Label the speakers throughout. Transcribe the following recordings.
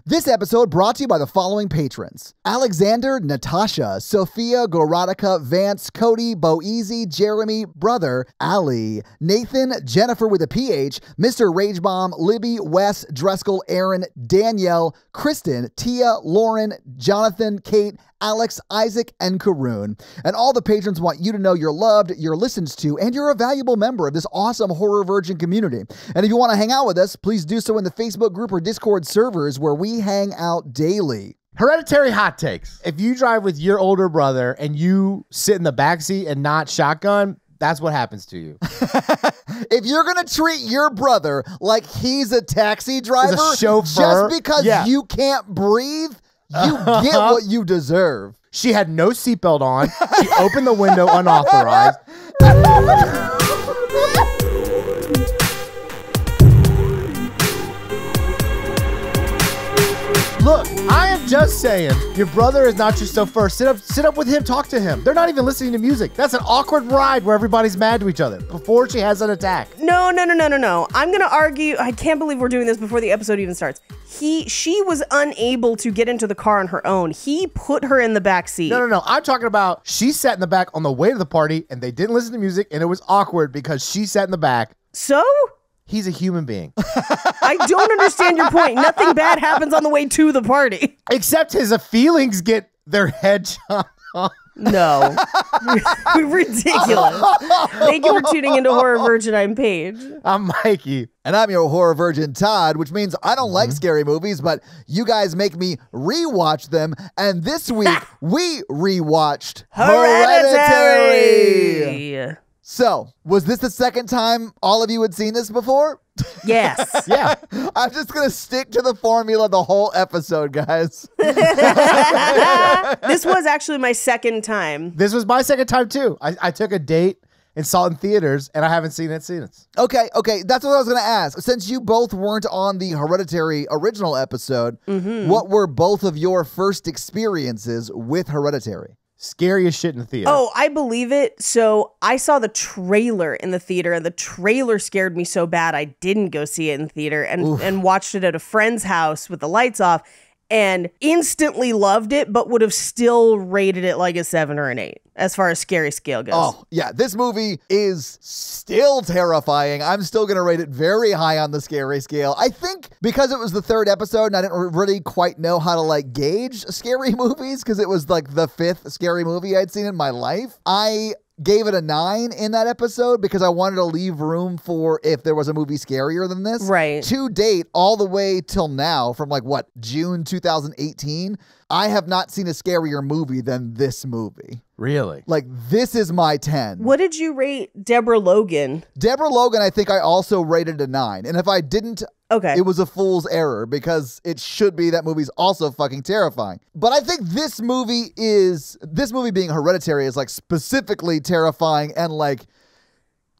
Speaker 1: This episode brought to you by the following patrons: Alexander, Natasha, Sophia, Gorotica, Vance, Cody, Boeasy, Jeremy, Brother, Ali, Nathan, Jennifer with a PH, Mr. Ragebomb, Libby, Wes, Dreskel, Aaron, Danielle, Kristen, Tia, Lauren, Jonathan, Kate, Alex, Isaac, and Karoon. And all the patrons want you to know you're loved, you're listened to, and you're a valuable member of this awesome Horror Virgin community. And if you want to hang out with us, please do so in the Facebook group or Discord servers where we hang out daily.
Speaker 2: Hereditary hot takes. If you drive with your older brother and you sit in the backseat and not shotgun, that's what happens to you.
Speaker 1: If you're going to treat your brother like he's a taxi driver,
Speaker 2: a chauffeur,
Speaker 1: just because you can't breathe, you get what you deserve.
Speaker 2: She had no seatbelt on. She opened the window unauthorized. Look, I am just saying, your brother is not your chauffeur. Sit up with him, talk to him. They're not even listening to music. That's an awkward ride where everybody's mad to each other before she has an attack.
Speaker 3: No. I'm going to argue. I can't believe we're doing this before the episode even starts. She was unable to get into the car on her own. He put her in the back seat.
Speaker 2: No. I'm talking about she sat in the back on the way to the party and they didn't listen to music and it was awkward because she sat in the back.
Speaker 3: So?
Speaker 2: He's a human being.
Speaker 3: I don't understand your point. Nothing bad happens on the way to the party.
Speaker 2: Except his feelings get their head chopped off.
Speaker 3: No. Ridiculous. Thank you for tuning into Horror Virgin. I'm Paige.
Speaker 2: I'm Mikey.
Speaker 1: And I'm your Horror Virgin, Todd, which means I don't like scary movies, but you guys make me rewatch them. And this week, we rewatched Hereditary. So, was this the second time all of you had seen this before?
Speaker 3: Yes.
Speaker 2: Yeah.
Speaker 1: I'm just going to stick to the formula the whole episode, guys.
Speaker 3: This was actually my second time.
Speaker 2: This was my second time, too. I took a date and saw it in theaters, and I haven't seen it since.
Speaker 1: Okay. That's what I was going to ask. Since you both weren't on the Hereditary original episode, what were both of your first experiences with Hereditary?
Speaker 2: Scariest shit in the theater.
Speaker 3: Oh, I believe it. So I saw the trailer in the theater, and the trailer scared me so bad I didn't go see it in theater and watched it at a friend's house with the lights off and instantly loved it, but would have still rated it like a 7 or an 8 as far as scary scale goes.
Speaker 1: Oh, yeah. This movie is still terrifying. I'm still going to rate it very high on the scary scale. I think because it was the third episode and I didn't really quite know how to gauge scary movies because it was like the 5th scary movie I'd seen in my life, I gave it a 9 in that episode because I wanted to leave room for if there was a movie scarier than this.
Speaker 3: Right.
Speaker 1: To date, all the way till now, from June 2018, I have not seen a scarier movie than this movie.
Speaker 2: Really?
Speaker 1: This is my 10.
Speaker 3: What did you rate Deborah Logan?
Speaker 1: Deborah Logan, I think I also rated a 9. And if I didn't, it was a fool's error because it should be that movie's also fucking terrifying. But I think this movie being Hereditary is specifically terrifying and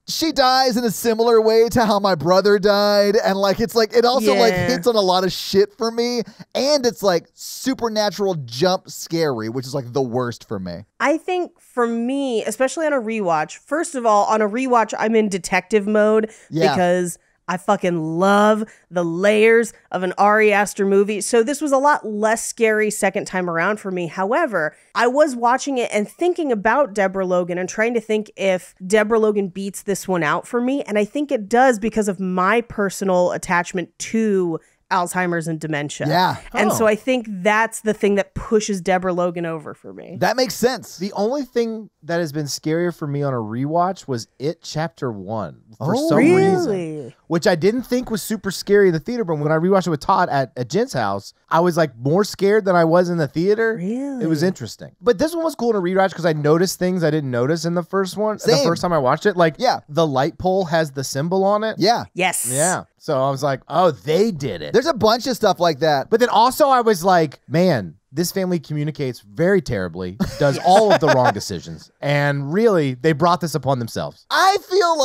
Speaker 1: she dies in a similar way to how my brother died. And it also hits on a lot of shit for me. And it's supernatural jump scary, which is the worst for me.
Speaker 3: I think for me, especially on a rewatch, first of all, on a rewatch, I'm in detective mode because I fucking love the layers of an Ari Aster movie. So this was a lot less scary second time around for me. However, I was watching it and thinking about Deborah Logan and trying to think if Deborah Logan beats this one out for me. And I think it does because of my personal attachment to Alzheimer's and dementia.
Speaker 1: Yeah.
Speaker 3: And so I think that's the thing that pushes Deborah Logan over for me.
Speaker 1: That makes sense.
Speaker 2: The only thing that has been scarier for me on a rewatch was It Chapter 1 for some reason. Which I didn't think was super scary in the theater, but when I rewatched it with Todd at Jen's house, I was more scared than I was in the theater.
Speaker 3: Really?
Speaker 2: It was interesting. But this one was cool to rewatch because I noticed things I didn't notice in the first one.
Speaker 1: Same.
Speaker 2: The first time I watched it. The light pole has the symbol on it.
Speaker 1: Yeah.
Speaker 3: Yes.
Speaker 2: Yeah. So I was like, oh, they did it.
Speaker 1: There's a bunch of stuff like that.
Speaker 2: But then also I was like, man, this family communicates very terribly, does all of the wrong decisions. And really, they brought this upon themselves.
Speaker 1: I feel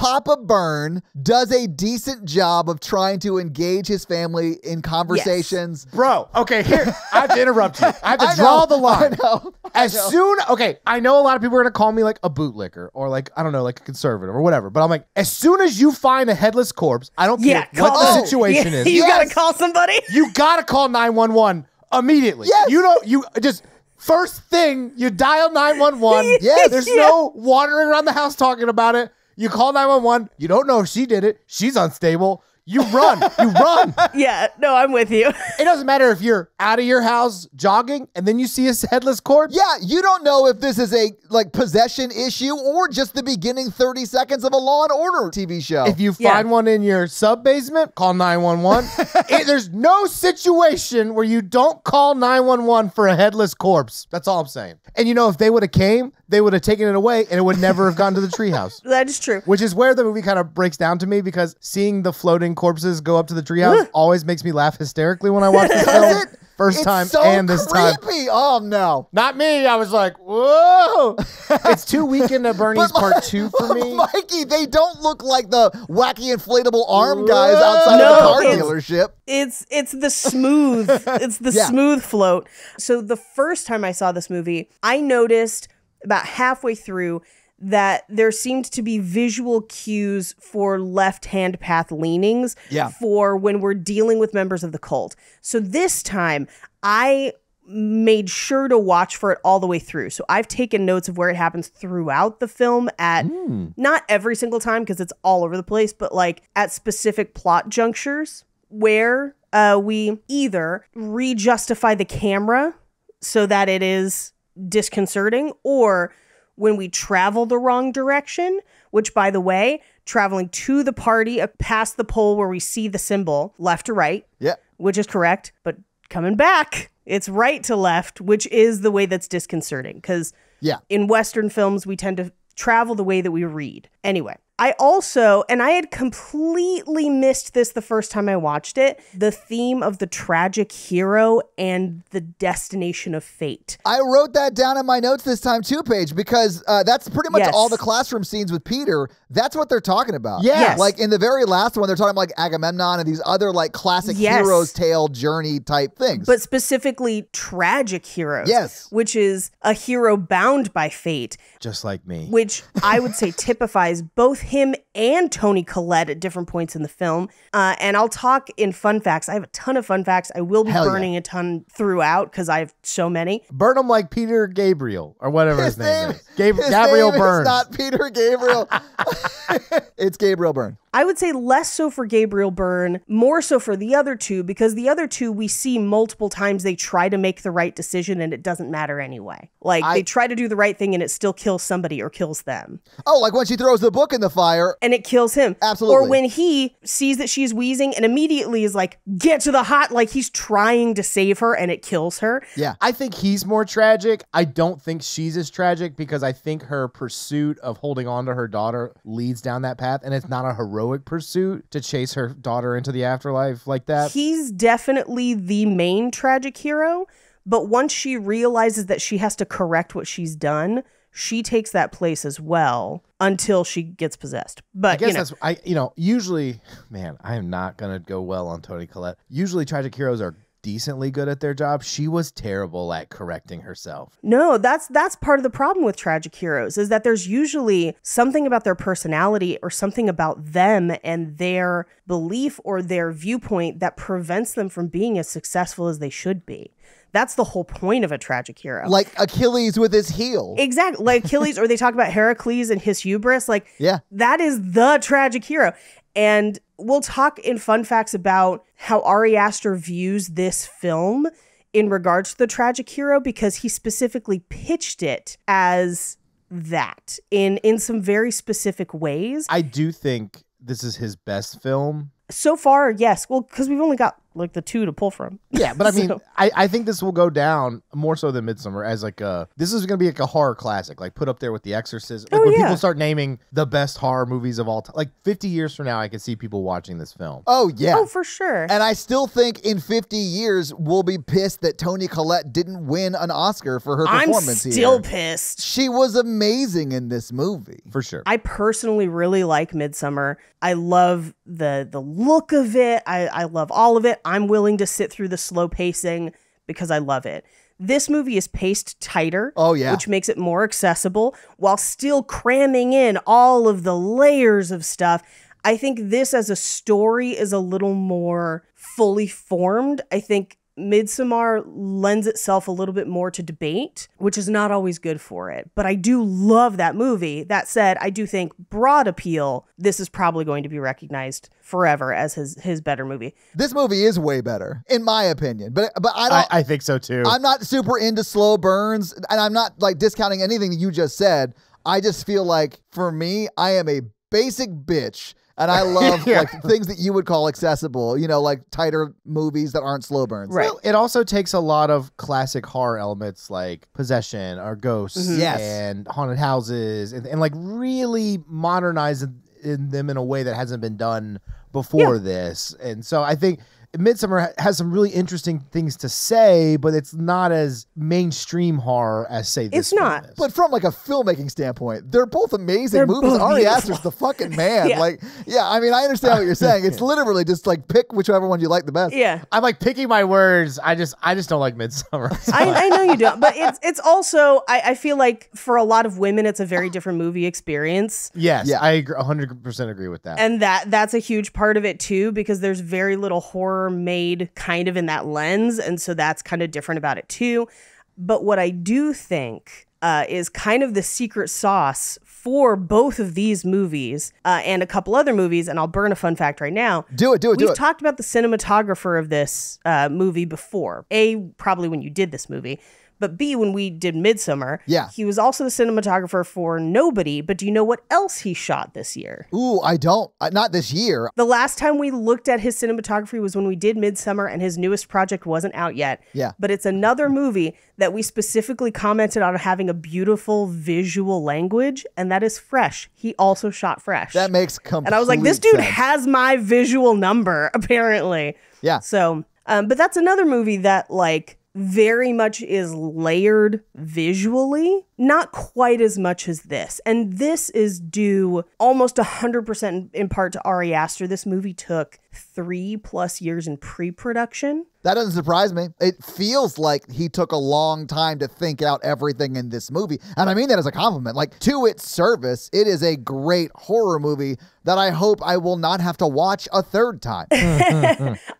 Speaker 1: Papa Byrne does a decent job of trying to engage his family in conversations.
Speaker 2: Yes. Bro, okay, here, I have to interrupt you. I have to draw the line. I know a lot of people are going to call me like a bootlicker or like, I don't know, like a conservative or whatever. But I'm like, as soon as you find a headless corpse, I don't care what the situation is.
Speaker 3: You got to call somebody.
Speaker 2: You got to call 911 immediately.
Speaker 1: Yes.
Speaker 2: You just... First thing, you dial 911.
Speaker 1: Yes.
Speaker 2: There's no wandering around the house talking about it. You call 911. You don't know if she did it. She's unstable. You run. You run.
Speaker 3: Yeah, no, I'm with you.
Speaker 2: It doesn't matter if you're out of your house jogging and then you see a headless corpse.
Speaker 1: Yeah, you don't know if this is a possession issue or just the beginning 30 seconds of a Law and Order TV show.
Speaker 2: If you find one in your sub-basement, call 911. There's no situation where you don't call 911 for a headless corpse. That's all I'm saying. And if they would have came, they would have taken it away and it would never have gone to the treehouse.
Speaker 3: That is true.
Speaker 2: Which is where the movie kind of breaks down to me, because seeing the floating corpses go up to the treehouse always makes me laugh hysterically when I watch this film. First time and this time.
Speaker 1: Oh, no.
Speaker 2: Not me. I was like, whoa. It's too Weekend at Bernie's Part 2 for me.
Speaker 1: Mikey, they don't look like the wacky inflatable arm guys outside of the car dealership.
Speaker 3: It's the smooth. It's the smooth float. So the first time I saw this movie, I noticed about halfway through that there seemed to be visual cues for left-hand path leanings for when we're dealing with members of the cult. So this time, I made sure to watch for it all the way through. So I've taken notes of where it happens throughout the film at not every single time because it's all over the place, but like at specific plot junctures where we either re-justify the camera so that it is disconcerting, or when we travel the wrong direction, which, by the way, traveling to the party past the pole where we see the symbol, left to right, which is correct, but coming back, it's right to left, which is the way that's disconcerting. Because in Western films, we tend to travel the way that we read. Anyway, I also, and I had completely missed this the first time I watched it, the theme of the tragic hero and the destination of fate.
Speaker 1: I wrote that down in my notes this time too, Paige, because that's pretty much all the classroom scenes with Peter. That's what they're talking about.
Speaker 2: Yes.
Speaker 1: Like in the very last one, they're talking about like Agamemnon and these other like classic hero's tale journey type things.
Speaker 3: But specifically tragic heroes.
Speaker 1: Yes.
Speaker 3: Which is a hero bound by fate.
Speaker 2: Just like me.
Speaker 3: Which I would say typifies both him and Toni Collette at different points in the film. And I'll talk in fun facts. I have a ton of fun facts. I will be burning a ton throughout because I have so many.
Speaker 2: Burn them like Peter Gabriel or whatever his name is. Gabriel Byrne.
Speaker 1: It's not Peter Gabriel. It's Gabriel Byrne.
Speaker 3: I would say less so for Gabriel Byrne, more so for the other two, because the other two we see multiple times they try to make the right decision and it doesn't matter anyway. Like they try to do the right thing and it still kills somebody or kills them.
Speaker 1: Oh, like when she throws the book in the fire.
Speaker 3: And it kills him.
Speaker 1: Absolutely.
Speaker 3: Or when he sees that she's wheezing and immediately is like, get to the hot, like he's trying to save her and it kills her.
Speaker 1: Yeah.
Speaker 2: I think he's more tragic. I don't think she's as tragic because I think her pursuit of holding on to her daughter leads down that path, and it's not a heroic pursuit to chase her daughter into the afterlife like that.
Speaker 3: He's definitely the main tragic hero, but once she realizes that she has to correct what she's done, she takes that place as well until she gets possessed. But
Speaker 2: I guess usually, man, I am not gonna go well on Toni Collette. Usually tragic heroes are decently good at their job. She was terrible at correcting herself.
Speaker 3: No, that's part of the problem with tragic heroes, is that there's usually something about their personality or something about them and their belief or their viewpoint that prevents them from being as successful as they should be. That's the whole point of a tragic hero.
Speaker 1: Like Achilles with his heel.
Speaker 3: Exactly. Like Achilles, or they talk about Heracles and his hubris. Like, that is the tragic hero. And we'll talk in fun facts about how Ari Aster views this film in regards to the tragic hero, because he specifically pitched it as that in some very specific ways.
Speaker 2: I do think this is his best film.
Speaker 3: So far, yes. Well, because we've only got like the two to pull from.
Speaker 2: Yeah, but I mean, I think this will go down more so than Midsommar as like this is going to be like a horror classic, like put up there with The Exorcist. Like when people start naming the best horror movies of all time, like 50 years from now, I could see people watching this film.
Speaker 1: Oh, yeah.
Speaker 3: Oh, for sure.
Speaker 1: And I still think in 50 years, we'll be pissed that Toni Collette didn't win an Oscar for her performance here.
Speaker 3: I'm still pissed.
Speaker 1: She was amazing in this movie.
Speaker 2: For sure.
Speaker 3: I personally really like Midsommar. I love the look of it. I love all of it. I'm willing to sit through the slow pacing because I love it. This movie is paced tighter, which makes it more accessible while still cramming in all of the layers of stuff. I think this as a story is a little more fully formed. I think Midsommar lends itself a little bit more to debate, which is not always good for it. But I do love that movie. That said, I do think broad appeal, this is probably going to be recognized forever as his better movie.
Speaker 1: This movie is way better, in my opinion. But I
Speaker 2: think so too.
Speaker 1: I'm not super into slow burns, and I'm not like discounting anything that you just said. I just feel like for me, I am a basic bitch. And I love like things that you would call accessible, you know, like tighter movies that aren't slow burns.
Speaker 2: Right. Well, it also takes a lot of classic horror elements like possession or ghosts and haunted houses and like really modernize them in a way that hasn't been done before this. And so I think Midsommar has some really interesting things to say, but it's not as mainstream horror as, say, this
Speaker 3: It's not.
Speaker 2: film is.
Speaker 1: But from like a filmmaking standpoint, they're both amazing movies. Ari Aster's the fucking man. Like, I mean, I understand what you're saying. It's literally just like pick whichever one you like the best.
Speaker 3: Yeah.
Speaker 2: I'm like picking my words. I just don't like Midsommar.
Speaker 3: I know you don't, but it's also, I feel like for a lot of women, it's a very different movie experience.
Speaker 2: Yes, yeah. I 100% agree with that.
Speaker 3: And that's a huge part of it too, because there's very little horror made kind of in that lens, and so that's kind of different about it too. But what I do think is kind of the secret sauce for both of these movies and a couple other movies, and I'll burn a fun fact right now.
Speaker 1: Do it.
Speaker 3: We've talked about the cinematographer of this movie before. A, probably when you did this movie. But B, when we did Midsommar, he was also the cinematographer for Nobody. But do you know what else he shot this year?
Speaker 1: Ooh, I don't. Not this year.
Speaker 3: The last time we looked at his cinematography was when we did Midsommar, and his newest project wasn't out yet.
Speaker 1: Yeah.
Speaker 3: But it's another movie that we specifically commented on having a beautiful visual language, and that is Fresh. He also shot Fresh.
Speaker 1: That makes complete sense.
Speaker 3: And I was like, this dude has my visual number, apparently.
Speaker 1: Yeah.
Speaker 3: So, but that's another movie that, like, very much is layered visually, not quite as much as this. And this is due almost 100% in part to Ari Aster. This movie took 3+ years in pre-production.
Speaker 1: That doesn't surprise me. It feels like he took a long time to think out everything in this movie. And I mean that as a compliment. Like, to its service, it is a great horror movie that I hope I will not have to watch a third time.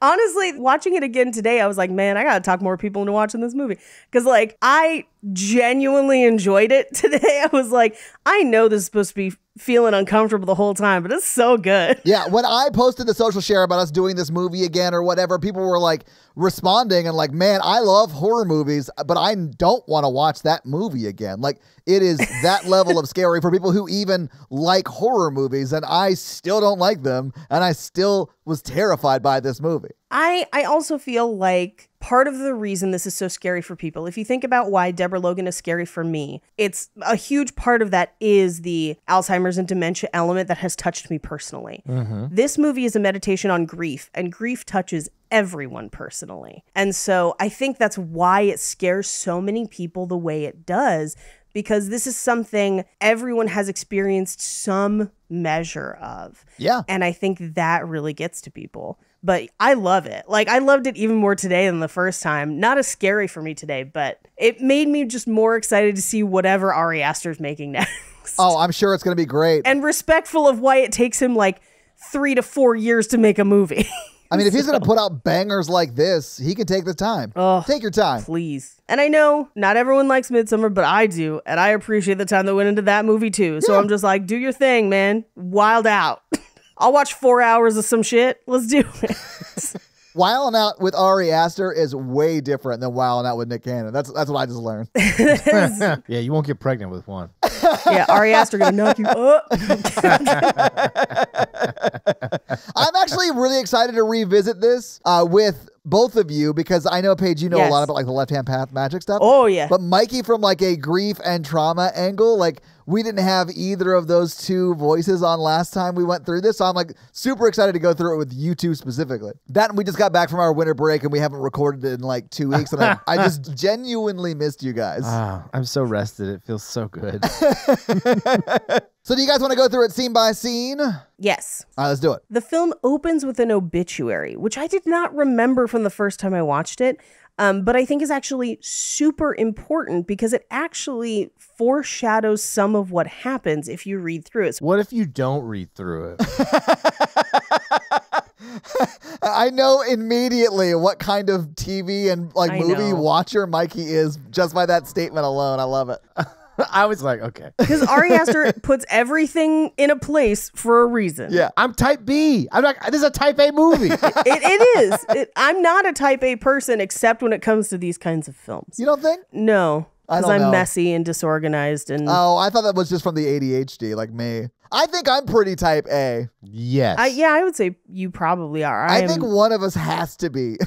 Speaker 3: Honestly, watching it again today, I was like, man, I got to talk more people into watching this movie. Because, like, I genuinely enjoyed it today. I was like, I know this is supposed to be feeling uncomfortable the whole time, but it's so good.
Speaker 1: Yeah, when I posted the social share about us doing this movie again or whatever, people were like responding and like, man, I love horror movies, but I don't want to watch that movie again. Like, it is that level of scary for people who even like horror movies, and I still don't like them, and I still was terrified by this movie.
Speaker 3: I also feel like part of the reason this is so scary for people, if you think about why Deborah Logan is scary for me, it's a huge part of that is the Alzheimer's and dementia element that has touched me personally. This movie is a meditation on grief, and grief touches everyone personally. And so I think that's why it scares so many people the way it does, because this is something everyone has experienced some measure of.
Speaker 1: Yeah.
Speaker 3: And I think that really gets to people. But I love it. Like, I loved it even more today than the first time. Not as scary for me today, but it made me just more excited to see whatever Ari Aster's making next.
Speaker 1: Oh, I'm sure it's going to be great.
Speaker 3: And respectful of why it takes him like 3 to 4 years to make a movie.
Speaker 1: I mean, if he's going to put out bangers like this, he can take the time. Take your time.
Speaker 3: Please. And I know not everyone likes Midsommar, but I do. And I appreciate the time that went into that movie too. So I'm just like, do your thing, man. Wild out. I'll watch 4 hours of some shit. Let's do it.
Speaker 1: Wilding Out with Ari Aster is way different than Wilding Out with Nick Cannon. That's what I just learned.
Speaker 2: Yeah, you won't get pregnant with one.
Speaker 3: Yeah, Ari Aster gonna knock you up.
Speaker 1: I'm actually really excited to revisit this with both of you because I know, Paige, you know a lot about like the left-hand path magic stuff.
Speaker 3: Oh, yeah.
Speaker 1: But Mikey, from like a grief and trauma angle, like we didn't have either of those two voices on last time we went through this. So I'm like super excited to go through it with you two specifically. That and we just got back from our winter break and we haven't recorded it in like 2 weeks. And I just genuinely missed you guys.
Speaker 2: I'm so rested. It feels so good.
Speaker 1: So do you guys want to go through it scene by scene?
Speaker 3: Yes.
Speaker 1: All right, let's do it.
Speaker 3: The film opens with an obituary, which I did not remember from the first time I watched it, but I think is actually super important because it actually foreshadows some of what happens if you read through it.
Speaker 2: What if you don't read through it?
Speaker 1: I know immediately what kind of TV and like movie watcher Mikey is just by that statement alone. I love it.
Speaker 2: I was like, okay.
Speaker 3: Because Ari Aster puts everything in a place for a reason.
Speaker 1: Yeah.
Speaker 2: I'm type B. This is a type A movie.
Speaker 3: It is. I'm not a type A person except when it comes to these kinds of films.
Speaker 1: You don't think?
Speaker 3: No. Because
Speaker 1: I don't know.
Speaker 3: I'm messy and disorganized. And
Speaker 1: oh, I thought that was just from the ADHD, like me. I think I'm pretty type A.
Speaker 2: Yes.
Speaker 3: I would say you probably are.
Speaker 1: I think one of us has to be.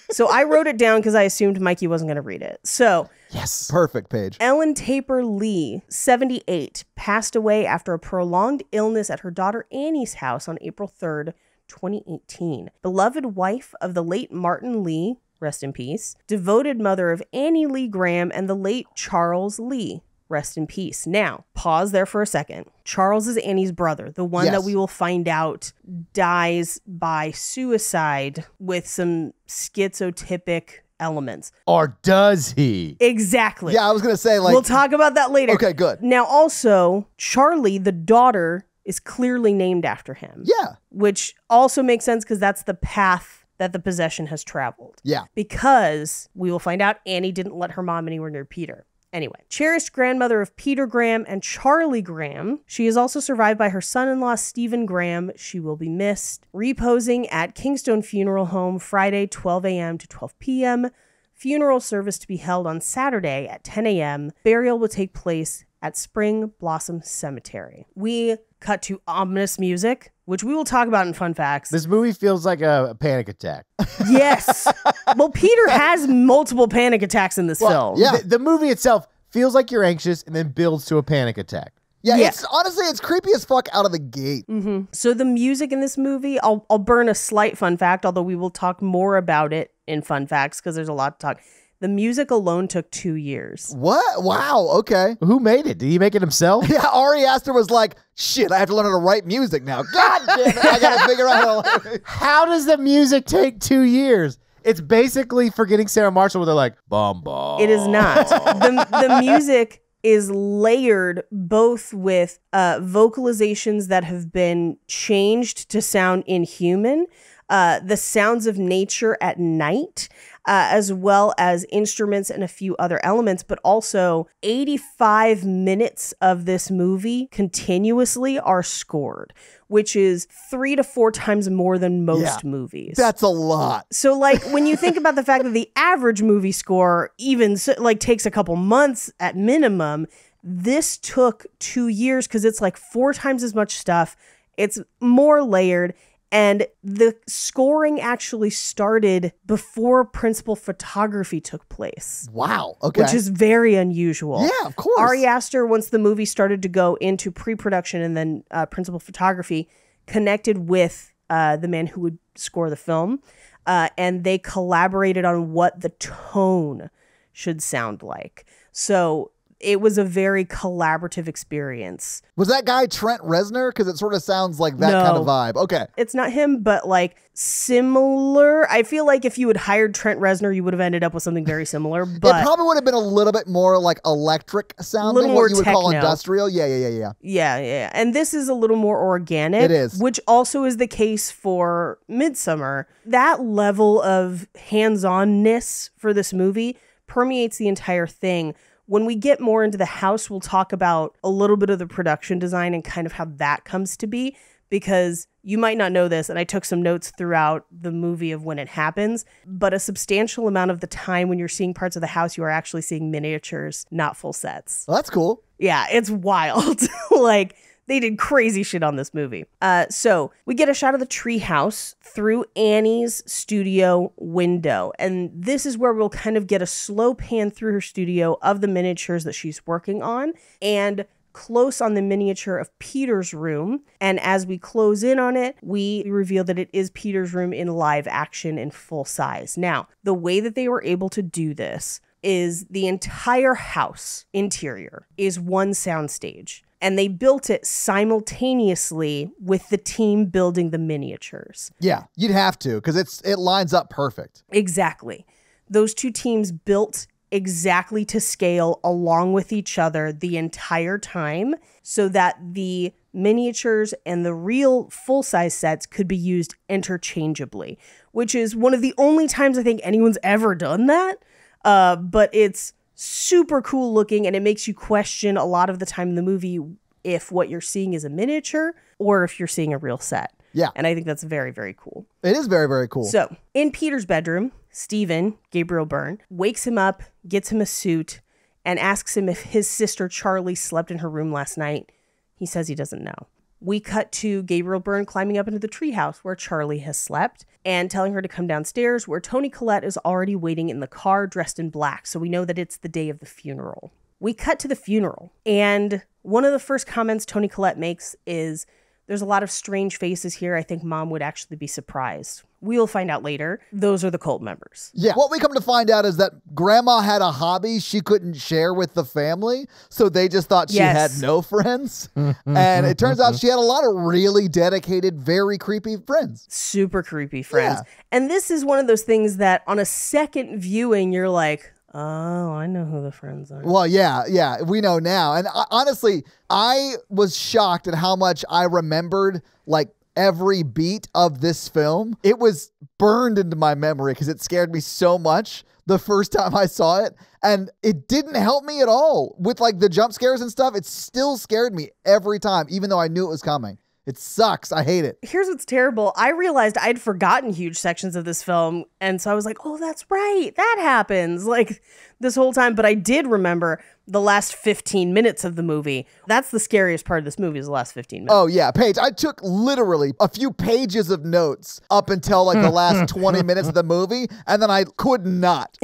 Speaker 3: So I wrote it down because I assumed Mikey wasn't going to read it. So
Speaker 1: yes, perfect, Paige.
Speaker 3: Ellen Taper Lee, 78, passed away after a prolonged illness at her daughter Annie's house on April 3rd, 2018. Beloved wife of the late Martin Lee, rest in peace. Devoted mother of Annie Lee Graham and the late Charles Lee. Rest in peace. Now, pause there for a second. Charles is Annie's brother, the one that we will find out dies by suicide with some schizotypic elements.
Speaker 2: Or does he?
Speaker 3: Exactly.
Speaker 1: Yeah, I was going to say, like...
Speaker 3: We'll talk about that later.
Speaker 1: Okay, good.
Speaker 3: Now, also, Charlie, the daughter, is clearly named after him.
Speaker 1: Yeah.
Speaker 3: Which also makes sense because that's the path that the possession has traveled.
Speaker 1: Yeah.
Speaker 3: Because we will find out Annie didn't let her mom anywhere near Peter. Anyway, cherished grandmother of Peter Graham and Charlie Graham. She is also survived by her son-in-law, Stephen Graham. She will be missed. Reposing at Kingstone Funeral Home Friday, 12 a.m. to 12 p.m. Funeral service to be held on Saturday at 10 a.m. Burial will take place at Spring Blossom Cemetery. We cut to ominous music, which we will talk about in Fun Facts.
Speaker 2: This movie feels like a panic attack.
Speaker 3: Yes. Well, Peter has multiple panic attacks in this film.
Speaker 1: Yeah.
Speaker 2: The movie itself feels like you're anxious and then builds to a panic attack.
Speaker 1: Yeah, it's honestly, it's creepy as fuck out of the gate.
Speaker 3: Mm-hmm. So the music in this movie, I'll burn a slight fun fact, although we will talk more about it in Fun Facts because there's a lot to talk. The music alone took 2 years.
Speaker 1: What? Wow. Okay.
Speaker 2: Who made it? Did he make it himself?
Speaker 1: Yeah, Ari Aster was like, shit, I have to learn how to write music now. God damn it. I got to figure out how to...
Speaker 2: How does the music take 2 years? It's basically Forgetting Sarah Marshall where they're like, bum, bum.
Speaker 3: It is not. The music is layered both with vocalizations that have been changed to sound inhuman, the sounds of nature at night, as well as instruments and a few other elements, but also 85 minutes of this movie continuously are scored, which is 3 to 4 times more than most movies.
Speaker 1: That's a lot.
Speaker 3: So like when you think about the fact that the average movie score even like takes a couple months at minimum, this took 2 years because it's like 4 times as much stuff. It's more layered. And the scoring actually started before principal photography took place.
Speaker 1: Wow. Okay.
Speaker 3: Which is very unusual.
Speaker 1: Yeah, of course.
Speaker 3: Ari Aster, once the movie started to go into pre-production and then principal photography, connected with the man who would score the film. And they collaborated on what the tone should sound like. So it was a very collaborative experience.
Speaker 1: Was that guy Trent Reznor? Because it sort of sounds like that kind of vibe. Okay.
Speaker 3: It's not him, but like similar. I feel like if you had hired Trent Reznor, you would have ended up with something very similar. But
Speaker 1: it probably would have been a little bit more like electric sounding, what you would call industrial. Yeah.
Speaker 3: And this is a little more organic.
Speaker 1: It is.
Speaker 3: Which also is the case for Midsommar. That level of hands-onness for this movie permeates the entire thing. When we get more into the house, we'll talk about a little bit of the production design and kind of how that comes to be. because you might not know this, and I took some notes throughout the movie of when it happens, but a substantial amount of the time when you're seeing parts of the house, you are actually seeing miniatures, not full sets.
Speaker 1: Well, that's cool.
Speaker 3: Yeah, it's wild. Like, they did crazy shit on this movie. So we get a shot of the treehouse through Annie's studio window. And this is where we'll kind of get a slow pan through her studio of the miniatures that she's working on, and close on the miniature of Peter's room. And as we close in on it, we reveal that it is Peter's room in live action in full size. Now, the way that they were able to do this is the entire house interior is one soundstage. And they built it simultaneously with the team building the miniatures.
Speaker 1: Yeah, you'd have to, because it lines up perfect.
Speaker 3: Exactly. Those two teams built exactly to scale along with each other the entire time, so that the miniatures and the real full-size sets could be used interchangeably, which is one of the only times I think anyone's ever done that. But it's super cool looking, and it makes you question a lot of the time in the movie if what you're seeing is a miniature or if you're seeing a real set.
Speaker 1: Yeah.
Speaker 3: And I think that's very, very cool.
Speaker 1: It is very, very cool.
Speaker 3: So in Peter's bedroom, Stephen, Gabriel Byrne, wakes him up, gets him a suit, and asks him if his sister Charlie slept in her room last night. He says he doesn't know. We cut to Gabriel Byrne climbing up into the treehouse where Charlie has slept and telling her to come downstairs, where Toni Collette is already waiting in the car dressed in black. So we know that it's the day of the funeral. We cut to the funeral, and one of the first comments Toni Collette makes is, "There's a lot of strange faces here. I think Mom would actually be surprised." We'll find out later. Those are the cult members.
Speaker 1: Yeah. What we come to find out is that Grandma had a hobby she couldn't share with the family, so they just thought she had no friends. And it turns out she had a lot of really dedicated, very creepy friends.
Speaker 3: Super creepy friends. Yeah. And this is one of those things that on a second viewing, you're like, oh, I know who the friends are.
Speaker 1: Well, yeah, we know now. And honestly, I was shocked at how much I remembered, like, every beat of this film. It was burned into my memory because it scared me so much the first time I saw it. And it didn't help me at all with, like, the jump scares and stuff. It still scared me every time, even though I knew it was coming. It sucks. I hate it.
Speaker 3: Here's what's terrible. I realized I'd forgotten huge sections of this film. And so I was like, oh, that's right. That happens. Like, this whole time. But I did remember the last 15 minutes of the movie. That's the scariest part of this movie, is the last 15 minutes.
Speaker 1: Oh, yeah. Paige, I took literally a few pages of notes up until, like, the last 20 minutes of the movie. And then I could not.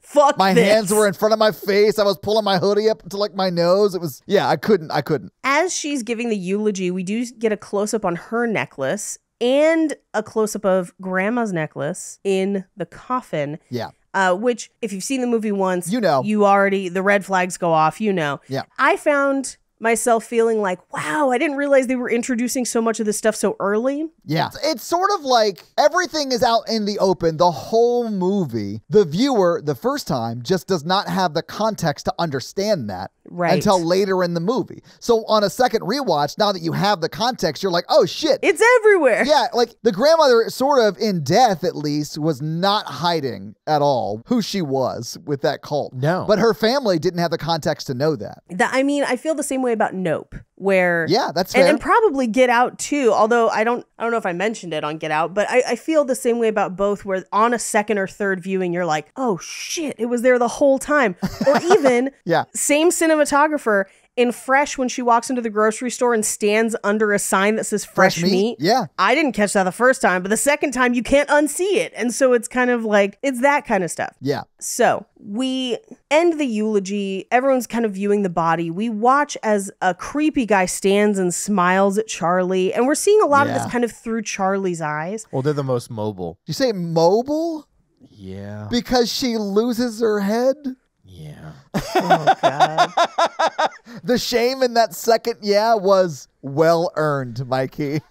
Speaker 3: Fuck
Speaker 1: My
Speaker 3: this.
Speaker 1: hands were in front of my face. I was pulling my hoodie up to, like, my nose. It was, yeah, I couldn't.
Speaker 3: As she's giving the eulogy, we do get a close-up on her necklace and a close-up of Grandma's necklace in the coffin.
Speaker 1: Yeah.
Speaker 3: Which, if you've seen the movie once,
Speaker 1: you know,
Speaker 3: the red flags go off, you know.
Speaker 1: Yeah.
Speaker 3: I found myself feeling like, wow, I didn't realize they were introducing so much of this stuff so early.
Speaker 1: Yeah. It's sort of like everything is out in the open the whole movie. The viewer, the first time, just does not have the context to understand that until later in the movie. So on a second rewatch, now that you have the context, you're like, oh shit.
Speaker 3: It's everywhere.
Speaker 1: Yeah, like the grandmother, sort of in death at least, was not hiding at all who she was with that cult.
Speaker 2: No.
Speaker 1: But her family didn't have the context to know that.
Speaker 3: I mean, I feel the same way about Nope, where
Speaker 1: that's fair.
Speaker 3: And probably Get Out too, although I don't know if I mentioned it on Get Out, but I feel the same way about both, where on a second or third viewing you're like, oh shit, it was there the whole time. Or even same cinematographer in Fresh, when she walks into the grocery store and stands under a sign that says fresh meat.
Speaker 1: Yeah.
Speaker 3: I didn't catch that the first time, but the second time you can't unsee it. And so it's kind of like, it's that kind of stuff.
Speaker 1: Yeah.
Speaker 3: So we end the eulogy. Everyone's kind of viewing the body. We watch as a creepy guy stands and smiles at Charlie. And we're seeing a lot of this kind of through Charlie's eyes.
Speaker 2: Well, they're the most mobile.
Speaker 1: You say mobile?
Speaker 2: Yeah.
Speaker 1: Because she loses her head?
Speaker 2: Yeah.
Speaker 3: Oh, God.
Speaker 1: The shame in that second was well earned, Mikey.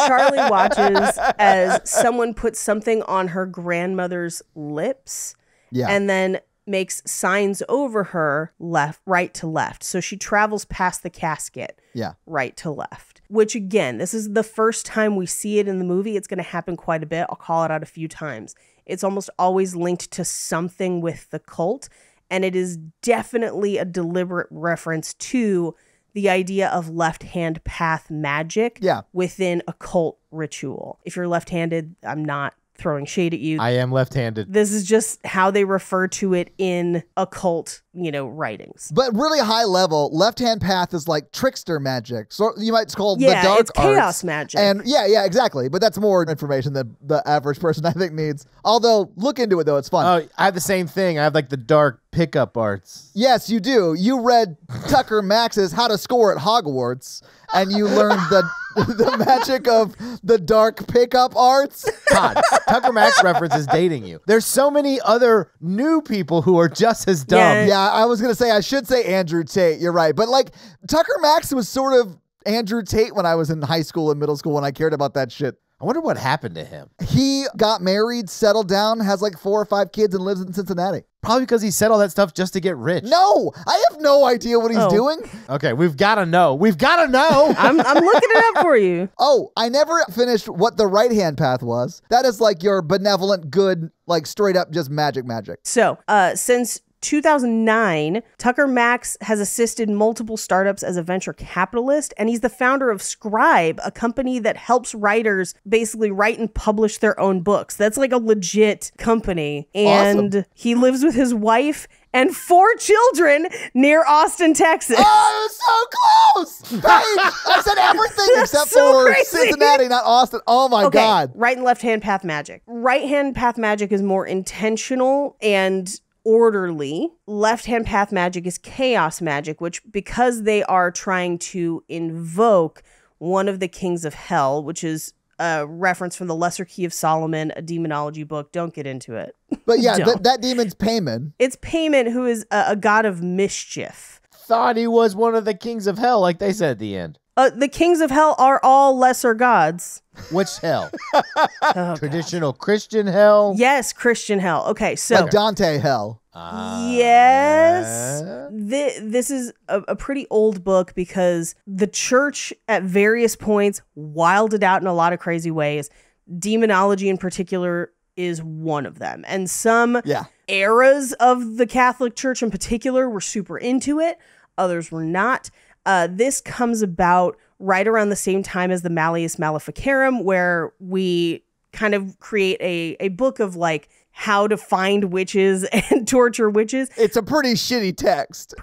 Speaker 3: Charlie watches as someone puts something on her grandmother's lips and then makes signs over her right to left. So she travels past the casket right to left, which again, this is the first time we see it in the movie. It's going to happen quite a bit. I'll call it out a few times. It's almost always linked to something with the cult, and it is definitely a deliberate reference to the idea of left-hand path magic within occult ritual. If you're left-handed, I'm not throwing shade at you.
Speaker 2: I am left-handed.
Speaker 3: This is just how they refer to it in occult, writings.
Speaker 1: But really high level, left-hand path is like trickster magic. So you might call the dark
Speaker 3: it's chaos magic.
Speaker 1: And yeah, exactly. But that's more information than the average person, I think, needs. Although, look into it, though. It's fun.
Speaker 2: Oh, I have the same thing. I have like the dark pickup arts.
Speaker 1: Yes, you do. You read Tucker Max's How to Score at Hogwarts, and you learned the magic of the dark pickup arts.
Speaker 2: God, Tucker Max reference is dating you. There's so many other new people who are just as dumb.
Speaker 1: Yeah, I was going to say, I should say Andrew Tate. You're right. But like Tucker Max was sort of Andrew Tate when I was in high school and middle school when I cared about that shit.
Speaker 2: I wonder what happened to him.
Speaker 1: He got married, settled down, has like 4 or 5 kids, and lives in Cincinnati.
Speaker 2: Probably because he said all that stuff just to get rich.
Speaker 1: No, I have no idea what he's doing.
Speaker 2: Okay, we've got to know. We've got to know.
Speaker 3: I'm looking it up for you.
Speaker 1: Oh, I never finished what the right-hand path was. That is like your benevolent, good, like straight up just magic.
Speaker 3: So, since 2009, Tucker Max has assisted multiple startups as a venture capitalist, and he's the founder of Scribe, a company that helps writers basically write and publish their own books. That's like a legit company. And
Speaker 1: awesome.
Speaker 3: He lives with his wife and 4 children near Austin, Texas.
Speaker 1: Oh, so close! Paige, I said everything except for
Speaker 3: crazy.
Speaker 1: Cincinnati, not Austin. Oh my God.
Speaker 3: Right and left-hand path magic. Right-hand path magic is more intentional and orderly. Left-hand path magic is chaos magic, which because they are trying to invoke one of the kings of hell, which is a reference from the Lesser Key of Solomon, a demonology book. Don't get into it.
Speaker 1: But yeah, that demon's Payman.
Speaker 3: It's Payman, who is a god of mischief.
Speaker 2: Thought he was one of the kings of hell, like they said at the end.
Speaker 3: The kings of hell are all lesser gods.
Speaker 2: Which hell? Traditional Christian hell?
Speaker 3: Yes, Christian hell. Okay, so
Speaker 1: like Dante hell.
Speaker 3: Yes. This is a pretty old book because the church at various points wilded out in a lot of crazy ways. Demonology in particular is one of them. And some eras of the Catholic Church in particular were super into it. Others were not. This comes about right around the same time as the Malleus Maleficarum, where we kind of create a book of like how to find witches and torture witches.
Speaker 1: It's a pretty shitty text.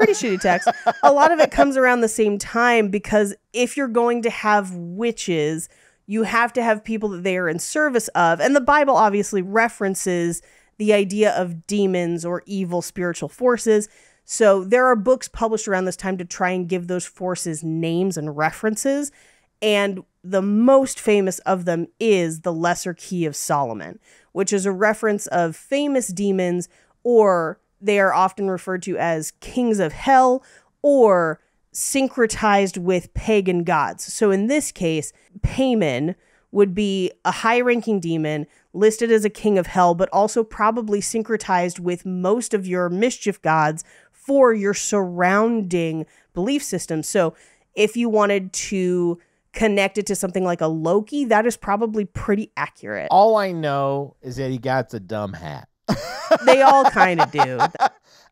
Speaker 3: A lot of it comes around the same time because if you're going to have witches, you have to have people that they are in service of. And the Bible obviously references the idea of demons or evil spiritual forces. So there are books published around this time to try and give those forces names and references. And the most famous of them is the Lesser Key of Solomon, which is a reference of famous demons, or they are often referred to as kings of hell or syncretized with pagan gods. So in this case, Payman would be a high-ranking demon listed as a king of hell, but also probably syncretized with most of your mischief gods for your surrounding belief system. So if you wanted to connect it to something like a Loki, that is probably pretty accurate.
Speaker 2: All I know is that he got a dumb hat.
Speaker 3: They all kind of do.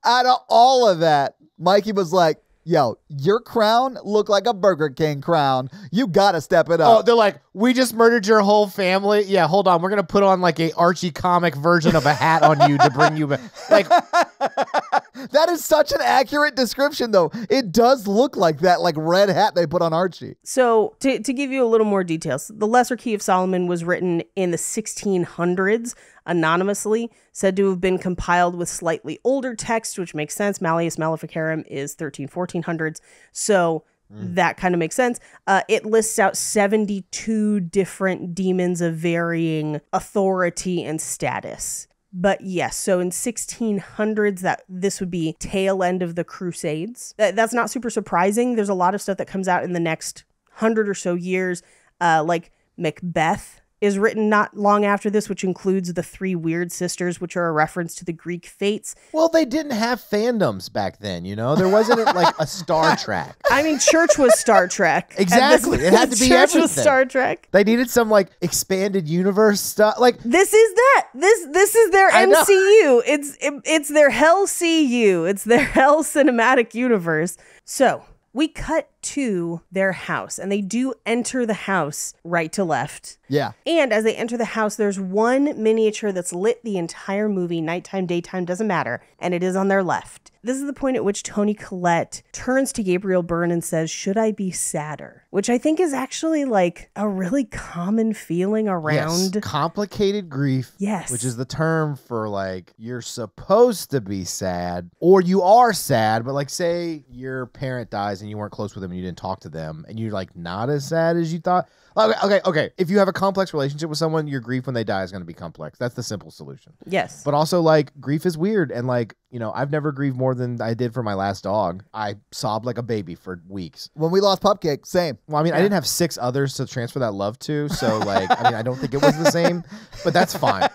Speaker 1: Out of all of that, Mikey was like, yo, your crown looked like a Burger King crown. You got to step it up.
Speaker 2: Oh, they're like, we just murdered your whole family. Yeah, hold on. We're going to put on like a Archie comic version of a hat on you to bring you back. Like,
Speaker 1: that is such an accurate description, though. It does look like that, like red hat they put on Archie.
Speaker 3: So to give you a little more details, the Lesser Key of Solomon was written in the 1600s anonymously, said to have been compiled with slightly older text, which makes sense. Malleus Maleficarum is 1400s. So that kind of makes sense. It lists out 72 different demons of varying authority and status. But yes, so in 1600s, this would be tail end of the Crusades. That's not super surprising. There's a lot of stuff that comes out in the next 100 or so years, like Macbeth is written not long after this, which includes the 3 weird sisters, which are a reference to the Greek fates.
Speaker 2: Well, they didn't have fandoms back then, you know? There wasn't like a Star Trek.
Speaker 3: I mean, church was Star Trek.
Speaker 2: Exactly. It had to be
Speaker 3: church
Speaker 2: everything.
Speaker 3: was Star Trek.
Speaker 2: They needed some like expanded universe stuff. Like
Speaker 3: this is that. This is their MCU. It's their Hell CU. It's their Hell Cinematic Universe. So we cut to their house, and they do enter the house right to left.
Speaker 1: Yeah.
Speaker 3: And as they enter the house, there's one miniature that's lit the entire movie, nighttime, daytime, doesn't matter, and it is on their left. This is the point at which Toni Collette turns to Gabriel Byrne and says, "Should I be sadder?" Which I think is actually like a really common feeling around.
Speaker 2: Yes. Complicated grief.
Speaker 3: Yes.
Speaker 2: Which is the term for like, you're supposed to be sad or you are sad, but like say your parent dies and you weren't close with them and you didn't talk to them and you're like not as sad as you thought. Okay. If you have a complex relationship with someone, your grief when they die is going to be complex. That's the simple solution.
Speaker 3: Yes.
Speaker 2: But also like grief is weird. And like, I've never grieved more than I did for my last dog. I sobbed like a baby for weeks.
Speaker 1: When we lost Pupcake, same.
Speaker 2: Well, I mean, I didn't have 6 others to transfer that love to. So like, I don't think it was the same, but that's fine.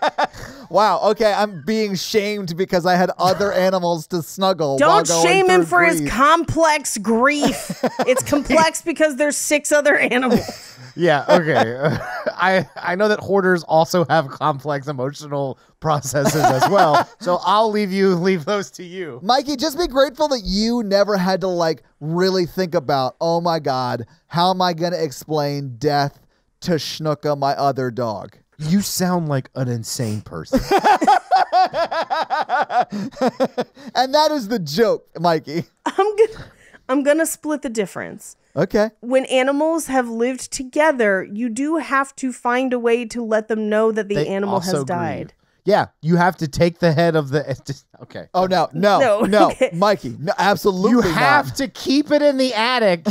Speaker 1: Wow. Okay. I'm being shamed because I had other animals to snuggle.
Speaker 3: Don't
Speaker 1: while going
Speaker 3: shame him
Speaker 1: through
Speaker 3: for his
Speaker 1: grief.
Speaker 3: complex grief. It's complex because there's 6 other animals.
Speaker 2: Yeah, okay. I know that hoarders also have complex emotional processes as well. So I'll leave those to you.
Speaker 1: Mikey, just be grateful that you never had to like really think about, oh my God, how am I going to explain death to Schnucka, my other dog?
Speaker 2: You sound like an insane person.
Speaker 1: And that is the joke, Mikey.
Speaker 3: I'm gonna split the difference.
Speaker 1: Okay.
Speaker 3: When animals have lived together, you do have to find a way to let them know that the animal has died.
Speaker 2: Yeah, you have to take the head of the... Okay.
Speaker 1: Oh, no, okay. Mikey, no, absolutely
Speaker 2: You
Speaker 1: not.
Speaker 2: have to keep it in the attic.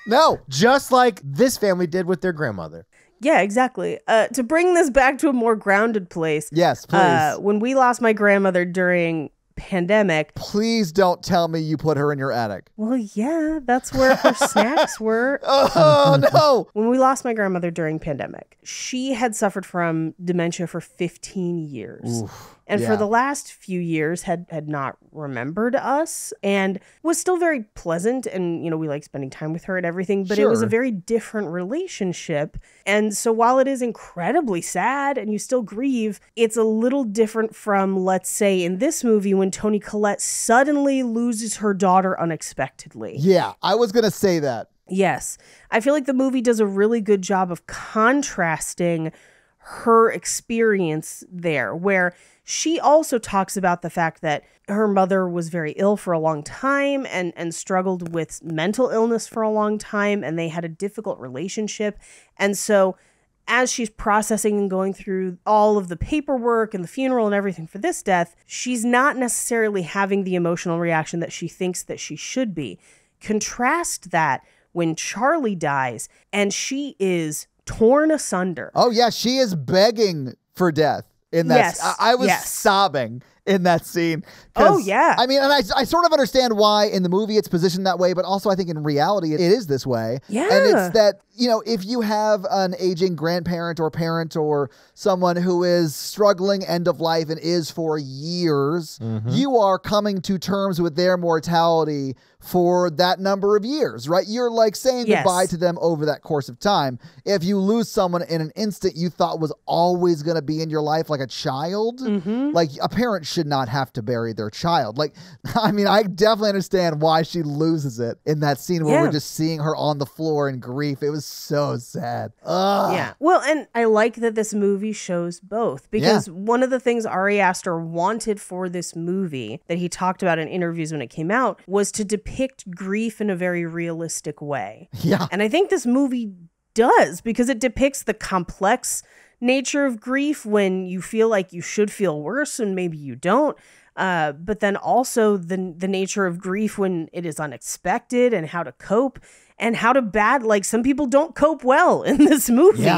Speaker 1: No.
Speaker 2: Just like this family did with their grandmother.
Speaker 3: Yeah, exactly. To bring this back to a more grounded place.
Speaker 1: Yes, please.
Speaker 3: When we lost my grandmother during pandemic.
Speaker 1: Please don't tell me you put her in your attic.
Speaker 3: Well, yeah, that's where her snacks were.
Speaker 1: Oh, no.
Speaker 3: When we lost my grandmother during pandemic, she had suffered from dementia for 15 years.
Speaker 1: Oof.
Speaker 3: And for the last few years had not remembered us and was still very pleasant. And, we like spending time with her and everything, but it was a very different relationship. And so while it is incredibly sad and you still grieve, it's a little different from, let's say, in this movie when Toni Collette suddenly loses her daughter unexpectedly.
Speaker 1: Yeah, I was going to say that.
Speaker 3: Yes. I feel like the movie does a really good job of contrasting her experience there, where she also talks about the fact that her mother was very ill for a long time and struggled with mental illness for a long time, and they had a difficult relationship. And so as she's processing and going through all of the paperwork and the funeral and everything for this death, she's not necessarily having the emotional reaction that she thinks that she should be. Contrast that when Charlie dies and she is torn asunder.
Speaker 1: Oh, yeah. She is begging for death in that.
Speaker 3: Yes.
Speaker 1: I was sobbing in that scene.
Speaker 3: Oh, yeah.
Speaker 1: I mean, and I sort of understand why in the movie it's positioned that way, but also I think in reality it is this way.
Speaker 3: Yeah.
Speaker 1: And it's that, if you have an aging grandparent or parent or someone who is struggling end of life and is for years, you are coming to terms with their mortality for that number of years, right? You're like saying goodbye to them over that course of time. If you lose someone in an instant you thought was always going to be in your life, like a child, like a parent should not have to bury their child. Like, I mean, I definitely understand why she loses it in that scene where we're just seeing her on the floor in grief. It was so sad. Ugh.
Speaker 3: Yeah. Well, and I like that this movie shows both, because one of the things Ari Aster wanted for this movie that he talked about in interviews when it came out was to depict grief in a very realistic way.
Speaker 1: Yeah.
Speaker 3: And I think this movie does, because it depicts the complex nature of grief when you feel like you should feel worse and maybe you don't. But then also the nature of grief when it is unexpected and how to cope and how to like some people don't cope well in this movie,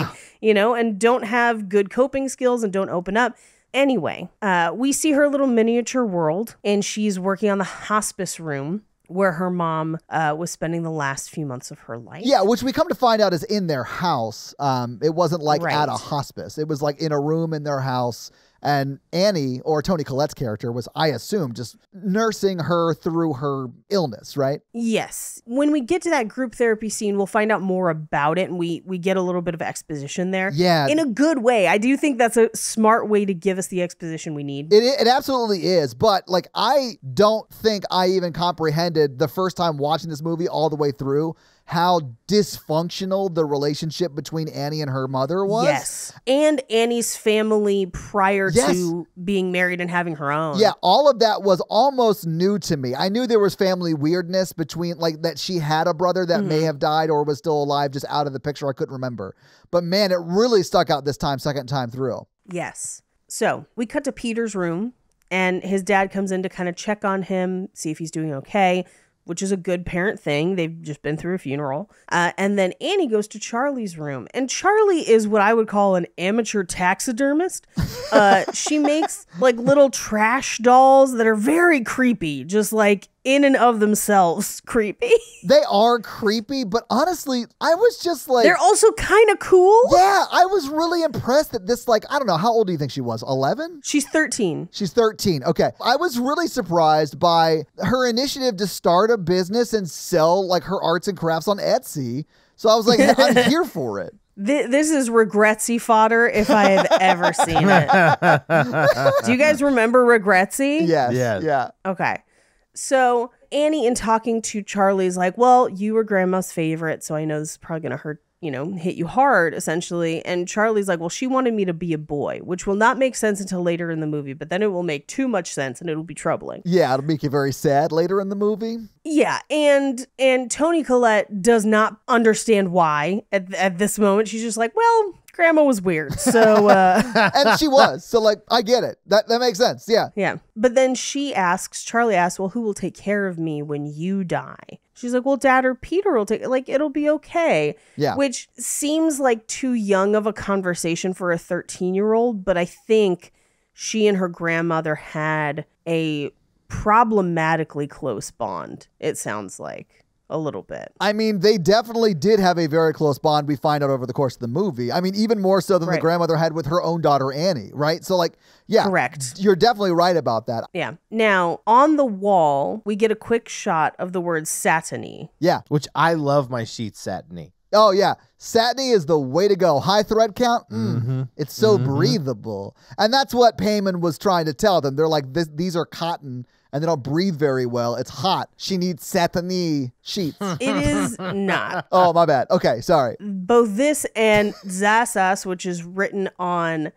Speaker 3: and don't have good coping skills and don't open up. Anyway, we see her little miniature world, and she's working on the hospice room where her mom was spending the last few months of her life.
Speaker 1: Yeah, which we come to find out is in their house. It wasn't like at a hospice. It was like in a room in their house. And Annie, or Toni Collette's character, was, I assume, just nursing her through her illness, right?
Speaker 3: Yes. When we get to that group therapy scene, we'll find out more about it, and we get a little bit of exposition there.
Speaker 1: Yeah.
Speaker 3: In a good way. I do think that's a smart way to give us the exposition we need.
Speaker 1: It absolutely is. But like, I don't think I even comprehended the first time watching this movie all the way through how dysfunctional the relationship between Annie and her mother was.
Speaker 3: Yes. And Annie's family prior to being married and having her own.
Speaker 1: Yeah, all of that was almost new to me. I knew there was family weirdness between, like, that she had a brother that may have died or was still alive, just out of the picture. I couldn't remember. But man, it really stuck out this time, second time through.
Speaker 3: Yes. So we cut to Peter's room, and his dad comes in to kind of check on him, see if he's doing okay, which is a good parent thing. They've just been through a funeral. And then Annie goes to Charlie's room. And Charlie is what I would call an amateur taxidermist. She makes like little trash dolls that are very creepy, just like in and of themselves creepy.
Speaker 1: They are creepy, but honestly, I was just like...
Speaker 3: They're also kind of cool.
Speaker 1: Yeah, I was really impressed that this, like, I don't know, how old do you think she was? 11?
Speaker 3: She's 13.
Speaker 1: She's 13. Okay. I was really surprised by her initiative to start a business and sell, like, her arts and crafts on Etsy. So I was like, I'm here for it.
Speaker 3: This is regretsy fodder if I have ever seen it. Do you guys remember regretsy?
Speaker 1: Yes.
Speaker 2: Yeah.
Speaker 3: Okay. So Annie, in talking to Charlie, is like, well, you were grandma's favorite, so I know this is probably going to hurt, hit you hard, essentially. And Charlie's like, well, she wanted me to be a boy, which will not make sense until later in the movie, but then it will make too much sense and it'll be troubling.
Speaker 1: Yeah, it'll make you very sad later in the movie.
Speaker 3: Yeah, and Toni Collette does not understand why at this moment. She's just like, well, grandma was weird, so...
Speaker 1: And she was, so like, I get it. That makes sense, yeah.
Speaker 3: Yeah, but then Charlie asks, well, who will take care of me when you die? She's like, well, Dad or Peter will take, like, it'll be okay.
Speaker 1: Yeah.
Speaker 3: Which seems like too young of a conversation for a 13-year-old, but I think she and her grandmother had a problematically close bond, it sounds like. A little bit.
Speaker 1: I mean, they definitely did have a very close bond, we find out over the course of the movie. I mean, even more so than the grandmother had with her own daughter, Annie, right? So, like, yeah.
Speaker 3: Correct.
Speaker 1: You're definitely right about that.
Speaker 3: Yeah. Now, on the wall, we get a quick shot of the word satiny.
Speaker 1: Yeah.
Speaker 2: Which I love my sheets satiny.
Speaker 1: Oh, yeah. Satiny is the way to go. High thread count? It's so breathable. And that's what Payman was trying to tell them. They're like, these are cotton and they don't breathe very well. It's hot. She needs satiny sheets.
Speaker 3: It is not.
Speaker 1: Oh, my bad. Okay, sorry.
Speaker 3: Both this and Zasas, which is written on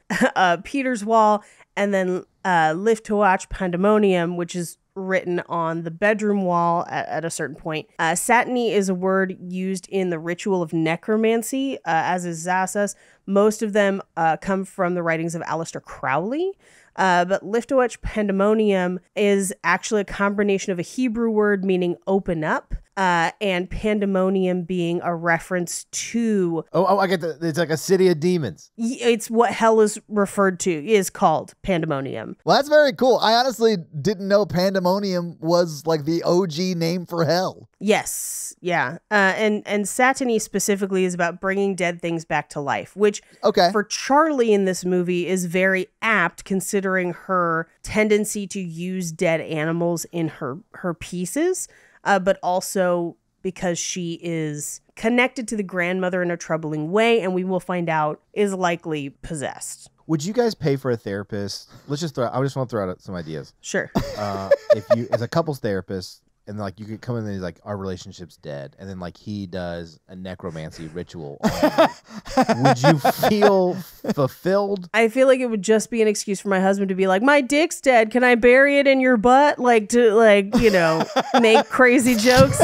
Speaker 3: Peter's wall, and then Live to Watch Pandemonium, which is written on the bedroom wall at a certain point. Satiny is a word used in the ritual of necromancy, as is Zasas. Most of them come from the writings of Aleister Crowley. But Live to Watch Pandemonium is actually a combination of a Hebrew word meaning open up, and pandemonium being a reference to...
Speaker 2: Oh, I get that. It's like a city of demons.
Speaker 3: It's what hell is called pandemonium.
Speaker 1: Well, that's very cool. I honestly didn't know pandemonium was like the OG name for hell.
Speaker 3: Yes. Yeah. And Satiny specifically is about bringing dead things back to life, which for Charlie in this movie is very apt considering her tendency to use dead animals in her pieces. But also because she is connected to the grandmother in a troubling way, and we will find out is likely possessed.
Speaker 2: Would you guys pay for a therapist? I just want to throw out some ideas.
Speaker 3: Sure.
Speaker 2: If you, as a couples therapist, and like you could come in and he's like, our relationship's dead, and then like he does a necromancy ritual on you. Would you feel fulfilled?
Speaker 3: I feel like it would just be an excuse for my husband to be like, my dick's dead, can I bury it in your butt? Like to make crazy jokes.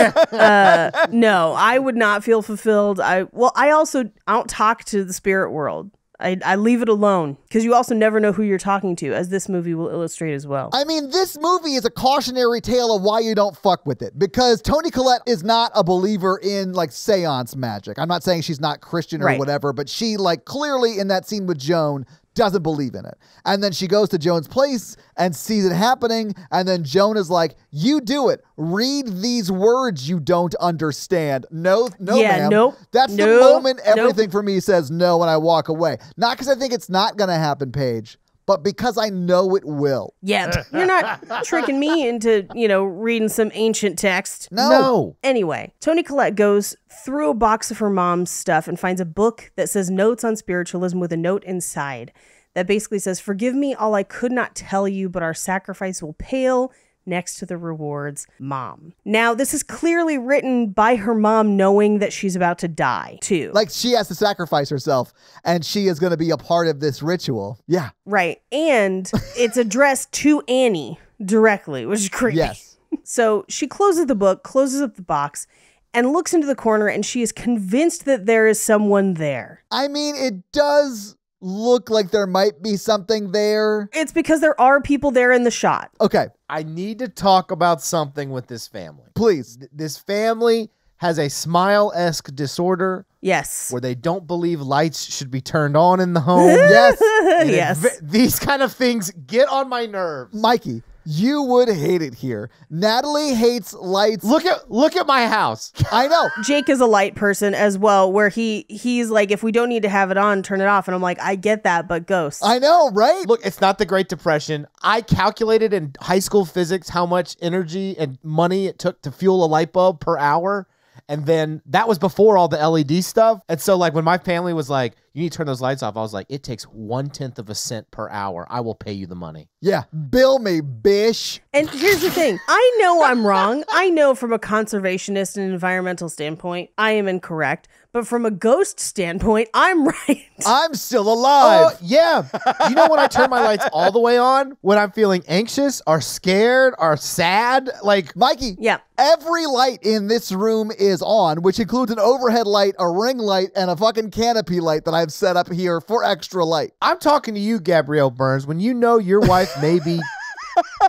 Speaker 3: No, I would not feel fulfilled. I don't talk to the spirit world. I leave it alone because you also never know who you're talking to, as this movie will illustrate as well.
Speaker 1: I mean, this movie is a cautionary tale of why you don't fuck with it, because Toni Collette is not a believer in like seance magic. I'm not saying she's not Christian or whatever, but she like clearly in that scene with Joan doesn't believe in it. And then she goes to Joan's place and sees it happening. And then Joan is like, you do it. Read these words you don't understand. No, ma'am.
Speaker 3: Nope.
Speaker 1: That's the moment everything for me says no when I walk away. Not because I think it's not going to happen, Paige, but because I know it will.
Speaker 3: Yeah, you're not tricking me into, reading some ancient text.
Speaker 1: No.
Speaker 3: Anyway, Toni Collette goes through a box of her mom's stuff and finds a book that says Notes on Spiritualism with a note inside that basically says, "Forgive me all I could not tell you, but our sacrifice will pale next to the rewards, Mom." Now, this is clearly written by her mom knowing that she's about to die, too.
Speaker 1: Like, she has to sacrifice herself, and she is going to be a part of this ritual. Yeah.
Speaker 3: Right. And it's addressed to Annie directly, which is creepy.
Speaker 1: Yes.
Speaker 3: So she closes the book, closes up the box, and looks into the corner, and she is convinced that there is someone there.
Speaker 1: I mean, it does look like there might be something there.
Speaker 3: It's because there are people there in the shot.
Speaker 1: Okay.
Speaker 2: I need to talk about something with this family.
Speaker 1: Please.
Speaker 2: This family has a smile-esque disorder.
Speaker 3: Yes.
Speaker 2: Where they don't believe lights should be turned on in the home.
Speaker 1: Yes.
Speaker 3: Yes.
Speaker 2: These kind of things get on my nerves.
Speaker 1: Mikey, you would hate it here. Natalie hates lights.
Speaker 2: Look at my house.
Speaker 1: I know.
Speaker 3: Jake is a light person as well, where he's like, if we don't need to have it on, turn it off. And I'm like, I get that, but ghosts.
Speaker 1: I know, right?
Speaker 2: Look, it's not the Great Depression. I calculated in high school physics how much energy and money it took to fuel a light bulb per hour. And then that was before all the LED stuff. And so like when my family was like, you need to turn those lights off, I was like, it takes 1/10 of a cent per hour. I will pay you the money.
Speaker 1: Yeah. Bill me, bish.
Speaker 3: And here's the thing. I know I'm wrong. I know from a conservationist and environmental standpoint, I am incorrect. But from a ghost standpoint, I'm right.
Speaker 1: I'm still alive.
Speaker 2: Oh, yeah. You know when I turn my lights all the way on? When I'm feeling anxious or scared or sad? Like,
Speaker 1: Mikey,
Speaker 3: yeah.
Speaker 1: Every light in this room is on, which includes an overhead light, a ring light, and a fucking canopy light that I've set up here for extra light.
Speaker 2: I'm talking to you, Gabrielle Burns, when you know your wife may be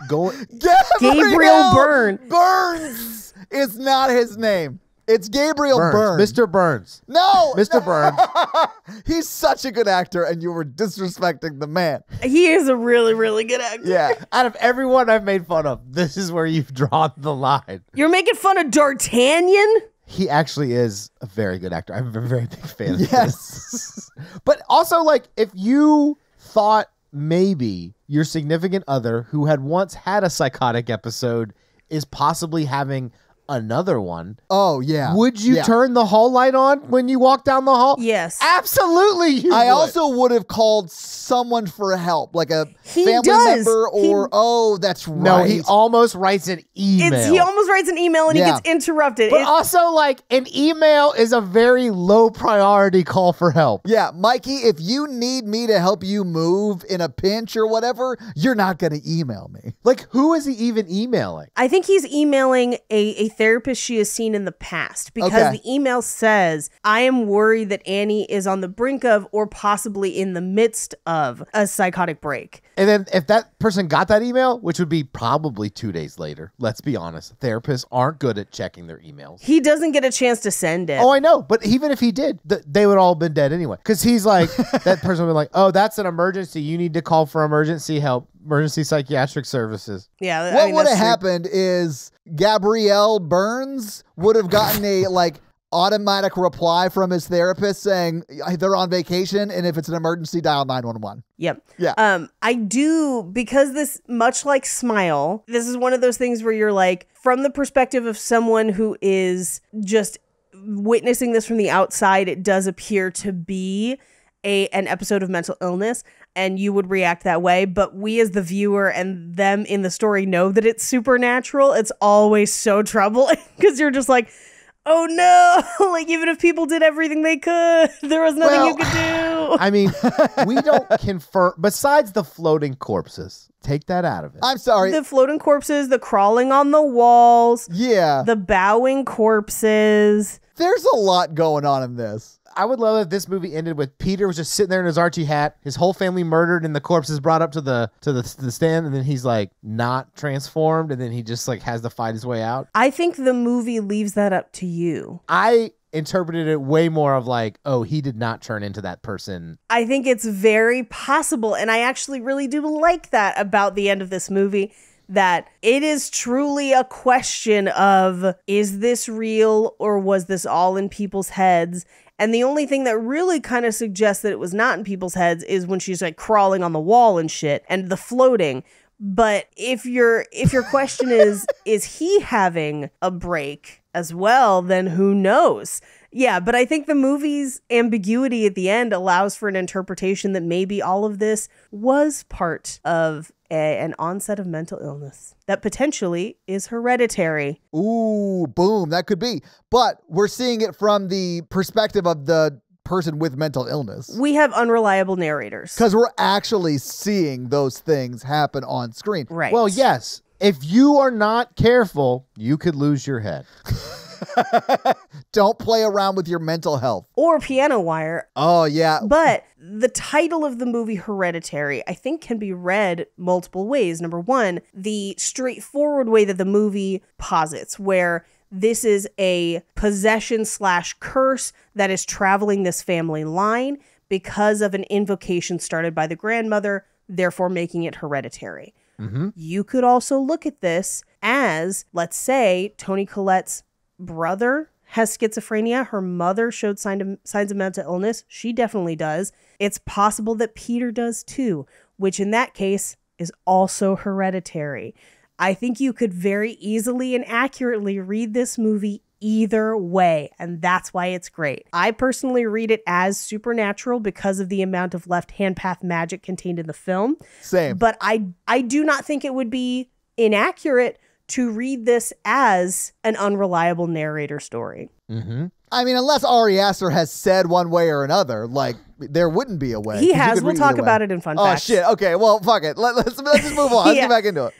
Speaker 2: going...
Speaker 3: Gabriel
Speaker 1: Burns is not his name. It's Gabriel Burns.
Speaker 2: Mr. Burns.
Speaker 1: No.
Speaker 2: Mr. Burns.
Speaker 1: He's such a good actor, and you were disrespecting the man.
Speaker 3: He is a really, really good actor.
Speaker 1: Yeah.
Speaker 2: Out of everyone I've made fun of, this is where you've drawn the line.
Speaker 3: You're making fun of D'Artagnan?
Speaker 2: He actually is a very good actor. I'm a very big fan of his. But also, like, if you thought maybe your significant other who had once had a psychotic episode is possibly having another one.
Speaker 1: Oh, yeah.
Speaker 2: Would you turn the hall light on when you walk down the hall?
Speaker 3: Yes.
Speaker 2: Absolutely you
Speaker 1: I
Speaker 2: would.
Speaker 1: also would have called someone for help, like a family member or, that's right.
Speaker 2: No, he almost writes an email.
Speaker 3: He almost writes an email and he gets interrupted.
Speaker 2: But also, like, an email is a very low priority call for help.
Speaker 1: Yeah, Mikey, if you need me to help you move in a pinch or whatever, you're not going to email me.
Speaker 2: Like, who is he even emailing?
Speaker 3: I think he's emailing a therapist she has seen in the past because the email says, I am worried that Annie is on the brink of or possibly in the midst of a psychotic break.
Speaker 2: And then if that person got that email, which would be probably 2 days later, let's be honest, therapists aren't good at checking their emails.
Speaker 3: He doesn't get a chance to send it.
Speaker 2: Oh, I know. But even if he did, they would all have been dead anyway. Because he's like, that person would be like, oh, that's an emergency. You need to call for emergency help, emergency psychiatric services.
Speaker 3: Yeah.
Speaker 1: What would have happened is Gabrielle Burns would have gotten a automatic reply from his therapist saying they're on vacation, and if it's an emergency, dial 911.
Speaker 3: Yep.
Speaker 1: Yeah.
Speaker 3: I do, because this, much like Smile, this is one of those things where you're like, from the perspective of someone who is just witnessing this from the outside, it does appear to be an episode of mental illness, and you would react that way. But we as the viewer and them in the story know that it's supernatural. It's always so troubling because you're just like, oh no, like even if people did everything they could, there was nothing you could do.
Speaker 2: I mean, we don't confirm, besides the floating corpses, take that out of it.
Speaker 1: I'm sorry.
Speaker 3: The floating corpses, the crawling on the walls, the bowing corpses.
Speaker 1: There's a lot going on in this.
Speaker 2: I would love if this movie ended with Peter was just sitting there in his Archie hat, his whole family murdered, and the corpse is brought up to the stand, and then he's like not transformed, and then he just like has to fight his way out.
Speaker 3: I think the movie leaves that up to you.
Speaker 2: I interpreted it way more of like, oh, he did not turn into that person.
Speaker 3: I think it's very possible, and I actually really do like that about the end of this movie, that it is truly a question of, is this real or was this all in people's heads? And the only thing that really kind of suggests that it was not in people's heads is when she's like crawling on the wall and shit and the floating. But if your question is he having a break as well, then who knows? Yeah, but I think the movie's ambiguity at the end allows for an interpretation that maybe all of this was part of an onset of mental illness that potentially is hereditary.
Speaker 1: Ooh, boom, that could be. But we're seeing it from the perspective of the person with mental illness.
Speaker 3: We have unreliable narrators.
Speaker 1: Because we're actually seeing those things happen on screen.
Speaker 3: Right.
Speaker 2: Well, yes. If you are not careful, you could lose your head.
Speaker 1: Don't play around with your mental health.
Speaker 3: Or piano wire.
Speaker 1: Oh, yeah.
Speaker 3: But the title of the movie Hereditary, I think, can be read multiple ways. Number one, the straightforward way that the movie posits, where this is a possession/curse that is traveling this family line because of an invocation started by the grandmother, therefore making it hereditary.
Speaker 2: Mm-hmm.
Speaker 3: You could also look at this as, let's say, Toni Collette's brother has schizophrenia. Her mother showed signs of mental illness. She definitely does. It's possible that Peter does too, which in that case is also hereditary. I think you could very easily and accurately read this movie either way, and that's why it's great. I personally read it as supernatural because of the amount of left-hand path magic contained in the film.
Speaker 1: Same.
Speaker 3: But I do not think it would be inaccurate to read this as an unreliable narrator story.
Speaker 2: Mm-hmm.
Speaker 1: I mean, unless Ari Aster has said one way or another, like, there wouldn't be a way.
Speaker 3: He has. We'll talk about it in fun facts.
Speaker 1: Oh, shit. Okay, well, fuck it. Let's just move on. Let's get back into it.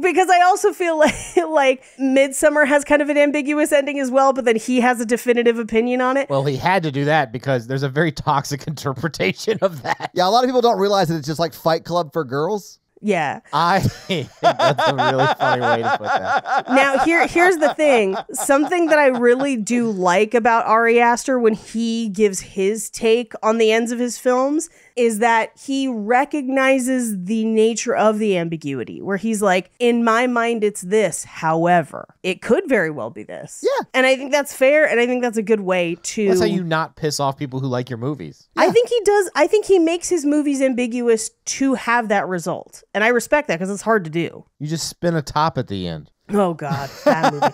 Speaker 3: Because I also feel like Midsommar has kind of an ambiguous ending as well, but then he has a definitive opinion on it.
Speaker 2: Well, he had to do that because there's a very toxic interpretation of that.
Speaker 1: Yeah, a lot of people don't realize that it's just like Fight Club for girls.
Speaker 3: Yeah.
Speaker 2: I think that's a really funny way to put that.
Speaker 3: Now, here's the thing. Something that I really do like about Ari Aster when he gives his take on the ends of his films is that he recognizes the nature of the ambiguity, where he's like, in my mind, it's this. However, it could very well be this.
Speaker 1: Yeah.
Speaker 3: And I think that's fair, and I think that's a good way to...
Speaker 2: That's how you not piss off people who like your movies.
Speaker 3: Yeah. I think he does. I think he makes his movies ambiguous to have that result. And I respect that because it's hard to do.
Speaker 2: You just spin a top at the end.
Speaker 3: Oh, God. Bad movie.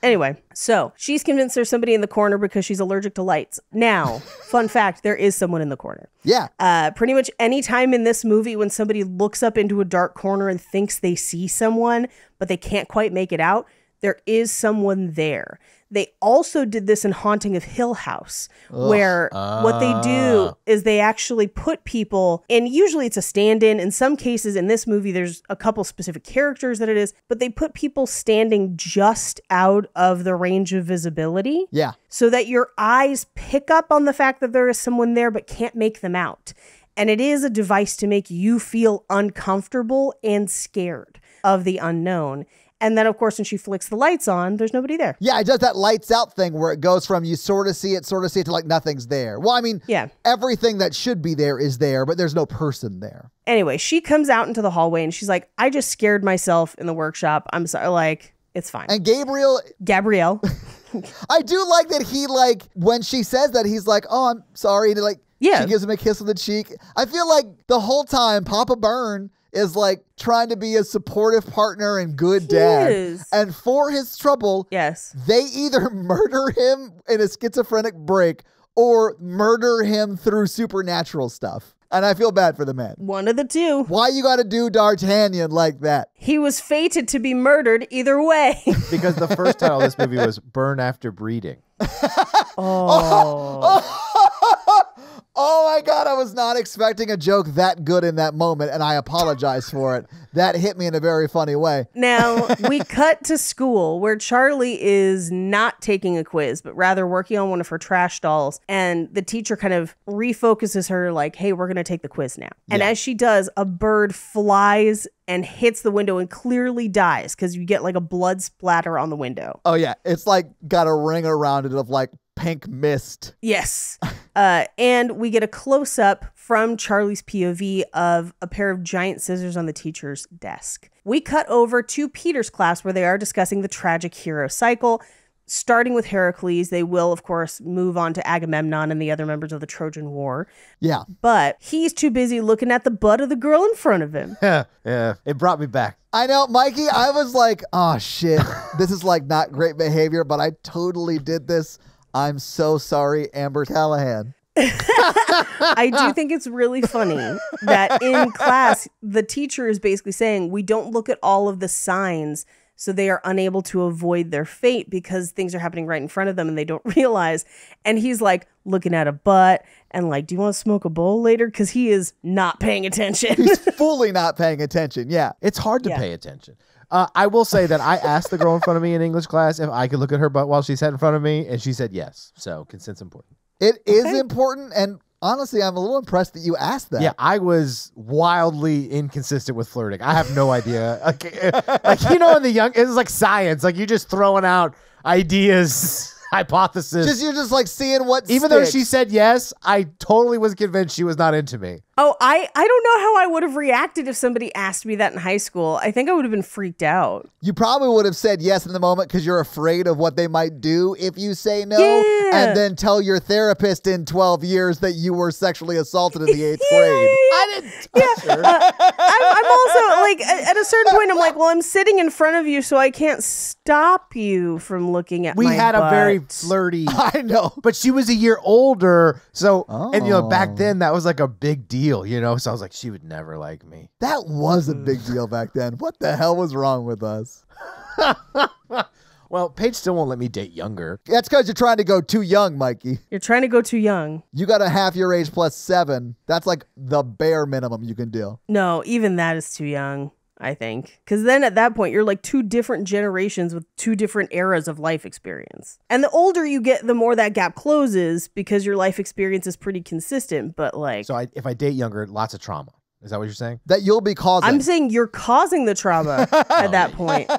Speaker 3: Anyway, so she's convinced there's somebody in the corner because she's allergic to lights. Now, fun fact, there is someone in the corner.
Speaker 1: Yeah.
Speaker 3: Pretty much any time in this movie when somebody looks up into a dark corner and thinks they see someone, but they can't quite make it out, there is someone there. They also did this in Haunting of Hill House, where what they do is they actually put people, and usually it's a stand-in. In some cases, in this movie, there's a couple specific characters that it is, but they put people standing just out of the range of visibility.
Speaker 1: Yeah.
Speaker 3: So that your eyes pick up on the fact that there is someone there, but can't make them out. And it is a device to make you feel uncomfortable and scared of the unknown. And then, of course, when she flicks the lights on, there's nobody there.
Speaker 1: Yeah, it does that lights out thing where it goes from you sort of see it to like nothing's there. Well, I mean,
Speaker 3: yeah,
Speaker 1: everything that should be there is there, but there's no person there.
Speaker 3: Anyway, she comes out into the hallway and she's like, I just scared myself in the workshop. I'm sorry. Like, it's fine.
Speaker 1: And Gabrielle. I do like that he, like, when she says that, he's like, oh, I'm sorry. And, like,
Speaker 3: yeah,
Speaker 1: she gives him a kiss on the cheek. I feel like the whole time, Papa Byrne is like trying to be a supportive partner and good dad. And for his trouble,
Speaker 3: yes,
Speaker 1: they either murder him in a schizophrenic break or murder him through supernatural stuff. And I feel bad for the man.
Speaker 3: One of the two.
Speaker 1: Why you got to do D'Artagnan like that?
Speaker 3: He was fated to be murdered either way.
Speaker 2: Because the first title of this movie was Burn After Breeding.
Speaker 1: Oh my God, I was not expecting a joke that good in that moment, and I apologize for it. That hit me in a very funny way.
Speaker 3: Now, we cut to school where Charlie is not taking a quiz, but rather working on one of her trash dolls. And the teacher kind of refocuses her like, hey, we're going to take the quiz now. Yeah. And as she does, a bird flies and hits the window and clearly dies because you get like a blood splatter on the window.
Speaker 1: Oh, yeah. It's like got a ring around it of like pink mist.
Speaker 3: Yes. And we get a close-up from Charlie's POV of a pair of giant scissors on the teacher's desk. We cut over to Peter's class where they are discussing the tragic hero cycle. starting with Heracles, they will, of course, move on to Agamemnon and the other members of the Trojan War.
Speaker 1: Yeah.
Speaker 3: But he's too busy looking at the butt of the girl in front of him.
Speaker 2: Yeah. It brought me back.
Speaker 1: I know, Mikey, I was like, oh, shit. This is like not great behavior, but I totally did this. I'm so sorry, Amber Callahan.
Speaker 3: I do think it's really funny that in class, the teacher is basically saying, we don't look at all of the signs, so they are unable to avoid their fate because things are happening right in front of them and they don't realize. And he's like looking at a butt and like, do you want to smoke a bowl later? Because he is not paying attention.
Speaker 1: He's fully not paying attention. Yeah.
Speaker 2: It's hard to pay attention. I will say that I asked the girl in front of me in English class if I could look at her butt while she sat in front of me, and she said yes. So consent's important.
Speaker 1: It is important, and honestly, I'm a little impressed that you asked that.
Speaker 2: Yeah, I was wildly inconsistent with flirting. I have no idea. Like you know, in the young, it's like science. Like you're just throwing out ideas, hypothesis.
Speaker 1: You're just like seeing what
Speaker 2: Even though she said yes, I totally was convinced she was not into me.
Speaker 3: Oh, I don't know how I would have reacted if somebody asked me that in high school. I think I would have been freaked out.
Speaker 1: You probably would have said yes in the moment because you're afraid of what they might do if you say no, and then tell your therapist in 12 years that you were sexually assaulted in the 8th grade.
Speaker 2: I didn't touch her.
Speaker 3: I'm also like, at a certain point, I'm like, well, I'm sitting in front of you, so I can't stop you from looking at my
Speaker 2: We had
Speaker 3: butt.
Speaker 2: a very flirty.
Speaker 1: I know.
Speaker 2: But she was a year older, so and you know back then that was like a big deal, you know. So I was like, she would never like me.
Speaker 1: That was a big deal back then. What the hell was wrong with us?
Speaker 2: Well, Paige still won't let me date younger.
Speaker 1: That's because you're trying to go too young, Mikey.
Speaker 3: You're trying to go too young.
Speaker 1: You got a half your age plus 7. That's like the bare minimum you can do.
Speaker 3: No, even that is too young, I think. Because then at that point, you're like 2 different generations with 2 different eras of life experience. And the older you get, the more that gap closes because your life experience is pretty consistent. But like...
Speaker 2: So if I date younger, lots of trauma. Is that what you're saying?
Speaker 1: That you'll be causing.
Speaker 3: I'm saying you're causing the trauma at that point.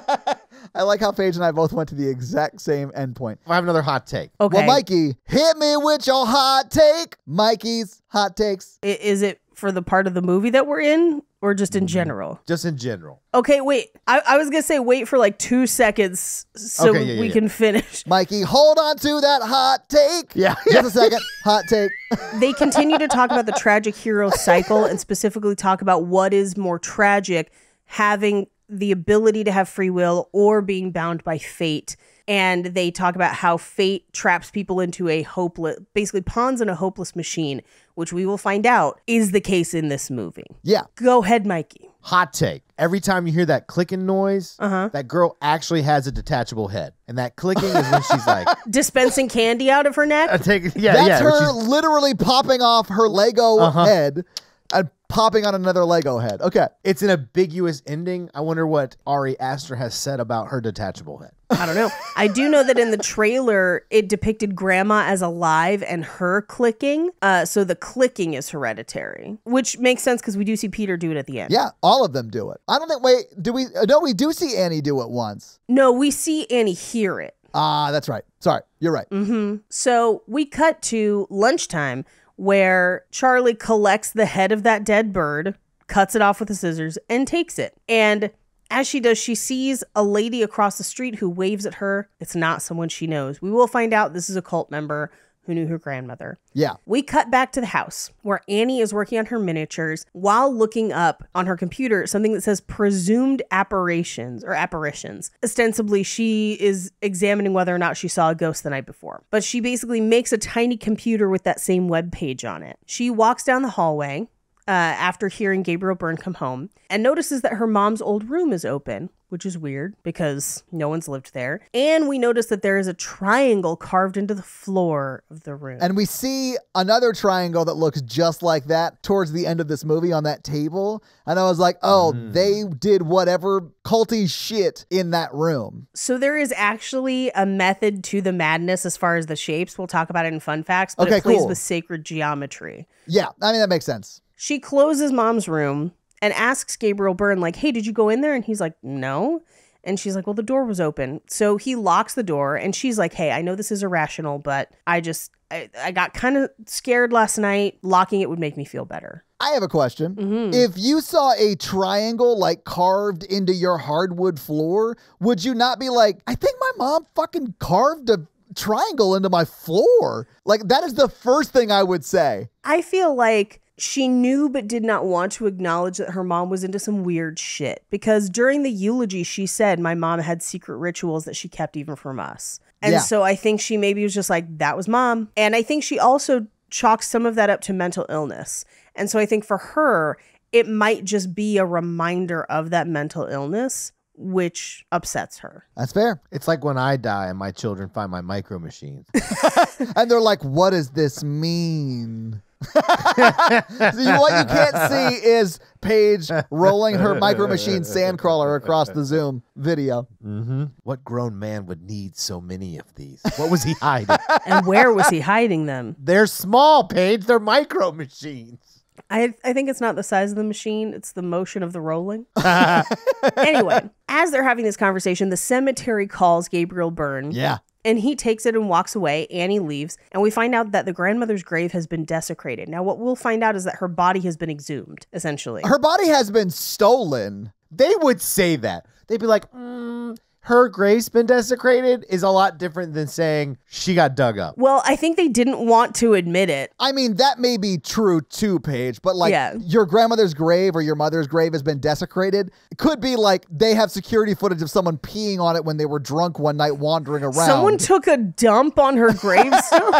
Speaker 1: I like how Paige and I both went to the exact same endpoint.
Speaker 2: I have another hot take.
Speaker 3: Okay.
Speaker 1: Well, Mikey, hit me with your hot take. Mikey's hot takes.
Speaker 3: Is it for the part of the movie that we're in or just in general?
Speaker 2: Just in general.
Speaker 3: Okay, wait. I was going to say wait for like 2 seconds so we can finish.
Speaker 1: Mikey, hold on to that hot take.
Speaker 2: Yeah.
Speaker 1: Just a second. Hot take.
Speaker 3: They continue to talk about the tragic hero cycle and specifically talk about what is more tragic, having the ability to have free will or being bound by fate. And they talk about how fate traps people into a hopeless, basically pawns in a hopeless machine, which we will find out is the case in this movie.
Speaker 1: Yeah.
Speaker 3: Go ahead, Mikey.
Speaker 2: Hot take. Every time you hear that clicking noise, that girl actually has a detachable head. And that clicking is when she's like...
Speaker 3: Dispensing candy out of her neck?
Speaker 1: That's her literally popping off her Lego head and popping on another Lego head. Okay.
Speaker 2: It's an ambiguous ending. I wonder what Ari Aster has said about her detachable head.
Speaker 3: I don't know. I do know that in the trailer, it depicted grandma as alive and her clicking. So the clicking is hereditary, which makes sense because we do see Peter do it at the end.
Speaker 1: Yeah, all of them do it. I don't think, wait, do we? No, we do see Annie do it once.
Speaker 3: No, we see Annie hear it.
Speaker 1: That's right. Sorry, you're right.
Speaker 3: Mm-hmm. So we cut to lunchtime where Charlie collects the head of that dead bird, cuts it off with the scissors, and takes it. And as she does, she sees a lady across the street who waves at her. It's not someone she knows. We will find out this is a cult member who knew her grandmother.
Speaker 1: Yeah.
Speaker 3: We cut back to the house where Annie is working on her miniatures while looking up on her computer something that says presumed apparitions. Ostensibly, she is examining whether or not she saw a ghost the night before. But she basically makes a tiny computer with that same web page on it. She walks down the hallway after hearing Gabriel Byrne come home and notices that her mom's old room is open, which is weird because no one's lived there. And we notice that there is a triangle carved into the floor of the room.
Speaker 1: And we see another triangle that looks just like that towards the end of this movie on that table. And I was like, oh, they did whatever culty shit in that room.
Speaker 3: So there is actually a method to the madness as far as the shapes. We'll talk about it in fun facts, but it plays with sacred geometry.
Speaker 1: Yeah, I mean, that makes sense.
Speaker 3: She closes mom's room and asks Gabriel Byrne, like, hey, did you go in there? And he's like, no. And she's like, well, the door was open. So he locks the door and she's like, hey, I know this is irrational, but I I got kind of scared last night. Locking it would make me feel better.
Speaker 1: I have a question. If you saw a triangle like carved into your hardwood floor, would you not be like, I think my mom fucking carved a triangle into my floor? Like, that is the first thing I would say.
Speaker 3: I feel like she knew but did not want to acknowledge that her mom was into some weird shit, because during the eulogy, she said my mom had secret rituals that she kept even from us. And so I think she maybe was just like, that was mom. And I think she also chalks some of that up to mental illness. And so I think for her, it might just be a reminder of that mental illness, which upsets her.
Speaker 1: That's fair.
Speaker 2: It's like when I die and my children find my micro machines.
Speaker 1: And they're like, what does this mean? So what you can't see is Paige rolling her Micro Machine sandcrawler across the Zoom video.
Speaker 2: What grown man would need so many of these? What was he hiding?
Speaker 3: And where was he hiding them?
Speaker 2: They're small, Paige. They're micro machines.
Speaker 3: I think it's not the size of the machine. It's the motion of the rolling. Anyway, as they're having this conversation, the cemetery calls Gabriel Byrne.
Speaker 1: Yeah.
Speaker 3: And he takes it and walks away. Annie leaves. And we find out that the grandmother's grave has been desecrated. Now, what we'll find out is that her body has been exhumed, essentially.
Speaker 1: Her body has been stolen.
Speaker 2: They would say that. They'd be like, her grave's been desecrated is a lot different than saying she got dug up.
Speaker 3: Well, I think they didn't want to admit it.
Speaker 1: I mean, that may be true too, Paige, but like your grandmother's grave or your mother's grave has been desecrated. It could be like they have security footage of someone peeing on it when they were drunk one night wandering around.
Speaker 3: Someone took a dump on her gravestone?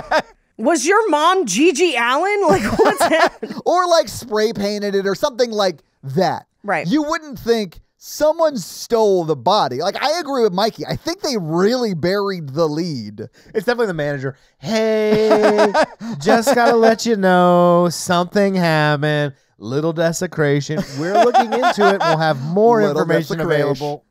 Speaker 3: Was your mom Gigi Allen? Like, what's happening?
Speaker 1: Or like spray painted it or something like that.
Speaker 3: Right.
Speaker 1: You wouldn't think someone stole the body. Like, I agree with Mikey. I think they really buried the lead.
Speaker 2: It's definitely the manager. Hey, just got to let you know something happened. Little desecration. We're looking into it. We'll have more information available.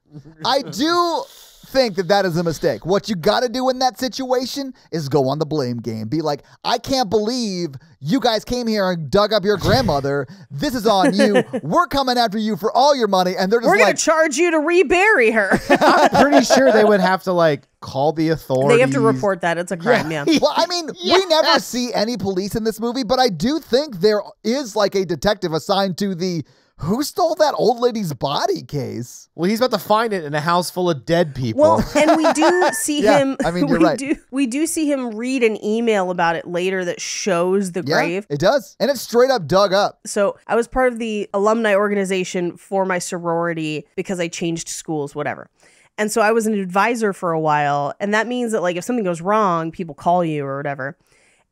Speaker 1: I do think that is a mistake. What you got to do in that situation is go on the blame game. Be like, I can't believe you guys came here and dug up your grandmother. This is on you. We're coming after you for all your money. And they're just
Speaker 3: We're going to charge you to rebury her.
Speaker 2: I'm pretty sure they would have to like call the authorities.
Speaker 3: They have to report that. It's a crime, yeah.
Speaker 1: Well, I mean, we never see any police in this movie, but I do think there is like a detective assigned to the who stole that old lady's body case.
Speaker 2: Well, he's about to find it in a house full of dead people.
Speaker 3: Well, and we do see him.
Speaker 1: I mean, you're right.
Speaker 3: We do see him read an email about it later that shows the grave.
Speaker 1: It does. And it's straight up dug up.
Speaker 3: So I was part of the alumni organization for my sorority because I changed schools, whatever. And so I was an advisor for a while. And that means that like if something goes wrong, people call you or whatever.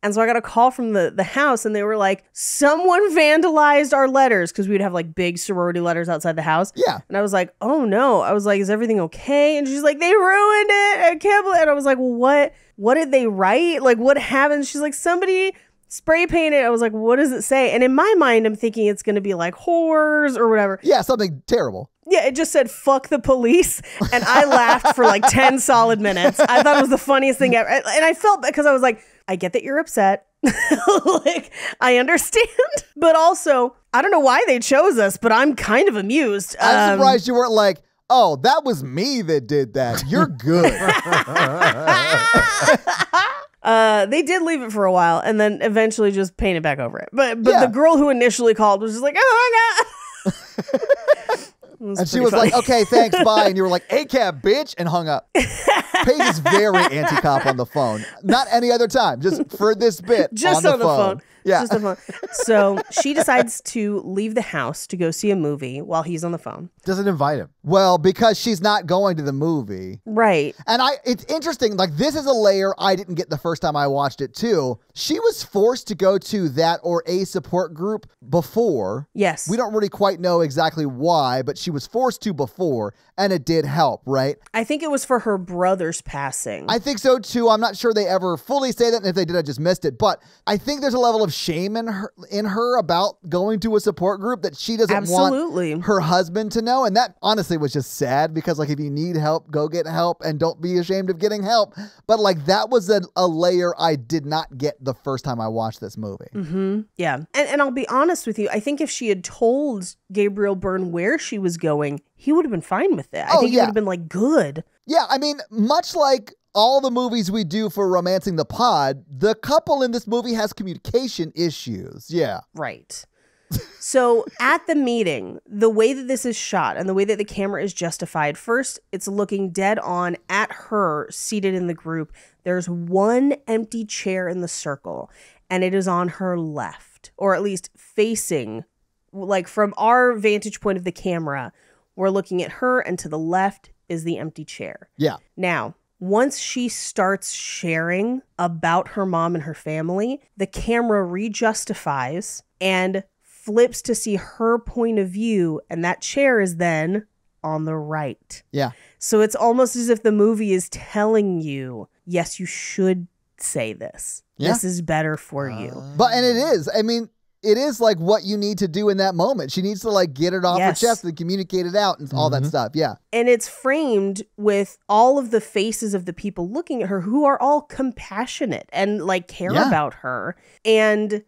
Speaker 3: And so I got a call from the house and they were like, someone vandalized our letters, because we'd have like big sorority letters outside the house.
Speaker 1: Yeah.
Speaker 3: And I was like, oh no. I was like, is everything okay? And she's like, they ruined it. I can't believe it. And I was like, well, what did they write? Like, what happened? She's like, somebody spray painted. I was like, what does it say? And in my mind, I'm thinking it's going to be like horrors or whatever.
Speaker 1: Yeah, something terrible.
Speaker 3: Yeah, it just said, fuck the police. And I laughed for like 10 solid minutes. I thought it was the funniest thing ever. And I felt because I was like, I get that you're upset. Like, I understand. But also, I don't know why they chose us, but I'm kind of amused.
Speaker 1: I'm surprised you weren't like, oh, that was me that did that. You're good.
Speaker 3: They did leave it for a while and then eventually just painted back over it. But the girl who initially called was just like, oh my God.
Speaker 1: And she was like, okay, thanks, bye. And you were like, ACAB, bitch, and hung up. Paige is very anti-cop on the phone. Not any other time, just for this bit
Speaker 3: just
Speaker 1: on the phone. Yeah.
Speaker 3: Just the phone. So she decides to leave the house to go see a movie while he's on the phone.
Speaker 2: Doesn't invite him.
Speaker 1: Well, because she's not going to the movie.
Speaker 3: Right.
Speaker 1: And it's interesting, like this is a layer I didn't get the first time I watched it too. She was forced to go to that or a support group before.
Speaker 3: Yes.
Speaker 1: We don't really quite know exactly why, but she was forced to before, and it did help, right?
Speaker 3: I think it was for her brother's passing.
Speaker 1: I think so too. I'm not sure they ever fully say that, and if they did, I just missed it. But I think there's a level of shame in her about going to a support group that she doesn't want her husband to know. And that honestly was just sad, because like if you need help, go get help and don't be ashamed of getting help. But like that was a layer I did not get the first time I watched this movie.
Speaker 3: Mm-hmm. Yeah. And I'll be honest with you. I think if she had told Gabriel Byrne where she was going, he would have been fine with it. I think he would have been like, good.
Speaker 1: Yeah, I mean, much like all the movies we do for Romancing the Pod, the couple in this movie has communication issues. Yeah.
Speaker 3: Right. So at the meeting, the way that this is shot and the way that the camera is justified, first, it's looking dead on at her seated in the group. There's one empty chair in the circle, and it is on her left, or at least facing, like from our vantage point of the camera, we're looking at her, and to the left is the empty chair.
Speaker 1: Yeah.
Speaker 3: Now, once she starts sharing about her mom and her family, the camera rejustifies and flips to see her point of view, and that chair is then on the right.
Speaker 1: Yeah.
Speaker 3: So it's almost as if the movie is telling you, yes, you should say this.
Speaker 1: Yeah.
Speaker 3: This is better for you.
Speaker 1: And it is. I mean, it is like what you need to do in that moment. She needs to like get it off her chest and communicate it out and all that stuff. Yeah.
Speaker 3: And it's framed with all of the faces of the people looking at her who are all compassionate and like care about her. And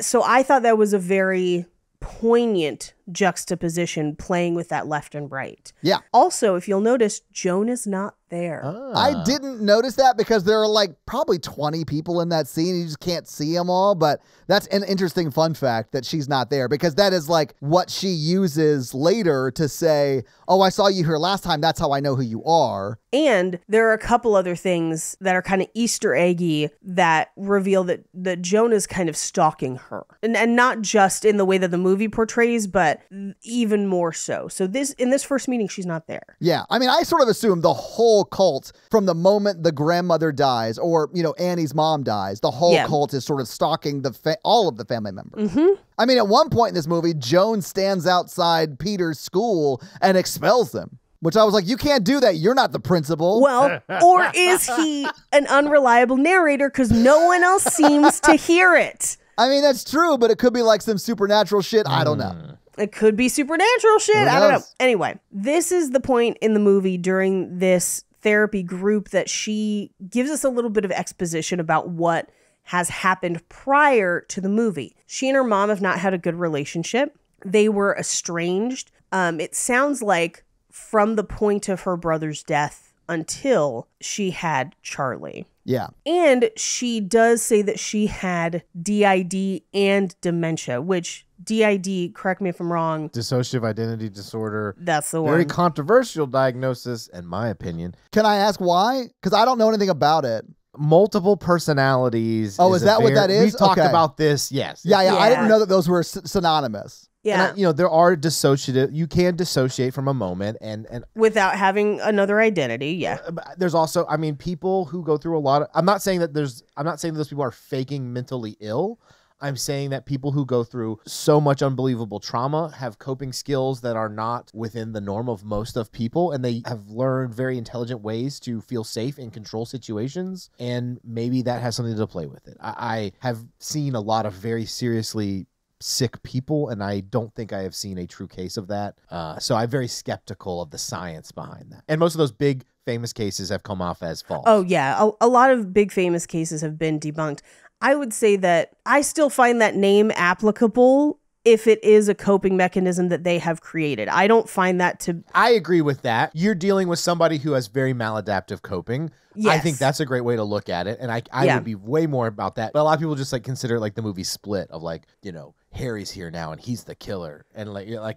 Speaker 3: so I thought that was a very poignant juxtaposition playing with that left and right.
Speaker 1: Yeah.
Speaker 3: Also, if you'll notice, Joan is not there.
Speaker 1: I didn't notice that because there are like probably 20 people in that scene. You just can't see them all. But that's an interesting fun fact that she's not there, because that is like what she uses later to say, oh, I saw you here last time. That's how I know who you are.
Speaker 3: And there are a couple other things that are kind of Easter eggy that reveal that Joan is kind of stalking her. And not just in the way that the movie portrays, but even more so. So in this first meeting, she's not there.
Speaker 1: Yeah. I mean, I sort of assume the whole cult from the moment the grandmother dies or, Annie's mom dies, the whole cult is sort of stalking all of the family members. I mean, at one point in this movie, Joan stands outside Peter's school and expels them, which I was like, you can't do that. You're not the principal.
Speaker 3: Well, or is he an unreliable narrator because no one else seems to hear it?
Speaker 1: I mean, that's true, but it could be like some supernatural shit. I don't know.
Speaker 3: It could be supernatural shit. I don't know. Anyway, this is the point in the movie during this therapy group that she gives us a little bit of exposition about what has happened prior to the movie. She and her mom have not had a good relationship. They were estranged. It sounds like from the point of her brother's death until she had Charlie.
Speaker 1: Yeah.
Speaker 3: And she does say that she had DID and dementia, which DID, correct me if I'm wrong.
Speaker 2: Dissociative identity disorder.
Speaker 3: That's the one.
Speaker 2: Very controversial diagnosis, in my opinion.
Speaker 1: Can I ask why? Because I don't know anything about it.
Speaker 2: Multiple personalities.
Speaker 1: Oh, is that what that is?
Speaker 2: We talked about this, yes.
Speaker 1: Yeah. I didn't know that those were synonymous.
Speaker 3: Yeah.
Speaker 2: And there are dissociative, you can dissociate from a moment and
Speaker 3: without having another identity. Yeah.
Speaker 2: There's also, people who go through a lot of, I'm not saying that those people are faking mentally ill. I'm saying that people who go through so much unbelievable trauma have coping skills that are not within the norm of most of people, and they have learned very intelligent ways to feel safe and control situations, and maybe that has something to play with it. I have seen a lot of very seriously sick people, and I don't think I have seen a true case of that. So I'm very skeptical of the science behind that. And most of those big famous cases have come off as false.
Speaker 3: Oh, yeah. A lot of big famous cases have been debunked. I would say that I still find that name applicable if it is a coping mechanism that they have created. I don't find that to...
Speaker 2: I agree with that. You're dealing with somebody who has very maladaptive coping. Yes. I think that's a great way to look at it. And I would be way more about that. But a lot of people just consider it like the movie Split of Harry's here now and he's the killer. And I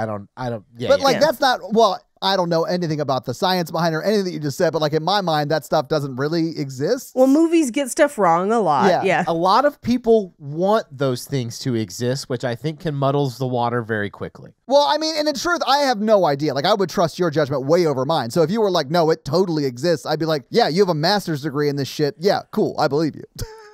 Speaker 2: don't. Yeah.
Speaker 1: But that's not, well, I don't know anything about the science behind it or anything that you just said, but in my mind, that stuff doesn't really exist.
Speaker 3: Well, movies get stuff wrong a lot. Yeah.
Speaker 2: A lot of people want those things to exist, which I think can muddles the water very quickly.
Speaker 1: Well, I mean, and in truth, I have no idea. I would trust your judgment way over mine. So if you were like, no, it totally exists, I'd be like, yeah, you have a master's degree in this shit. Yeah, cool. I believe you.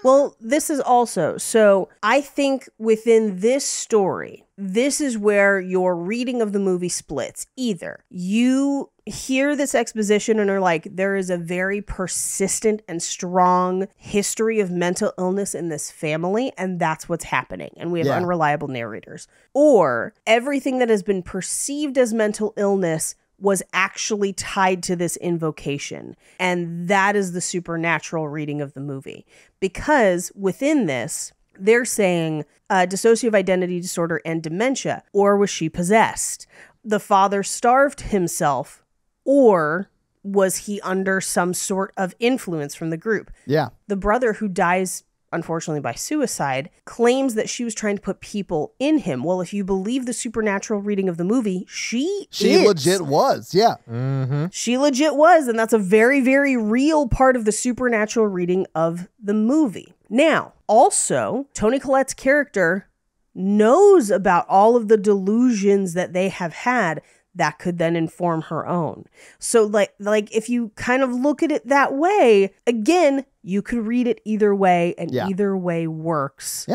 Speaker 3: Well, this is also, so I think within this story, this is where your reading of the movie splits. Either you hear this exposition and are like, there is a very persistent and strong history of mental illness in this family, and that's what's happening, and we have unreliable narrators. Or everything that has been perceived as mental illness was actually tied to this invocation. And that is the supernatural reading of the movie. Because within this, they're saying dissociative identity disorder and dementia, or was she possessed? The father starved himself, or was he under some sort of influence from the group?
Speaker 1: Yeah.
Speaker 3: The brother who dies, unfortunately by suicide, claims that she was trying to put people in him. Well, if you believe the supernatural reading of the movie, she
Speaker 1: legit was. Yeah.
Speaker 2: Mm-hmm.
Speaker 3: She legit was. And that's a very, very real part of the supernatural reading of the movie. Now, also, Toni Collette's character knows about all of the delusions that they have had that could then inform her own. So like if you kind of look at it that way, again, you could read it either way, and either way works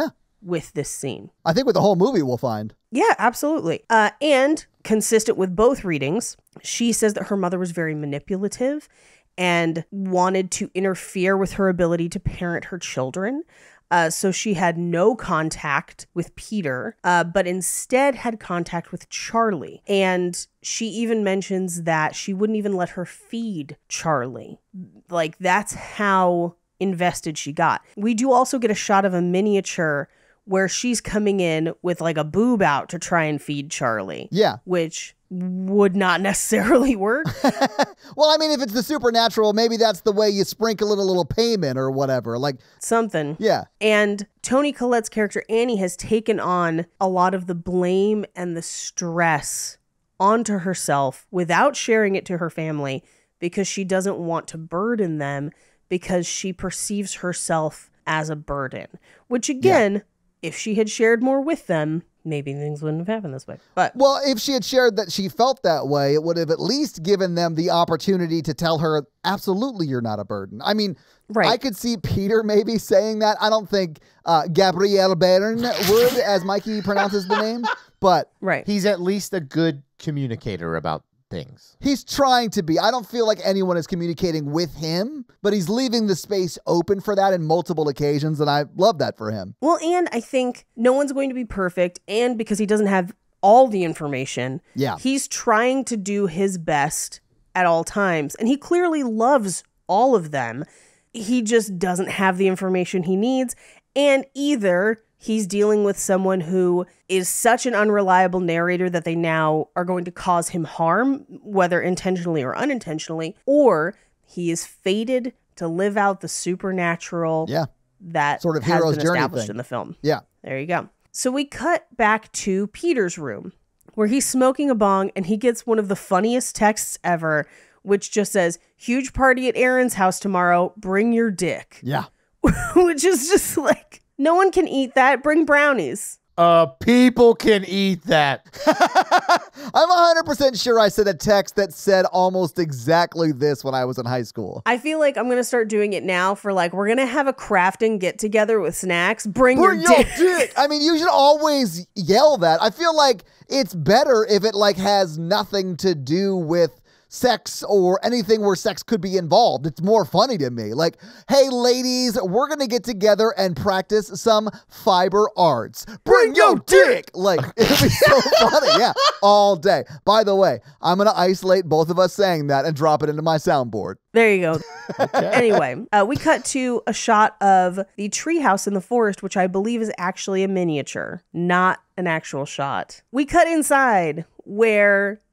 Speaker 3: with this scene.
Speaker 1: I think with the whole movie we'll find.
Speaker 3: Yeah, absolutely. And consistent with both readings, she says that her mother was very manipulative and wanted to interfere with her ability to parent her children. So she had no contact with Peter, but instead had contact with Charlie. And she even mentions that she wouldn't even let her feed Charlie. Like, that's how invested she got. We do also get a shot of a miniature where she's coming in with like a boob out to try and feed Charlie.
Speaker 1: Yeah.
Speaker 3: Which would not necessarily work.
Speaker 1: Well, I mean, if it's the supernatural, maybe that's the way you sprinkle in a little payment or whatever. Like
Speaker 3: something.
Speaker 1: Yeah.
Speaker 3: And Toni Collette's character, Annie, has taken on a lot of the blame and the stress onto herself without sharing it to her family because she doesn't want to burden them because she perceives herself as a burden. Which again, if she had shared more with them, maybe things wouldn't have happened this way. But
Speaker 1: well, if she had shared that she felt that way, it would have at least given them the opportunity to tell her, absolutely, you're not a burden. I mean, I could see Peter maybe saying that. I don't think Gabrielle Bern would, as Mikey pronounces the name, but
Speaker 2: he's at least a good communicator about things.
Speaker 1: He's trying to be. I don't feel like anyone is communicating with him, but he's leaving the space open for that in multiple occasions, and I love that for him.
Speaker 3: Well, and I think no one's going to be perfect, and because he doesn't have all the information, he's trying to do his best at all times, and he clearly loves all of them. He just doesn't have the information he needs, and either he's dealing with someone who is such an unreliable narrator that they now are going to cause him harm, whether intentionally or unintentionally, or he is fated to live out the supernatural that
Speaker 1: sort of
Speaker 3: has
Speaker 1: hero's
Speaker 3: been
Speaker 1: journey
Speaker 3: established
Speaker 1: thing
Speaker 3: in the film.
Speaker 1: Yeah.
Speaker 3: There you go. So we cut back to Peter's room where he's smoking a bong and he gets one of the funniest texts ever, which just says, "Huge party at Aaron's house tomorrow. Bring your dick."
Speaker 1: Yeah.
Speaker 3: Which is just like, no one can eat that. Bring brownies.
Speaker 2: People can eat that.
Speaker 1: I'm 100% sure I said a text that said almost exactly this when I was in high school.
Speaker 3: I feel like I'm going to start doing it now for like, we're going to have a crafting get together with snacks. Bring your dick.
Speaker 1: I mean, you should always yell that. I feel like it's better if it like has nothing to do with sex or anything where sex could be involved. It's more funny to me. Like, hey, ladies, we're going to get together and practice some fiber arts. Bring your dick! Like, it'd be so funny. Yeah, all day. By the way, I'm going to isolate both of us saying that and drop it into my soundboard.
Speaker 3: There you go. Anyway, we cut to a shot of the treehouse in the forest, which I believe is actually a miniature, not an actual shot. We cut inside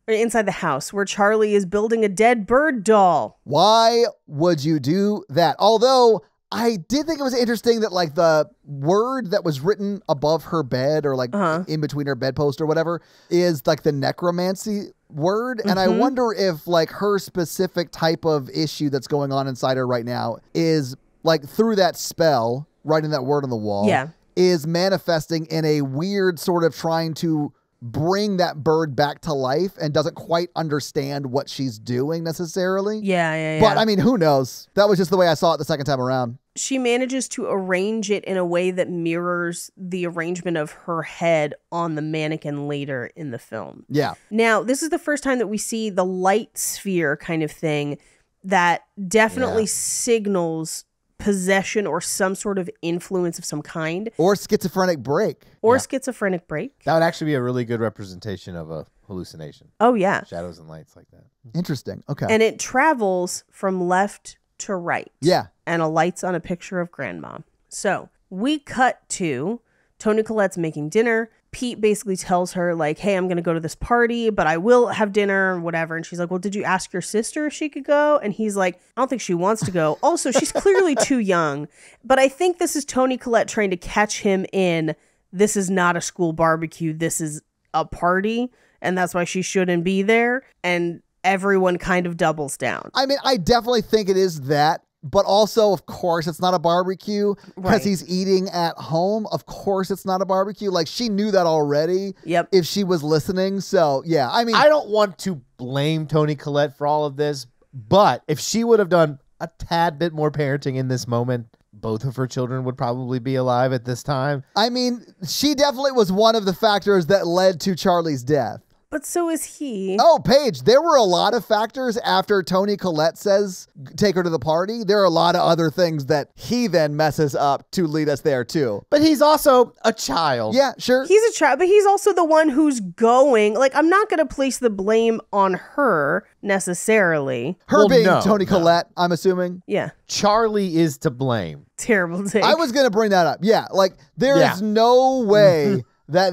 Speaker 3: inside the house where Charlie is building a dead bird doll.
Speaker 1: Why would you do that? Although I did think it was interesting that like the word that was written above her bed or like in between her bedpost or whatever is like the necromancy word. And I wonder if like her specific type of issue that's going on inside her right now is like through that spell, writing that word on the wall, is manifesting in a weird sort of trying to bring that bird back to life and doesn't quite understand what she's doing necessarily.
Speaker 3: Yeah.
Speaker 1: But I mean, who knows? That was just the way I saw it the second time around.
Speaker 3: She manages to arrange it in a way that mirrors the arrangement of her head on the mannequin later in the film.
Speaker 1: Yeah.
Speaker 3: Now, this is the first time that we see the light sphere kind of thing that definitely signals possession or some sort of influence of some kind.
Speaker 1: Or schizophrenic break.
Speaker 3: Schizophrenic break.
Speaker 2: That would actually be a really good representation of a hallucination.
Speaker 3: Oh, yeah.
Speaker 2: Shadows and lights like that.
Speaker 1: Interesting. Okay.
Speaker 3: And it travels from left to right.
Speaker 1: Yeah.
Speaker 3: And alights on a picture of grandma. So we cut to Toni Collette's making dinner. Pete basically tells her like, hey, I'm going to go to this party, but I will have dinner or whatever. And she's like, well, did you ask your sister if she could go? And he's like, I don't think she wants to go. Also, she's clearly too young. But I think this is Toni Collette trying to catch him in, this is not a school barbecue. This is a party. And that's why she shouldn't be there. And everyone kind of doubles down.
Speaker 1: I mean, I definitely think it is that. But also, of course, it's not a barbecue because he's eating at home. Of course, it's not a barbecue. Like, she knew that already if she was listening. So, yeah, I mean,
Speaker 2: I don't want to blame Toni Collette for all of this, but if she would have done a tad bit more parenting in this moment, both of her children would probably be alive at this time.
Speaker 1: I mean, she definitely was one of the factors that led to Charlie's death.
Speaker 3: But so is he.
Speaker 1: Oh, Paige, there were a lot of factors after Toni Collette says, take her to the party. There are a lot of other things that he then messes up to lead us there, too.
Speaker 2: But he's also a child.
Speaker 1: Yeah, sure.
Speaker 3: He's a child, but he's also the one who's going. Like, I'm not going to place the blame on her necessarily.
Speaker 1: Her being Toni Collette, I'm assuming.
Speaker 3: Yeah.
Speaker 2: Charlie is to blame.
Speaker 3: Terrible take.
Speaker 1: I was going to bring that up. Yeah, like, there is no way... yeah,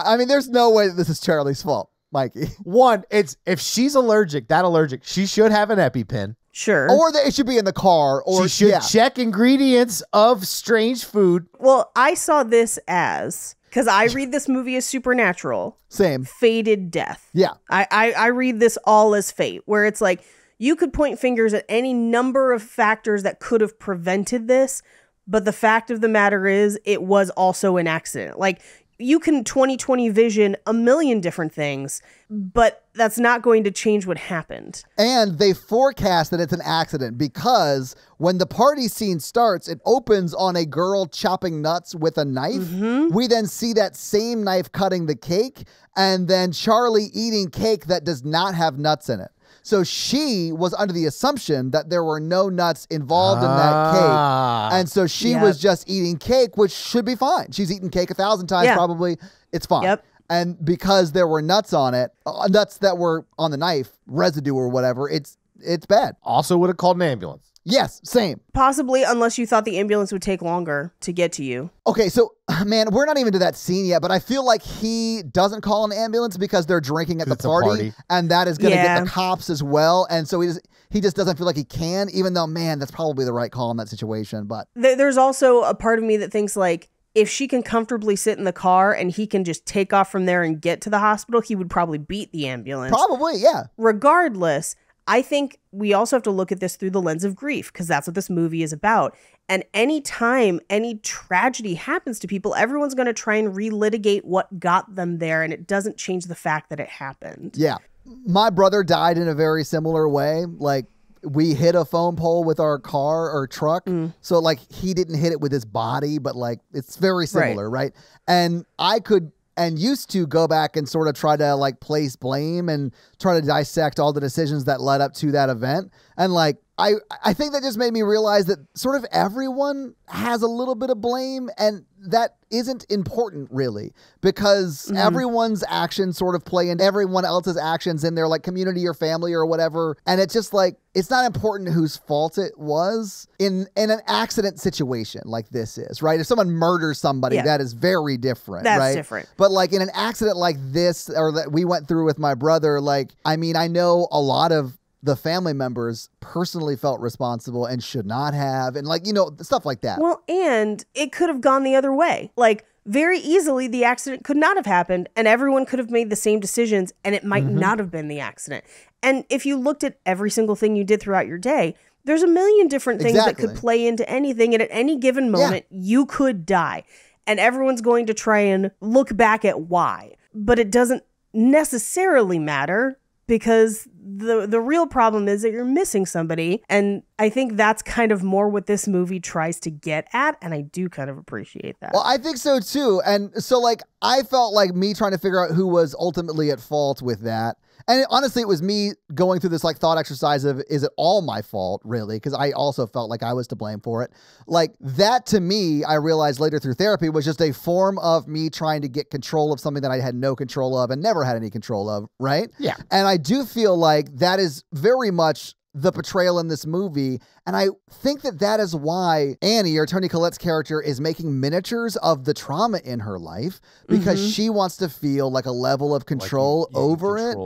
Speaker 1: I mean, there's no way that this is Charlie's fault, Mikey.
Speaker 2: One, it's if she's allergic, she should have an EpiPen.
Speaker 3: Sure.
Speaker 1: Or that it should be in the car. Or
Speaker 2: she should check ingredients of strange food.
Speaker 3: Well, I saw this as, because I read this movie as supernatural.
Speaker 1: Same.
Speaker 3: Fated death.
Speaker 1: Yeah.
Speaker 3: I read this all as fate, where it's like, you could point fingers at any number of factors that could have prevented this, but the fact of the matter is, it was also an accident. Like, you can 20/20 vision a million different things, but that's not going to change what happened.
Speaker 1: And they forecast that it's an accident because when the party scene starts, it opens on a girl chopping nuts with a knife. Mm-hmm. We then see that same knife cutting the cake, and then Charlie eating cake that does not have nuts in it. So she was under the assumption that there were no nuts involved in that cake. And so she was just eating cake, which should be fine. She's eaten cake 1,000 times probably. It's fine.
Speaker 3: Yep.
Speaker 1: And because there were nuts on it, nuts that were on the knife, residue or whatever, it's bad.
Speaker 2: Also would have called an ambulance.
Speaker 1: Yes, same.
Speaker 3: Possibly, unless you thought the ambulance would take longer to get to you.
Speaker 1: Okay, so, man, we're not even to that scene yet, but I feel like he doesn't call an ambulance because they're drinking at the party, and that is going to get the cops as well. And so he just doesn't feel like he can, even though, man, that's probably the right call in that situation. But
Speaker 3: there's also a part of me that thinks, like, if she can comfortably sit in the car and he can just take off from there and get to the hospital, he would probably beat the ambulance.
Speaker 1: Probably, yeah.
Speaker 3: Regardless, I think we also have to look at this through the lens of grief, because that's what this movie is about. And any time any tragedy happens to people, everyone's going to try and relitigate what got them there, and it doesn't change the fact that it happened.
Speaker 1: Yeah. My brother died in a very similar way. Like, we hit a phone pole with our car or truck. So, like, he didn't hit it with his body, but, like, it's very similar, right? And I could... and used to go back and sort of try to like place blame and try to dissect all the decisions that led up to that event. And like, I think that just made me realize that sort of everyone has a little bit of blame, and that isn't important really, because everyone's actions sort of play into everyone else's actions in their like community or family or whatever. And it's just like, it's not important whose fault it was in an accident situation like this is, right? If someone murders somebody, that is very different,
Speaker 3: That's
Speaker 1: right?
Speaker 3: different.
Speaker 1: But like in an accident like this, or that we went through with my brother, like, I mean, I know a lot of the family members personally felt responsible and should not have, and like, you know, stuff like that.
Speaker 3: Well, and it could have gone the other way. Like, very easily, the accident could not have happened, and everyone could have made the same decisions, and it might not have been the accident. And if you looked at every single thing you did throughout your day, there's a million different things that could play into anything, and at any given moment, you could die. And everyone's going to try and look back at why. But it doesn't necessarily matter, because the real problem is that you're missing somebody. And I think that's kind of more what this movie tries to get at. And I do kind of appreciate that.
Speaker 1: Well, I think so too. And so like, I felt like me trying to figure out who was ultimately at fault with that. And honestly, it was me going through this like thought exercise of, is it all my fault really? Because I also felt like I was to blame for it. Like that to me, I realized later through therapy, was just a form of me trying to get control of something that I had no control of and never had any control of, right?
Speaker 2: Yeah.
Speaker 1: And I do feel like that is very much the portrayal in this movie. And I think that is why Annie, or Toni Collette's character, is making miniatures of the trauma in her life, because she wants to feel like a level of control over it.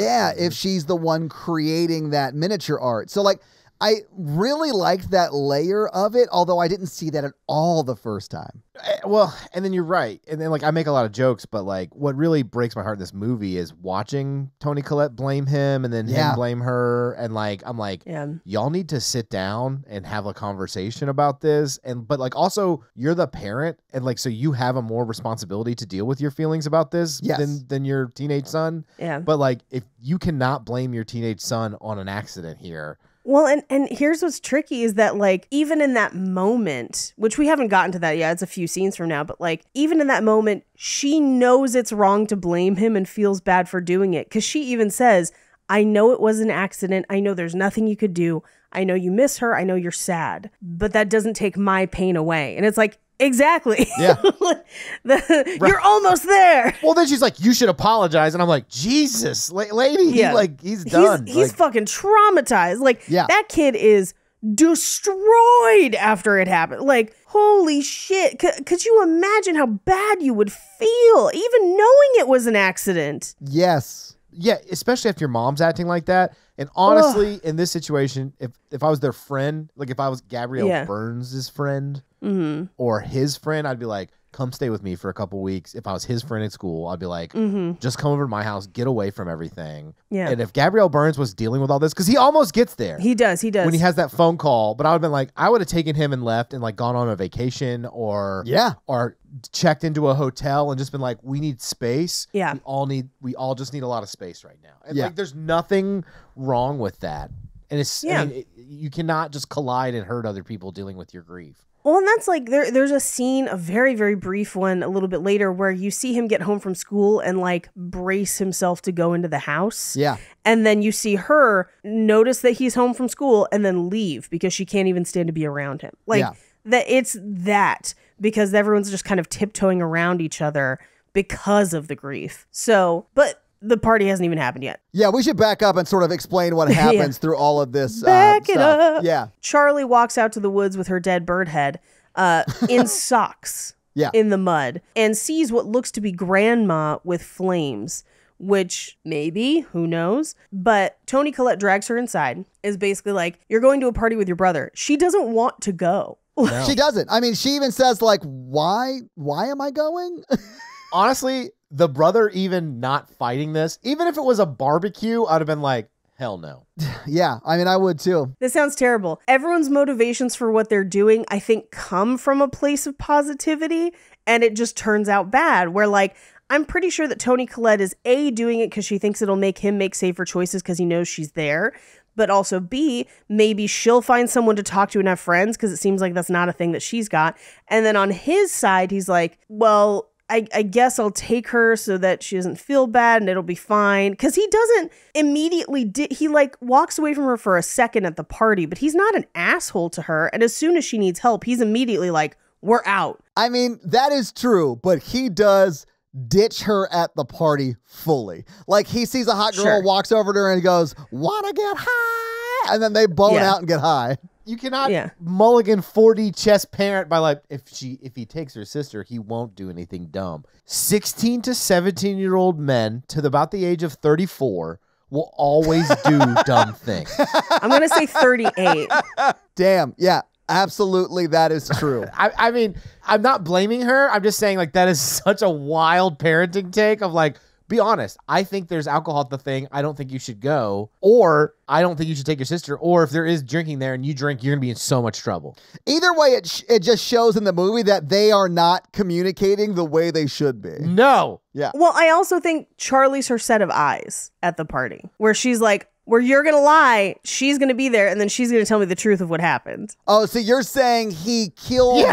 Speaker 1: Yeah, if she's the one creating that miniature art. So like, I really liked that layer of it, although I didn't see that at all the first time.
Speaker 2: Well, and then you're right. And then, like, I make a lot of jokes, but, like, what really breaks my heart in this movie is watching Toni Collette blame him and then him blame her. And, like, I'm like, y'all need to sit down and have a conversation about this. But, like, also, you're the parent. And, like, so you have a more responsibility to deal with your feelings about this than your teenage son.
Speaker 3: Yeah.
Speaker 2: But, like, if you cannot blame your teenage son on an accident here.
Speaker 3: Well, and here's what's tricky is that, like, even in that moment, which we haven't gotten to that yet, it's a few scenes from now, but, like, even in that moment, she knows it's wrong to blame him and feels bad for doing it. Because she even says, I know it was an accident. I know there's nothing you could do. I know you miss her. I know you're sad. But that doesn't take my pain away. And it's like, exactly.
Speaker 2: Yeah.
Speaker 3: You're almost there.
Speaker 2: Well, then she's like, you should apologize. And I'm like, Jesus, lady, he's done.
Speaker 3: He's fucking traumatized. Like, that kid is destroyed after it happened. Like, holy shit. Could you imagine how bad you would feel, even knowing it was an accident?
Speaker 1: Yes.
Speaker 2: Yeah, especially if your mom's acting like that. And honestly, in this situation, if I was their friend, like if I was Gabrielle Burns' friend or his friend, I'd be like, come stay with me for a couple weeks. If I was his friend at school, I'd be like, just come over to my house, get away from everything. Yeah. And if Gabrielle Burns was dealing with all this, because he almost gets there.
Speaker 3: He does.
Speaker 2: When he has that phone call. But I would have been like, I would have taken him and left and like gone on a vacation or checked into a hotel and just been like, we need space.
Speaker 3: Yeah.
Speaker 2: We all just need a lot of space right now. And like, there's nothing wrong with that. And it's, I mean, you cannot just collide and hurt other people dealing with your grief.
Speaker 3: Well, and that's like, there's a scene, a very, very brief one a little bit later where you see him get home from school and like brace himself to go into the house.
Speaker 1: Yeah.
Speaker 3: And then you see her notice that he's home from school and then leave because she can't even stand to be around him. Like that, it's that because everyone's just kind of tiptoeing around each other because of the grief. So, but the party hasn't even happened yet.
Speaker 1: Yeah, we should back up and sort of explain what happens through all of this
Speaker 3: Back it
Speaker 1: stuff.
Speaker 3: up.
Speaker 1: Yeah.
Speaker 3: Charlie walks out to the woods with her dead bird head in socks in the mud and sees what looks to be grandma with flames, which maybe, who knows? But Toni Collette drags her inside, is basically like, you're going to a party with your brother. She doesn't want to go.
Speaker 1: No. She doesn't. I mean, she even says like, why am I going?
Speaker 2: Honestly, the brother even not fighting this, even if it was a barbecue, I'd have been like, hell no.
Speaker 1: Yeah, I mean, I would too.
Speaker 3: This sounds terrible. Everyone's motivations for what they're doing, I think, come from a place of positivity, and it just turns out bad, where like, I'm pretty sure that Toni Collette is A, doing it because she thinks it'll make him make safer choices because he knows she's there, but also B, maybe she'll find someone to talk to and have friends because it seems like that's not a thing that she's got. And then on his side, he's like, well, I guess I'll take her so that she doesn't feel bad and it'll be fine. Because he doesn't immediately, he like walks away from her for a second at the party, but he's not an asshole to her. And as soon as she needs help, he's immediately like, we're out.
Speaker 1: I mean, that is true, but he does ditch her at the party fully. Like he sees a hot girl, walks over to her and goes, wanna get high? And then they bone out and get high.
Speaker 2: You cannot mulligan 4D chess parent by like, if he takes her sister, he won't do anything dumb. 16 to 17-year-old men to about the age of 34 will always do dumb things.
Speaker 3: I'm going to say 38.
Speaker 1: Damn. Yeah, absolutely. That is true.
Speaker 2: I mean, I'm not blaming her. I'm just saying like that is such a wild parenting take of like, be honest. I think there's alcohol at the thing. I don't think you should go. Or I don't think you should take your sister. Or if there is drinking there and you drink, you're going to be in so much trouble.
Speaker 1: Either way, it just shows in the movie that they are not communicating the way they should be.
Speaker 2: No.
Speaker 1: Yeah.
Speaker 3: Well, I also think Charlie's her set of eyes at the party where she's like, where you're going to lie, she's going to be there, and then she's going to tell me the truth of what happened.
Speaker 1: Oh, so you're saying he killed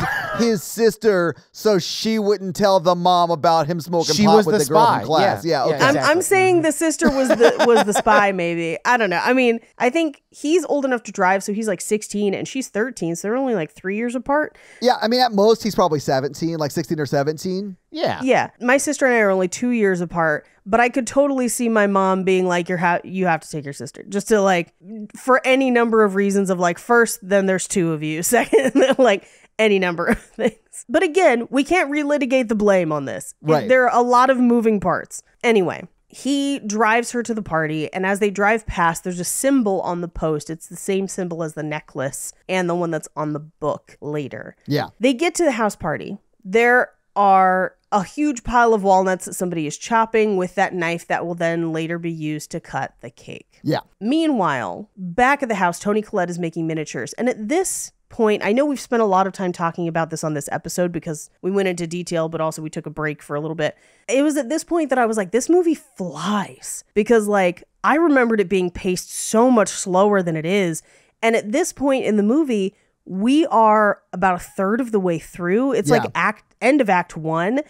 Speaker 1: his sister so she wouldn't tell the mom about him smoking
Speaker 2: She
Speaker 1: pot
Speaker 2: was
Speaker 1: with
Speaker 2: the
Speaker 1: the girl
Speaker 2: spy.
Speaker 1: from class.
Speaker 2: Yeah.
Speaker 1: Okay.
Speaker 2: Exactly.
Speaker 3: I'm saying the sister was the spy, maybe. I don't know. I mean, I think he's old enough to drive, so he's like 16 and she's 13, so they're only like 3 years apart.
Speaker 1: Yeah, I mean, at most, he's probably 17, like 16 or 17.
Speaker 2: Yeah.
Speaker 3: Yeah. My sister and I are only 2 years apart, but I could totally see my mom being like, you have to take your sister. Just to like, for any number of reasons of like, first, then there's two of you. Second, like any number of things. But again, we can't relitigate the blame on this.
Speaker 1: Right.
Speaker 3: There are a lot of moving parts. Anyway, he drives her to the party, and as they drive past, there's a symbol on the post. It's the same symbol as the necklace and the one that's on the book later.
Speaker 1: Yeah.
Speaker 3: They get to the house party. There are a huge pile of walnuts that somebody is chopping with that knife that will then later be used to cut the cake.
Speaker 1: Yeah.
Speaker 3: Meanwhile, back at the house, Toni Collette is making miniatures. And at this point, I know we've spent a lot of time talking about this on this episode because we went into detail, but also we took a break for a little bit. It was at this point that I was like, this movie flies, because like I remembered it being paced so much slower than it is. And at this point in the movie, we are about a third of the way through. It's like end of act 1.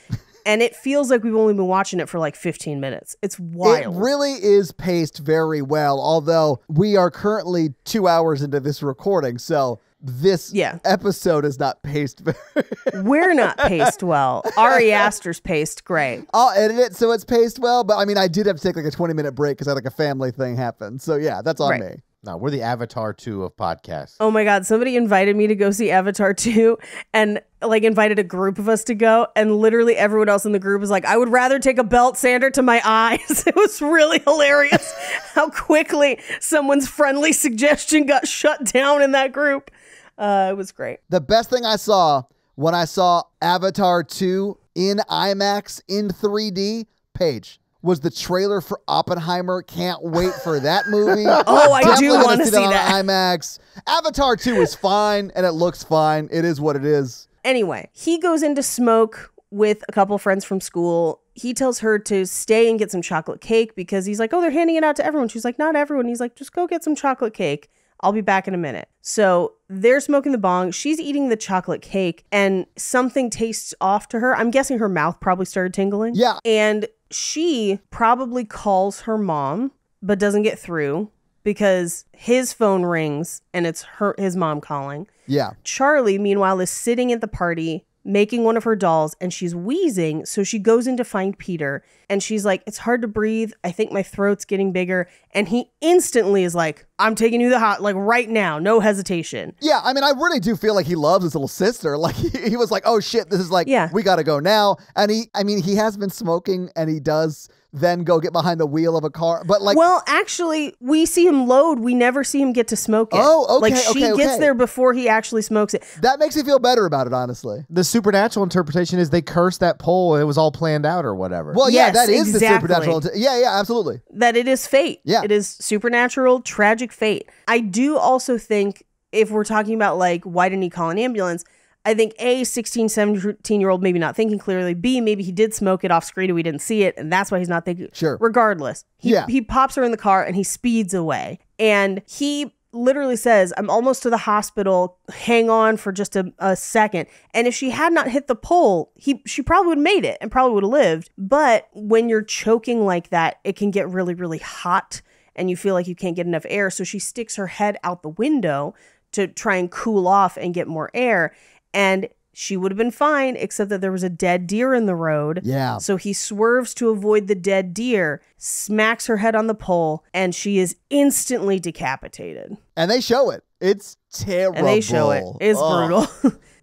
Speaker 3: And it feels like we've only been watching it for like 15 minutes. It's wild.
Speaker 1: It really is paced very well, although we are currently 2 hours into this recording. So this episode is not paced very
Speaker 3: We're not paced well. Ari Aster's paced great.
Speaker 1: I'll edit it so it's paced well, but I mean, I did have to take like a 20-minute break because I had like a family thing happen. So yeah, that's on me.
Speaker 2: No, we're the Avatar 2 of podcasts.
Speaker 3: Oh my God. Somebody invited me to go see Avatar 2 and like invited a group of us to go. And literally everyone else in the group was like, I would rather take a belt sander to my eyes. It was really hilarious how quickly someone's friendly suggestion got shut down in that group. It was great.
Speaker 1: The best thing I saw when I saw Avatar 2 in IMAX in 3D, Paige, was the trailer for Oppenheimer. Can't wait for that movie.
Speaker 3: Oh, I do want to see that.
Speaker 1: On IMAX. Avatar 2 is fine, and it looks fine. It is what it is.
Speaker 3: Anyway, he goes in to smoke with a couple friends from school. He tells her to stay and get some chocolate cake because he's like, oh, they're handing it out to everyone. She's like, not everyone. He's like, just go get some chocolate cake. I'll be back in a minute. So they're smoking the bong. She's eating the chocolate cake and something tastes off to her. I'm guessing her mouth probably started tingling.
Speaker 1: Yeah.
Speaker 3: And she probably calls her mom, but doesn't get through because his phone rings and it's his mom calling.
Speaker 1: Yeah.
Speaker 3: Charlie, meanwhile, is sitting at the party making one of her dolls and she's wheezing. So she goes in to find Peter and she's like, it's hard to breathe. I think my throat's getting bigger. And he instantly is like, I'm taking you to the hot, like right now, no hesitation.
Speaker 1: Yeah, I mean, I really do feel like he loves his little sister. Like he was like, oh shit, this is like, we got to go now. And he has been smoking and he does then go get behind the wheel of a car. But like,
Speaker 3: well, actually, we see him load. We never see him get to smoke it.
Speaker 1: Oh, okay.
Speaker 3: Like she gets there before he actually smokes it.
Speaker 1: That makes me feel better about it, honestly.
Speaker 2: The supernatural interpretation is they cursed that pole and it was all planned out or whatever.
Speaker 1: Well, yeah, that is
Speaker 3: exactly.
Speaker 1: the supernatural. Yeah, absolutely.
Speaker 3: That it is fate.
Speaker 1: Yeah.
Speaker 3: It is supernatural, tragic fate. I do also think if we're talking about like, why didn't he call an ambulance? I think A, 16, 17-year-old maybe not thinking clearly. B, maybe he did smoke it off screen and we didn't see it. And that's why he's not thinking.
Speaker 1: Sure.
Speaker 3: Regardless, he pops her in the car and he speeds away. And he literally says, I'm almost to the hospital. Hang on for just a second. And if she had not hit the pole, she probably would have made it and probably would have lived. But when you're choking like that, it can get really, really hot and you feel like you can't get enough air. So she sticks her head out the window to try and cool off and get more air. And she would have been fine, except that there was a dead deer in the road.
Speaker 1: Yeah.
Speaker 3: So he swerves to avoid the dead deer, smacks her head on the pole, and she is instantly decapitated.
Speaker 1: And they show it. It's terrible.
Speaker 3: And they show it. It's brutal.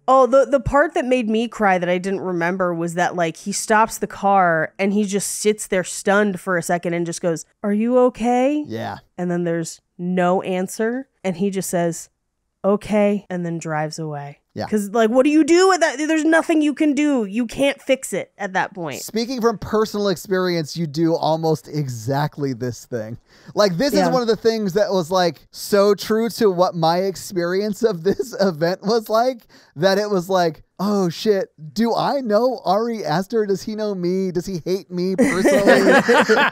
Speaker 3: Oh, the part that made me cry that I didn't remember was that, like, he stops the car and he just sits there stunned for a second and just goes, are you okay?
Speaker 1: Yeah.
Speaker 3: And then there's no answer. And he just says, okay, and then drives away.
Speaker 1: Yeah.
Speaker 3: Because, like, what do you do with that? There's nothing you can do. You can't fix it at that point.
Speaker 1: Speaking from personal experience, you do almost exactly this thing. Like, this is one of the things that was, like, so true to what my experience of this event was like, that it was like, oh, shit, do I know Ari Aster? Does he know me? Does he hate me personally?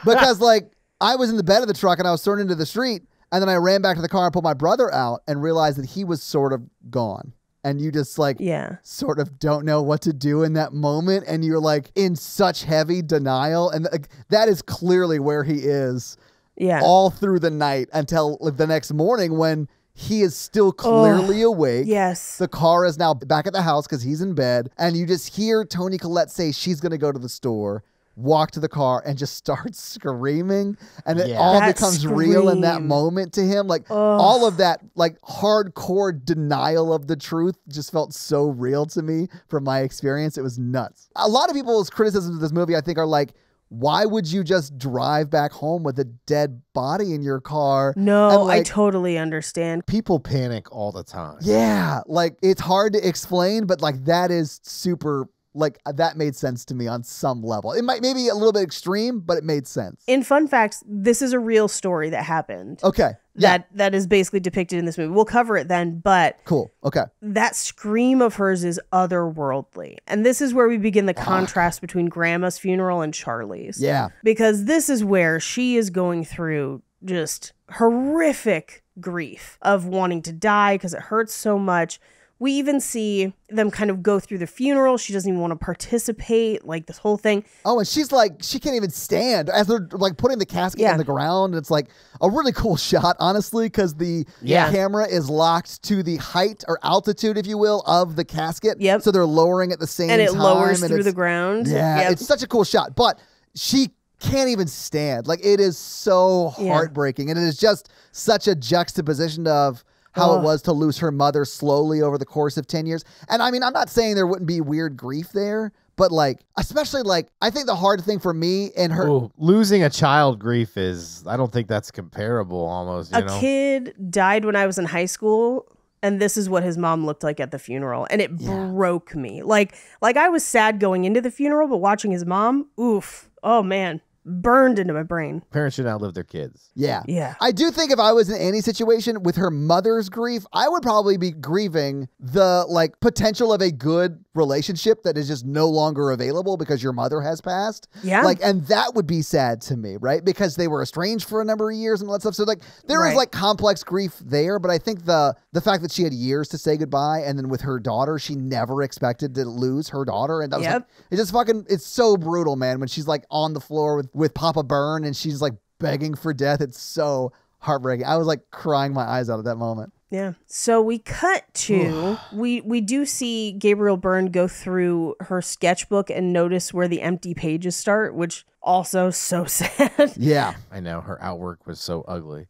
Speaker 1: Because, like, I was in the bed of the truck and I was turned into the street, and then I ran back to the car and pulled my brother out and realized that he was sort of gone. and you just like sort of don't know what to do in that moment, and you're like in such heavy denial, and that is clearly where he is all through the night until the next morning when he is still clearly awake.
Speaker 3: Yes.
Speaker 1: The car is now back at the house because he's in bed, and you just hear Toni Collette say she's going to go to the store, walk to the car, and just start screaming, and it all becomes real in that moment to him. Like all of that like hardcore denial of the truth just felt so real to me from my experience. It was nuts. A lot of people's criticisms of this movie, I think, are like, why would you just drive back home with a dead body in your car?
Speaker 3: No, like, I totally understand.
Speaker 2: People panic all the time.
Speaker 1: Yeah, like it's hard to explain, but like that is super, like that made sense to me on some level. It might maybe a little bit extreme, but it made sense.
Speaker 3: In fun facts, this is a real story that happened.
Speaker 1: Okay.
Speaker 3: That is basically depicted in this movie. We'll cover it then, but
Speaker 1: cool. Okay.
Speaker 3: That scream of hers is otherworldly. And this is where we begin the contrast between Grandma's funeral and Charlie's.
Speaker 1: Yeah.
Speaker 3: Because this is where she is going through just horrific grief of wanting to die because it hurts so much. We even see them kind of go through the funeral. She doesn't even want to participate, like this whole thing.
Speaker 1: Oh, and she's like, she can't even stand as they're like putting the casket in the ground. It's like a really cool shot, honestly, because the camera is locked to the height or altitude, if you will, of the casket.
Speaker 3: Yep.
Speaker 1: So they're lowering at the same time.
Speaker 3: And it lowers through the ground.
Speaker 1: Yeah, it's such a cool shot. But she can't even stand. Like, it is so heartbreaking. And it is just such a juxtaposition of how it was to lose her mother slowly over the course of 10 years. And I mean, I'm not saying there wouldn't be weird grief there, but like, especially like, I think the hard thing for me and her...
Speaker 2: Ooh, losing a child grief is, I don't think that's comparable almost, you know?
Speaker 3: A kid died when I was in high school, and this is what his mom looked like at the funeral. And it broke me. Like I was sad going into the funeral, but watching his mom, oof, oh man. Burned into my brain.
Speaker 2: Parents should outlive their kids.
Speaker 1: Yeah.
Speaker 3: Yeah.
Speaker 1: I do think if I was in any situation with her mother's grief, I would probably be grieving the like potential of a good relationship that is just no longer available because your mother has passed.
Speaker 3: Yeah.
Speaker 1: Like, and that would be sad to me, right? Because they were estranged for a number of years and all that stuff. So like there is like complex grief there, but I think the fact that she had years to say goodbye, and then with her daughter, she never expected to lose her daughter. And that was like, it's just fucking, it's so brutal, man, when she's like on the floor with Papa Byrne and she's like begging for death. It's so heartbreaking. I was like crying my eyes out at that moment.
Speaker 3: Yeah. So we cut to, we do see Gabriel Byrne go through her sketchbook and notice where the empty pages start, which also so sad.
Speaker 1: Yeah.
Speaker 2: I know. Her outwork was so ugly.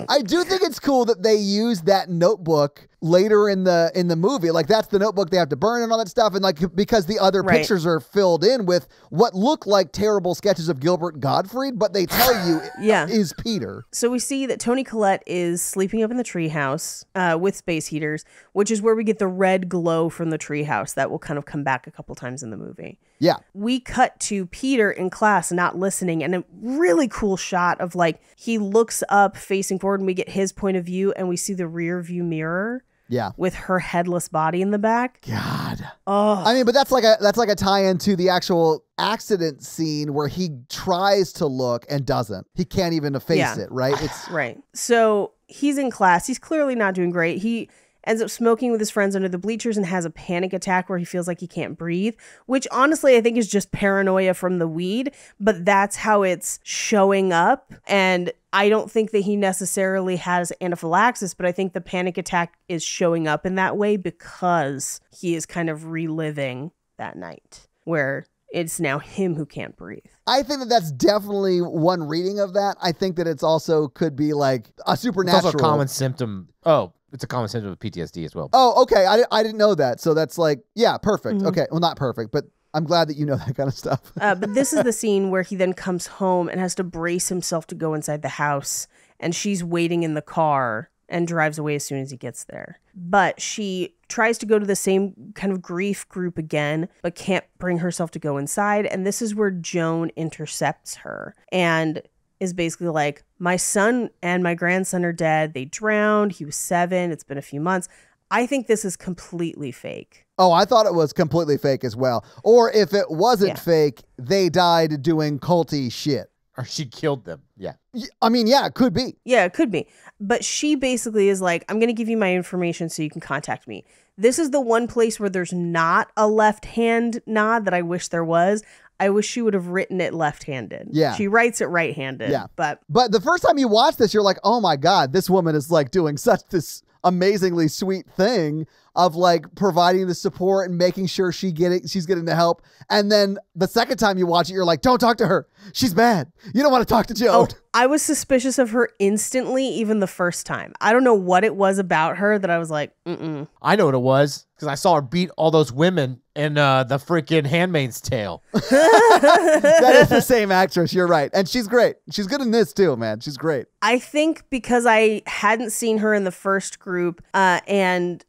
Speaker 1: I do think it's cool that they use that notebook later in the movie. Like, that's the notebook they have to burn and all that stuff. And like, because the other pictures are filled in with what look like terrible sketches of Gilbert Gottfried, but they tell you is Peter.
Speaker 3: So we see that Toni Collette is sleeping up in the treehouse with space heaters, which is where we get the red glow from the treehouse that will kind of come back a couple times in the movie.
Speaker 1: Yeah.
Speaker 3: We cut to Peter in class not listening, and a really cool shot of like he looks up facing forward and we get his point of view and we see the rear view mirror.
Speaker 1: Yeah.
Speaker 3: With her headless body in the back.
Speaker 1: God.
Speaker 3: Oh.
Speaker 1: I mean, but that's like a tie-in to the actual accident scene where he tries to look and doesn't. He can't even face it, right? It's
Speaker 3: right. So he's in class. He's clearly not doing great. He ends up smoking with his friends under the bleachers and has a panic attack where he feels like he can't breathe, which honestly I think is just paranoia from the weed, but that's how it's showing up. And I don't think that he necessarily has anaphylaxis, but I think the panic attack is showing up in that way because he is kind of reliving that night where it's now him who can't breathe.
Speaker 1: I think that that's definitely one reading of that. I think that it's also could be like a supernatural.
Speaker 2: It's also a common symptom. Oh, it's a common symptom of PTSD as well.
Speaker 1: Oh, okay. I didn't know that. So that's like, yeah, perfect. Mm-hmm. Okay. Well, not perfect, but I'm glad that you know that kind of stuff.
Speaker 3: But this is the scene where he then comes home and has to brace himself to go inside the house. And she's waiting in the car and drives away as soon as he gets there. But she tries to go to the same kind of grief group again, but can't bring herself to go inside. And this is where Joan intercepts her and is basically like, my son and my grandson are dead. They drowned. He was 7. It's been a few months. I think this is completely fake.
Speaker 1: Oh, I thought it was completely fake as well. Or if it wasn't fake, they died doing culty shit.
Speaker 2: Or she killed them. Yeah.
Speaker 1: I mean, yeah, it could be.
Speaker 3: Yeah, it could be. But she basically is like, I'm going to give you my information so you can contact me. This is the one place where there's not a left hand nod that I wish there was. I wish she would have written it left-handed.
Speaker 1: Yeah.
Speaker 3: She writes it right-handed.
Speaker 1: Yeah.
Speaker 3: But
Speaker 1: the first time you watch this, you're like, oh my God, this woman is like doing such this amazingly sweet thing of like providing the support and making sure she's getting the help. And then the second time you watch it, you're like, don't talk to her. She's bad. You don't want to talk to Joan.
Speaker 3: Oh, I was suspicious of her instantly, even the first time. I don't know what it was about her that I was like, mm-mm.
Speaker 2: I know what it was because I saw her beat all those women in the freaking Handmaid's Tale.
Speaker 1: That is the same actress. You're right. And she's great. She's good in this too, man. She's great.
Speaker 3: I think because I hadn't seen her in the first group and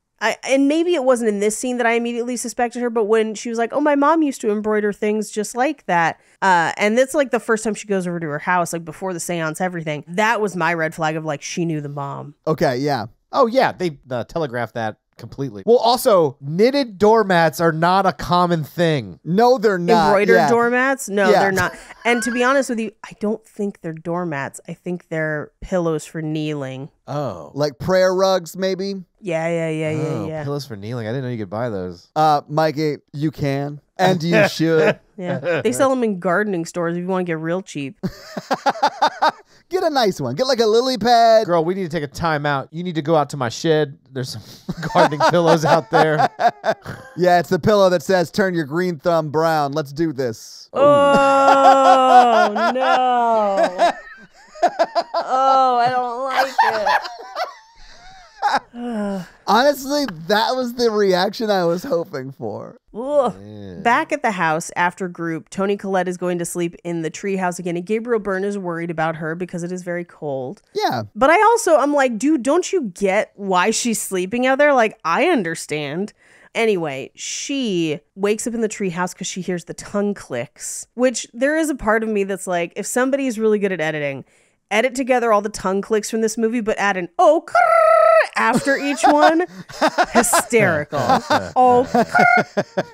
Speaker 3: maybe it wasn't in this scene that I immediately suspected her, but when she was like, oh, my mom used to embroider things just like that. And it's like the first time she goes over to her house, like before the seance, everything. That was my red flag of like, she knew the mom.
Speaker 1: Okay, yeah.
Speaker 2: Oh, yeah. They telegraphed that completely. Well, also, knitted doormats are not a common thing.
Speaker 1: No, they're not.
Speaker 3: Embroidered doormats? No, they're not. And to be honest with you, I don't think they're doormats. I think they're pillows for kneeling.
Speaker 2: Oh.
Speaker 1: Like prayer rugs, maybe?
Speaker 3: Yeah.
Speaker 2: Pillows for kneeling. I didn't know you could buy those.
Speaker 1: Mikey, you can. And you should.
Speaker 3: Yeah. They sell them in gardening stores if you want to get real cheap.
Speaker 1: Get a nice one. Get like a lily pad.
Speaker 2: Girl, we need to take a time out. You need to go out to my shed. There's some gardening pillows out there.
Speaker 1: Yeah, it's the pillow that says, turn your green thumb brown. Let's do this.
Speaker 3: Oh, no. Oh, I don't like it.
Speaker 1: Honestly, that was the reaction I was hoping for.
Speaker 3: Back at the house after group, Toni Collette is going to sleep in the treehouse again, and Gabriel Byrne is worried about her because it is very cold.
Speaker 1: Yeah.
Speaker 3: But I'm like, dude, don't you get why she's sleeping out there? Like, I understand. Anyway, she wakes up in the treehouse because she hears the tongue clicks, which there is a part of me that's like, if somebody is really good at editing, edit together all the tongue clicks from this movie, but add an after each one. Hysterical.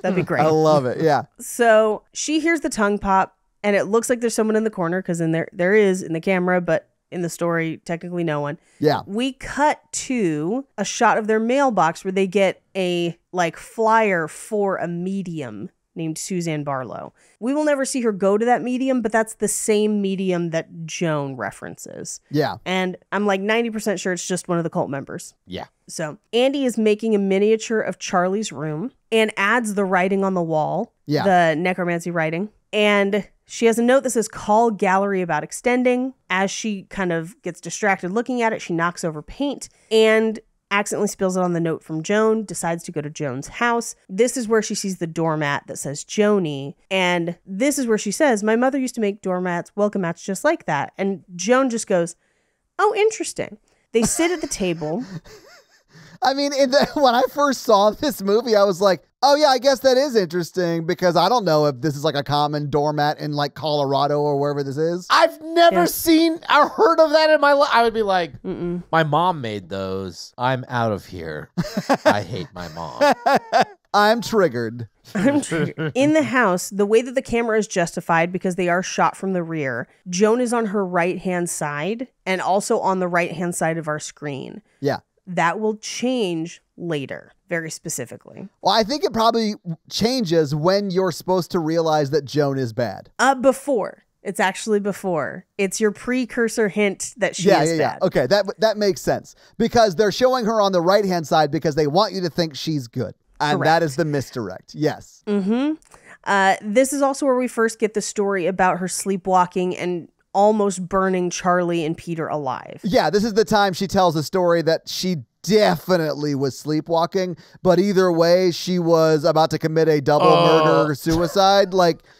Speaker 3: That'd be great.
Speaker 1: I love it. Yeah.
Speaker 3: So she hears the tongue pop, and it looks like there's someone in the corner because there is in the camera, but in the story, technically no one.
Speaker 1: Yeah.
Speaker 3: We cut to a shot of their mailbox where they get a like flyer for a medium named Suzanne Barlow. We will never see her go to that medium, but that's the same medium that Joan references.
Speaker 1: Yeah.
Speaker 3: And I'm like 90% sure it's just one of the cult members.
Speaker 2: Yeah.
Speaker 3: So Andy is making a miniature of Charlie's room and adds the writing on the wall.
Speaker 1: Yeah.
Speaker 3: The necromancy writing. And she has a note that says, call gallery about extending. As she kind of gets distracted looking at it, she knocks over paint and accidentally spills it on the note from Joan, decides to go to Joan's house. This is where she sees the doormat that says Joni. And this is where she says, my mother used to make doormats, welcome mats just like that. And Joan just goes, oh, interesting. They sit at the table.
Speaker 1: I mean, when I first saw this movie, I was like, oh yeah, I guess that is interesting because I don't know if this is like a common doormat in like Colorado or wherever this is.
Speaker 2: I've never seen or heard of that in my life. I would be like, my mom made those. I'm out of here. I hate my mom.
Speaker 1: I'm triggered.
Speaker 3: In the house, the way that the camera is justified because they are shot from the rear, Joan is on her right-hand side and also on the right-hand side of our screen.
Speaker 1: Yeah.
Speaker 3: That will change later, very specifically.
Speaker 1: Well, I think it probably changes when you're supposed to realize that Joan is bad.
Speaker 3: Before. It's actually before. It's your precursor hint that she is bad.
Speaker 1: Okay, that makes sense. Because they're showing her on the right-hand side because they want you to think she's good. And
Speaker 3: Correct.
Speaker 1: That is the misdirect. Yes.
Speaker 3: Mm-hmm. This is also where we first get the story about her sleepwalking and almost burning Charlie and Peter alive.
Speaker 1: Yeah, this is the time she tells a story that she definitely was sleepwalking, but either way, she was about to commit a double murder suicide,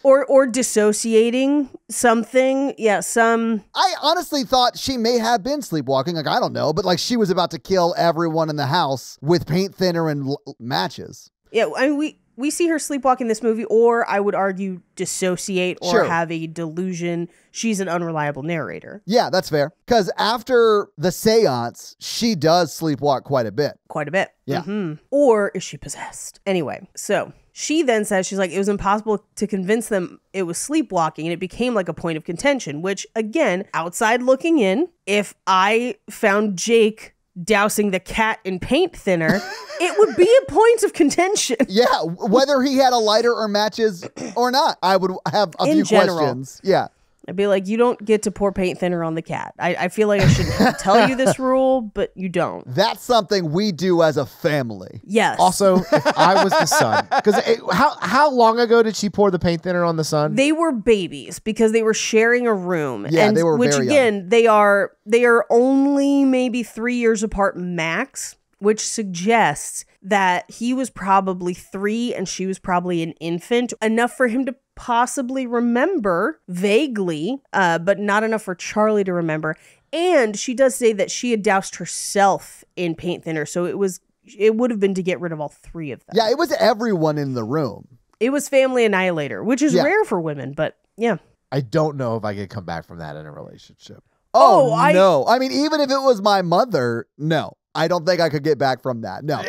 Speaker 3: or dissociating something. Yeah,
Speaker 1: I honestly thought she may have been sleepwalking. Like, I don't know, but like she was about to kill everyone in the house with paint thinner and matches.
Speaker 3: Yeah, I mean, we see her sleepwalk in this movie, or I would argue dissociate or have a delusion. She's an unreliable narrator.
Speaker 1: Yeah, that's fair. Because after the seance, she does sleepwalk quite a bit.
Speaker 3: Quite a bit.
Speaker 1: Yeah.
Speaker 3: Mm-hmm. Or is she possessed? Anyway, so She then says, she's like, it was impossible to convince them it was sleepwalking, and it became like a point of contention, which again, outside looking in, if I found Jake dousing the cat in paint thinner, it would be a point of contention.
Speaker 1: Yeah, whether he had a lighter or matches or not, I would have a few questions. Yeah.
Speaker 3: I'd be like, you don't get to pour paint thinner on the cat. I feel like I shouldn't tell you this rule, but you don't.
Speaker 1: That's something we do as a family.
Speaker 3: Yes.
Speaker 2: Also, if I was the son, because how long ago did she pour the paint thinner on the son?
Speaker 3: They were babies because they were sharing a room.
Speaker 1: Yeah, they were very young.
Speaker 3: They are only maybe 3 years apart max, which suggests that he was probably 3 and she was probably an infant, enough for him to possibly remember vaguely, but not enough for Charlie to remember. And she does say that she had doused herself in paint thinner, so it would have been to get rid of all 3 of them.
Speaker 1: Yeah, it was everyone in the room.
Speaker 3: It was family annihilator, which is rare for women, but yeah.
Speaker 2: I don't know if I could come back from that in a relationship.
Speaker 1: Oh, no. I mean, even if it was my mother, no. I don't think I could get back from that. No.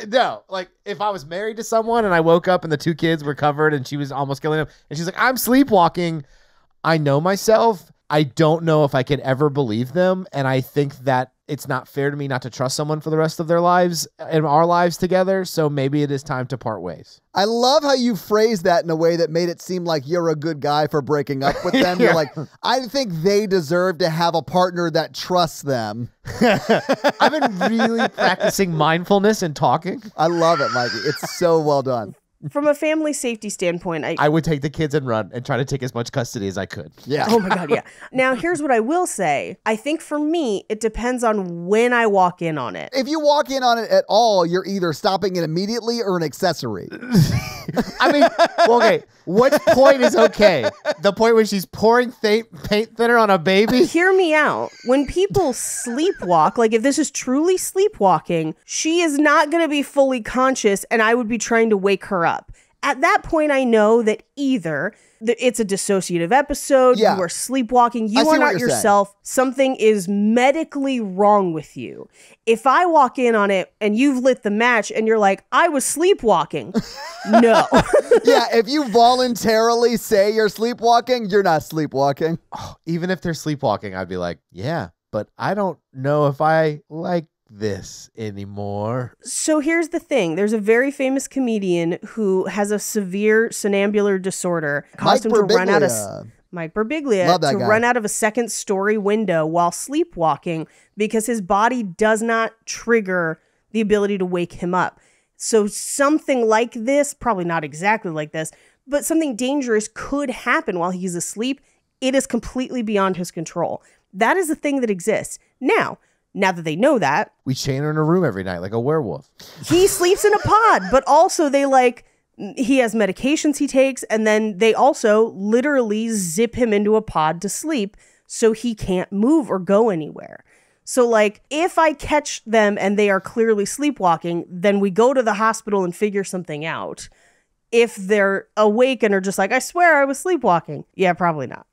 Speaker 2: No. Like, if I was married to someone and I woke up and the 2 kids were covered and she was almost killing them, and she's like, I'm sleepwalking. I know myself. I don't know if I could ever believe them. And I think that it's not fair to me not to trust someone for the rest of their lives and our lives together. So maybe it is time to part ways.
Speaker 1: I love how you phrased that in a way that made it seem like you're a good guy for breaking up with them. You're like, I think they deserve to have a partner that trusts them.
Speaker 2: I've been really practicing mindfulness and talking.
Speaker 1: I love it, Mikey. It's so well done.
Speaker 3: From a family safety standpoint,
Speaker 2: I would take the kids and run and try to take as much custody as I could.
Speaker 1: Yeah.
Speaker 3: Oh my God, yeah. Now, here's what I will say. I think for me, it depends on when I walk in on it.
Speaker 1: If you walk in on it at all, you're either stopping it immediately or an accessory.
Speaker 2: I mean, well, okay, what point is okay? The point where she's pouring paint thinner on a baby?
Speaker 3: Hear me out. When people sleepwalk, like if this is truly sleepwalking, she is not going to be fully conscious and I would be trying to wake her up. At that point, I know that either it's a dissociative episode, you are sleepwalking, you are not yourself, something is medically wrong with you. If I walk in on it and you've lit the match and you're like, I was sleepwalking, no.
Speaker 1: Yeah, if you voluntarily say you're sleepwalking, you're not sleepwalking.
Speaker 2: Oh, even if they're sleepwalking, I'd be like, yeah, but I don't know if I like this anymore.
Speaker 3: So here's the thing. There's a very famous comedian who has a severe somnambular disorder. Caused him to run out of Mike Birbiglia to run out of a second story window while sleepwalking because his body does not trigger the ability to wake him up. So something like this, probably not exactly like this, but something dangerous could happen while he's asleep. It is completely beyond his control. That is the thing that exists. Now that they know that,
Speaker 2: we chain her in a room every night like a werewolf.
Speaker 3: He sleeps in a pod, but also he has medications he takes, and then they also literally zip him into a pod to sleep so he can't move or go anywhere. So if I catch them and they are clearly sleepwalking, then we go to the hospital and figure something out. If they're awake and are just like, I swear I was sleepwalking. Yeah, probably not.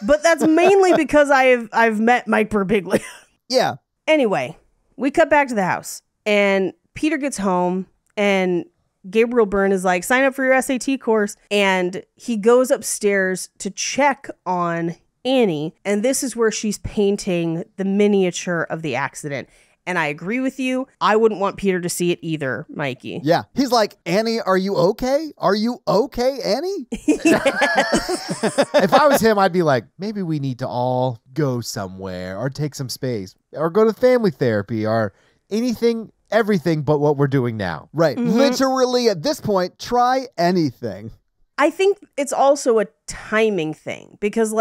Speaker 3: But that's mainly because I've met Mike Birbiglia.
Speaker 1: Yeah.
Speaker 3: Anyway, we cut back to the house and Peter gets home and Gabriel Byrne is like, sign up for your SAT course. And he goes upstairs to check on Annie. And this is where she's painting the miniature of the accident. And I agree with you. I wouldn't want Peter to see it either, Mikey.
Speaker 1: Yeah. He's like, Annie, are you okay? Are you okay, Annie?
Speaker 2: If I was him, I'd be like, maybe we need to all go somewhere or take some space or go to family therapy or anything, everything but what we're doing now.
Speaker 1: Right. Mm-hmm. Literally, at this point, try anything.
Speaker 3: I think it's also a timing thing because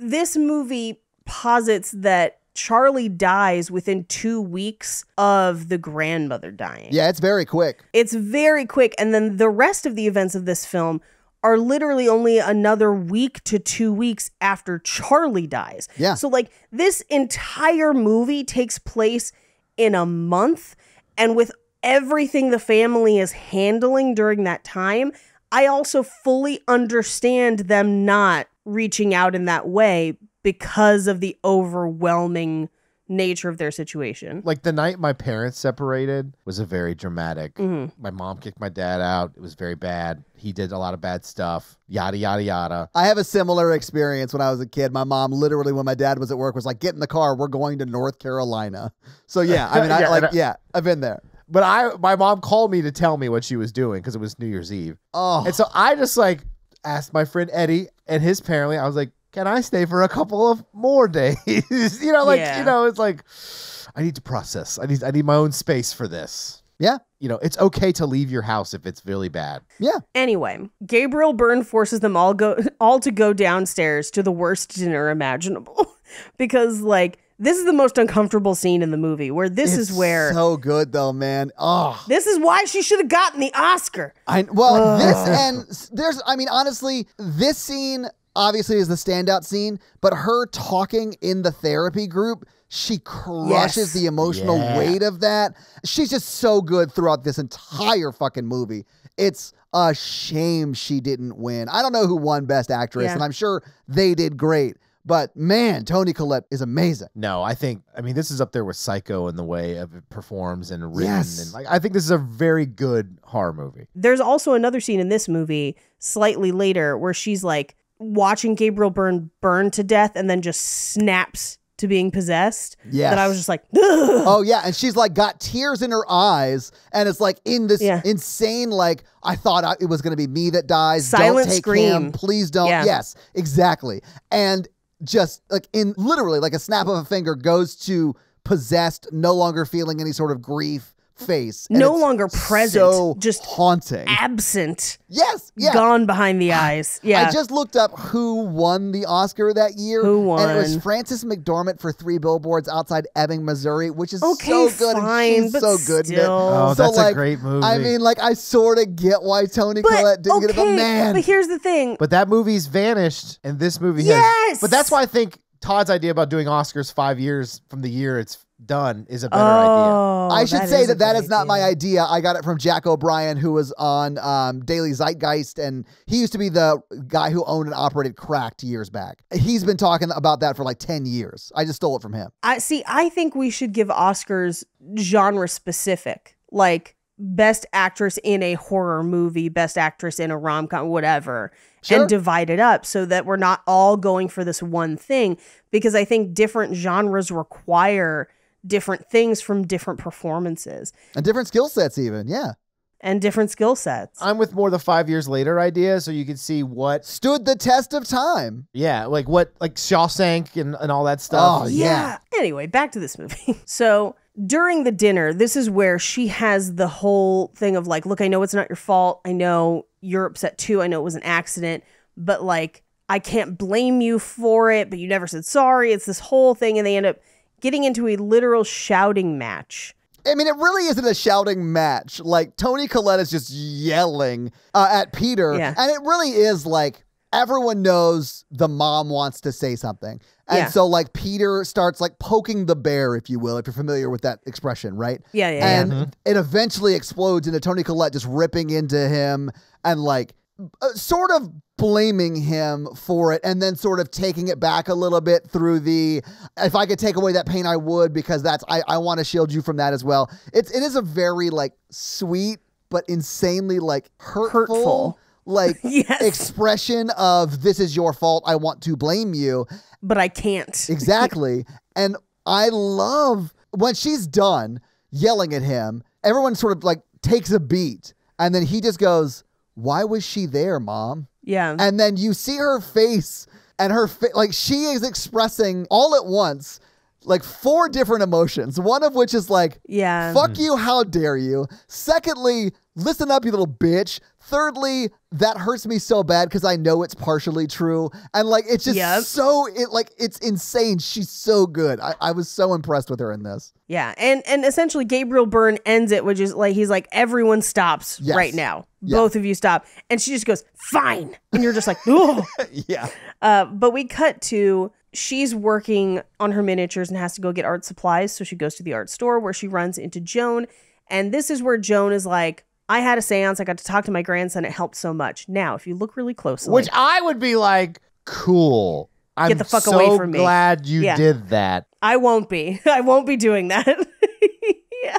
Speaker 3: this movie posits that Charlie dies within 2 weeks of the grandmother dying.
Speaker 1: Yeah, it's very quick.
Speaker 3: It's very quick. And then the rest of the events of this film are literally only another week to 2 weeks after Charlie dies.
Speaker 1: Yeah.
Speaker 3: So this entire movie takes place in a month. And with everything the family is handling during that time, I also fully understand them not reaching out in that way because of the overwhelming nature of their situation.
Speaker 2: Like the night my parents separated was a very dramatic. My mom kicked my dad out. It was very bad. He did a lot of bad stuff. Yada, yada, yada.
Speaker 1: I have a similar experience when I was a kid. My mom literally, when my dad was at work, was like, get in the car. We're going to North Carolina. So yeah, I mean, I've been there.
Speaker 2: But my mom called me to tell me what she was doing because it was New Year's Eve. Oh. And so I just like asked my friend Eddie and his family, I was like, can I stay for a couple of more days? It's like, I need to process. I need my own space for this.
Speaker 1: Yeah.
Speaker 2: It's okay to leave your house if it's really bad.
Speaker 1: Yeah.
Speaker 3: Anyway, Gabriel Byrne forces them all to go downstairs to the worst dinner imaginable because like, this is the most uncomfortable scene in the movie where this is where...
Speaker 1: so good though, man. Oh.
Speaker 3: This is why she should have gotten the Oscar.
Speaker 1: Honestly, this scene obviously is the standout scene, but her talking in the therapy group, she crushes the emotional weight of that. She's just so good throughout this entire fucking movie. It's a shame she didn't win. I don't know who won Best Actress, and I'm sure they did great. But man, Toni Collette is amazing.
Speaker 2: No, I mean, this is up there with Psycho in the way of it performs and written. And I think this is a very good horror movie.
Speaker 3: There's also another scene in this movie slightly later where she's like watching Gabriel Byrne burn to death and then just snaps to being possessed. Yeah. That I was just like, ugh.
Speaker 1: Oh yeah. And she's like got tears in her eyes. And it's like in this insane, like, I thought it was going to be me that dies.
Speaker 3: Silent
Speaker 1: don't take
Speaker 3: scream.
Speaker 1: Him. Please don't. Yeah. Yes, exactly. And just like in literally like a snap of a finger goes to possessed, no longer feeling any sort of grief face. And
Speaker 3: no longer present.
Speaker 1: So
Speaker 3: just
Speaker 1: haunting.
Speaker 3: Absent.
Speaker 1: Yes. Yeah.
Speaker 3: Gone behind the eyes. Yeah.
Speaker 1: I just looked up who won the Oscar that year.
Speaker 3: Who won?
Speaker 1: And it was Frances McDormand for 3 Billboards Outside Ebbing, Missouri, which is so good.
Speaker 3: Fine,
Speaker 1: and she's so good in it.
Speaker 2: Oh,
Speaker 1: so
Speaker 2: that's a great movie.
Speaker 1: I mean, like, I sort of get why Toni Collette didn't get it, but man.
Speaker 3: But here's the thing.
Speaker 2: But that movie's vanished, and this movie has. But that's why I think Todd's idea about doing Oscars 5 years from the year it's done is a better idea.
Speaker 1: I should say that is not my idea. I got it from Jack O'Brien, who was on Daily Zeitgeist, and he used to be the guy who owned and operated Cracked years back. He's been talking about that for like 10 years. I just stole it from him.
Speaker 3: I think we should give Oscars genre specific, like Best Actress in a horror movie, Best Actress in a rom-com, whatever. Sure. And divide it up so that we're not all going for this one thing, because I think different genres require different things from different performances.
Speaker 1: And different skill sets even, yeah.
Speaker 3: And different skill sets.
Speaker 2: I'm with more the 5 years later idea, so you can see what
Speaker 1: stood the test of time.
Speaker 2: Yeah, like Shawshank and all that stuff.
Speaker 1: Oh, yeah.
Speaker 3: Anyway, back to this movie. So during the dinner, this is where she has the whole thing of like, look, I know it's not your fault. I know you're upset too. I know it was an accident, but like, I can't blame you for it, but you never said sorry. It's this whole thing. And they end up getting into a literal shouting match.
Speaker 1: I mean, it really isn't a shouting match. Like, Toni Collette is just yelling at Peter.
Speaker 3: Yeah.
Speaker 1: And it really is like, everyone knows the mom wants to say something. And so like Peter starts like poking the bear, if you will, if you're familiar with that expression, right?
Speaker 3: Yeah.
Speaker 1: And it eventually explodes into Toni Collette just ripping into him and like sort of blaming him for it, and then sort of taking it back a little bit through the, if I could take away that pain, I would, because that's, I want to shield you from that as well. It is a very like sweet, but insanely like hurtful. Like expression of, this is your fault, I want to blame you,
Speaker 3: but I can't.
Speaker 1: Exactly. And I love when she's done yelling at him, everyone sort of like takes a beat, and then he just goes, why was she there, Mom?
Speaker 3: Yeah.
Speaker 1: And then you see her face, and like she is expressing all at once like 4 different emotions, one of which is like, fuck you, how dare you? Secondly, listen up, you little bitch. Thirdly, that hurts me so bad because I know it's partially true. And like, it's just it's insane. She's so good. I was so impressed with her in this.
Speaker 3: Yeah. And essentially Gabriel Byrne ends it, which is like, he's like, everyone stops right now. Yeah. Both of you stop. And she just goes, fine. And you're just like, oh.
Speaker 1: Yeah.
Speaker 3: But we cut to, she's working on her miniatures and has to go get art supplies. So she goes to the art store where she runs into Joan. And this is where Joan is like, I had a seance. I got to talk to my grandson. It helped so much. Now, if you look really closely.
Speaker 2: Which I would be like, cool.
Speaker 3: Get the fuck away from me.
Speaker 2: I'm so glad you did that.
Speaker 3: I won't be. I won't be doing that. Yeah.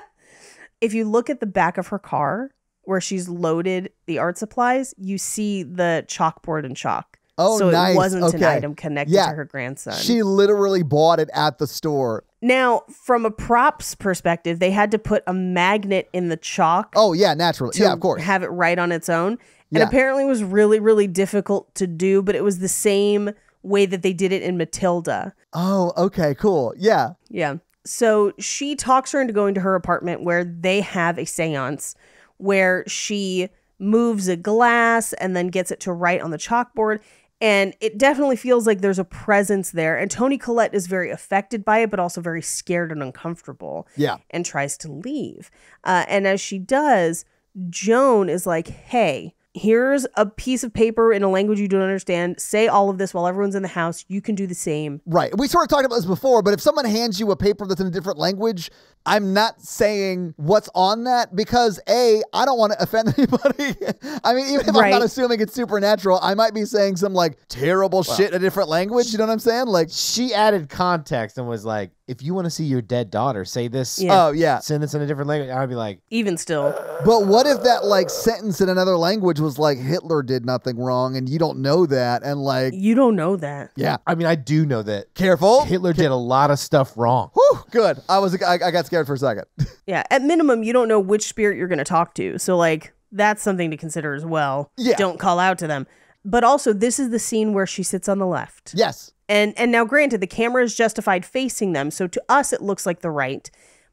Speaker 3: If you look at the back of her car where she's loaded the art supplies, you see the chalkboard and chalk.
Speaker 1: Oh,
Speaker 3: so
Speaker 1: nice.
Speaker 3: it wasn't an
Speaker 1: Okay.
Speaker 3: item connected to her grandson.
Speaker 1: She literally bought it at the store.
Speaker 3: Now, from a props perspective, they had to put a magnet in the chalk.
Speaker 1: Oh, yeah, naturally. Yeah, of course.
Speaker 3: Have it right on its own. And apparently it was really, really difficult to do, but it was the same way that they did it in Matilda.
Speaker 1: Oh, okay, cool. Yeah.
Speaker 3: Yeah. So she talks her into going to her apartment where they have a seance where she moves a glass and then gets it to write on the chalkboard. And it definitely feels like there's a presence there. And Toni Collette is very affected by it, but also very scared and uncomfortable.
Speaker 1: Yeah.
Speaker 3: And tries to leave. And as she does, Joan is like, hey, here's a piece of paper in a language you don't understand. Say all of this while everyone's in the house. You can do the same.
Speaker 1: Right. We sort of talked about this before, but if someone hands you a paper that's in a different language, I'm not saying what's on that because A, I don't want to offend anybody. I mean, even if I'm not assuming it's supernatural, I might be saying some like terrible shit in a different language. You know what I'm saying? Like,
Speaker 2: she added context and was like, if you want to see your dead daughter, say this.
Speaker 1: Yeah. Oh, yeah.
Speaker 2: Send this in a different language. I'd be like,
Speaker 3: even still.
Speaker 1: But what if that like sentence in another language was like Hitler did nothing wrong and you don't know that? And like,
Speaker 3: you don't know that.
Speaker 1: Yeah.
Speaker 2: I mean, I do know that.
Speaker 1: Careful.
Speaker 2: Hitler did a lot of stuff wrong.
Speaker 1: Whew, good. I got scared for a second.
Speaker 3: Yeah. At minimum, you don't know which spirit you're going to talk to. So like, that's something to consider as well.
Speaker 1: Yeah.
Speaker 3: Don't call out to them. But also, this is the scene where she sits on the left.
Speaker 1: Yes.
Speaker 3: And now, granted, the camera is justified facing them. So to us, it looks like the right.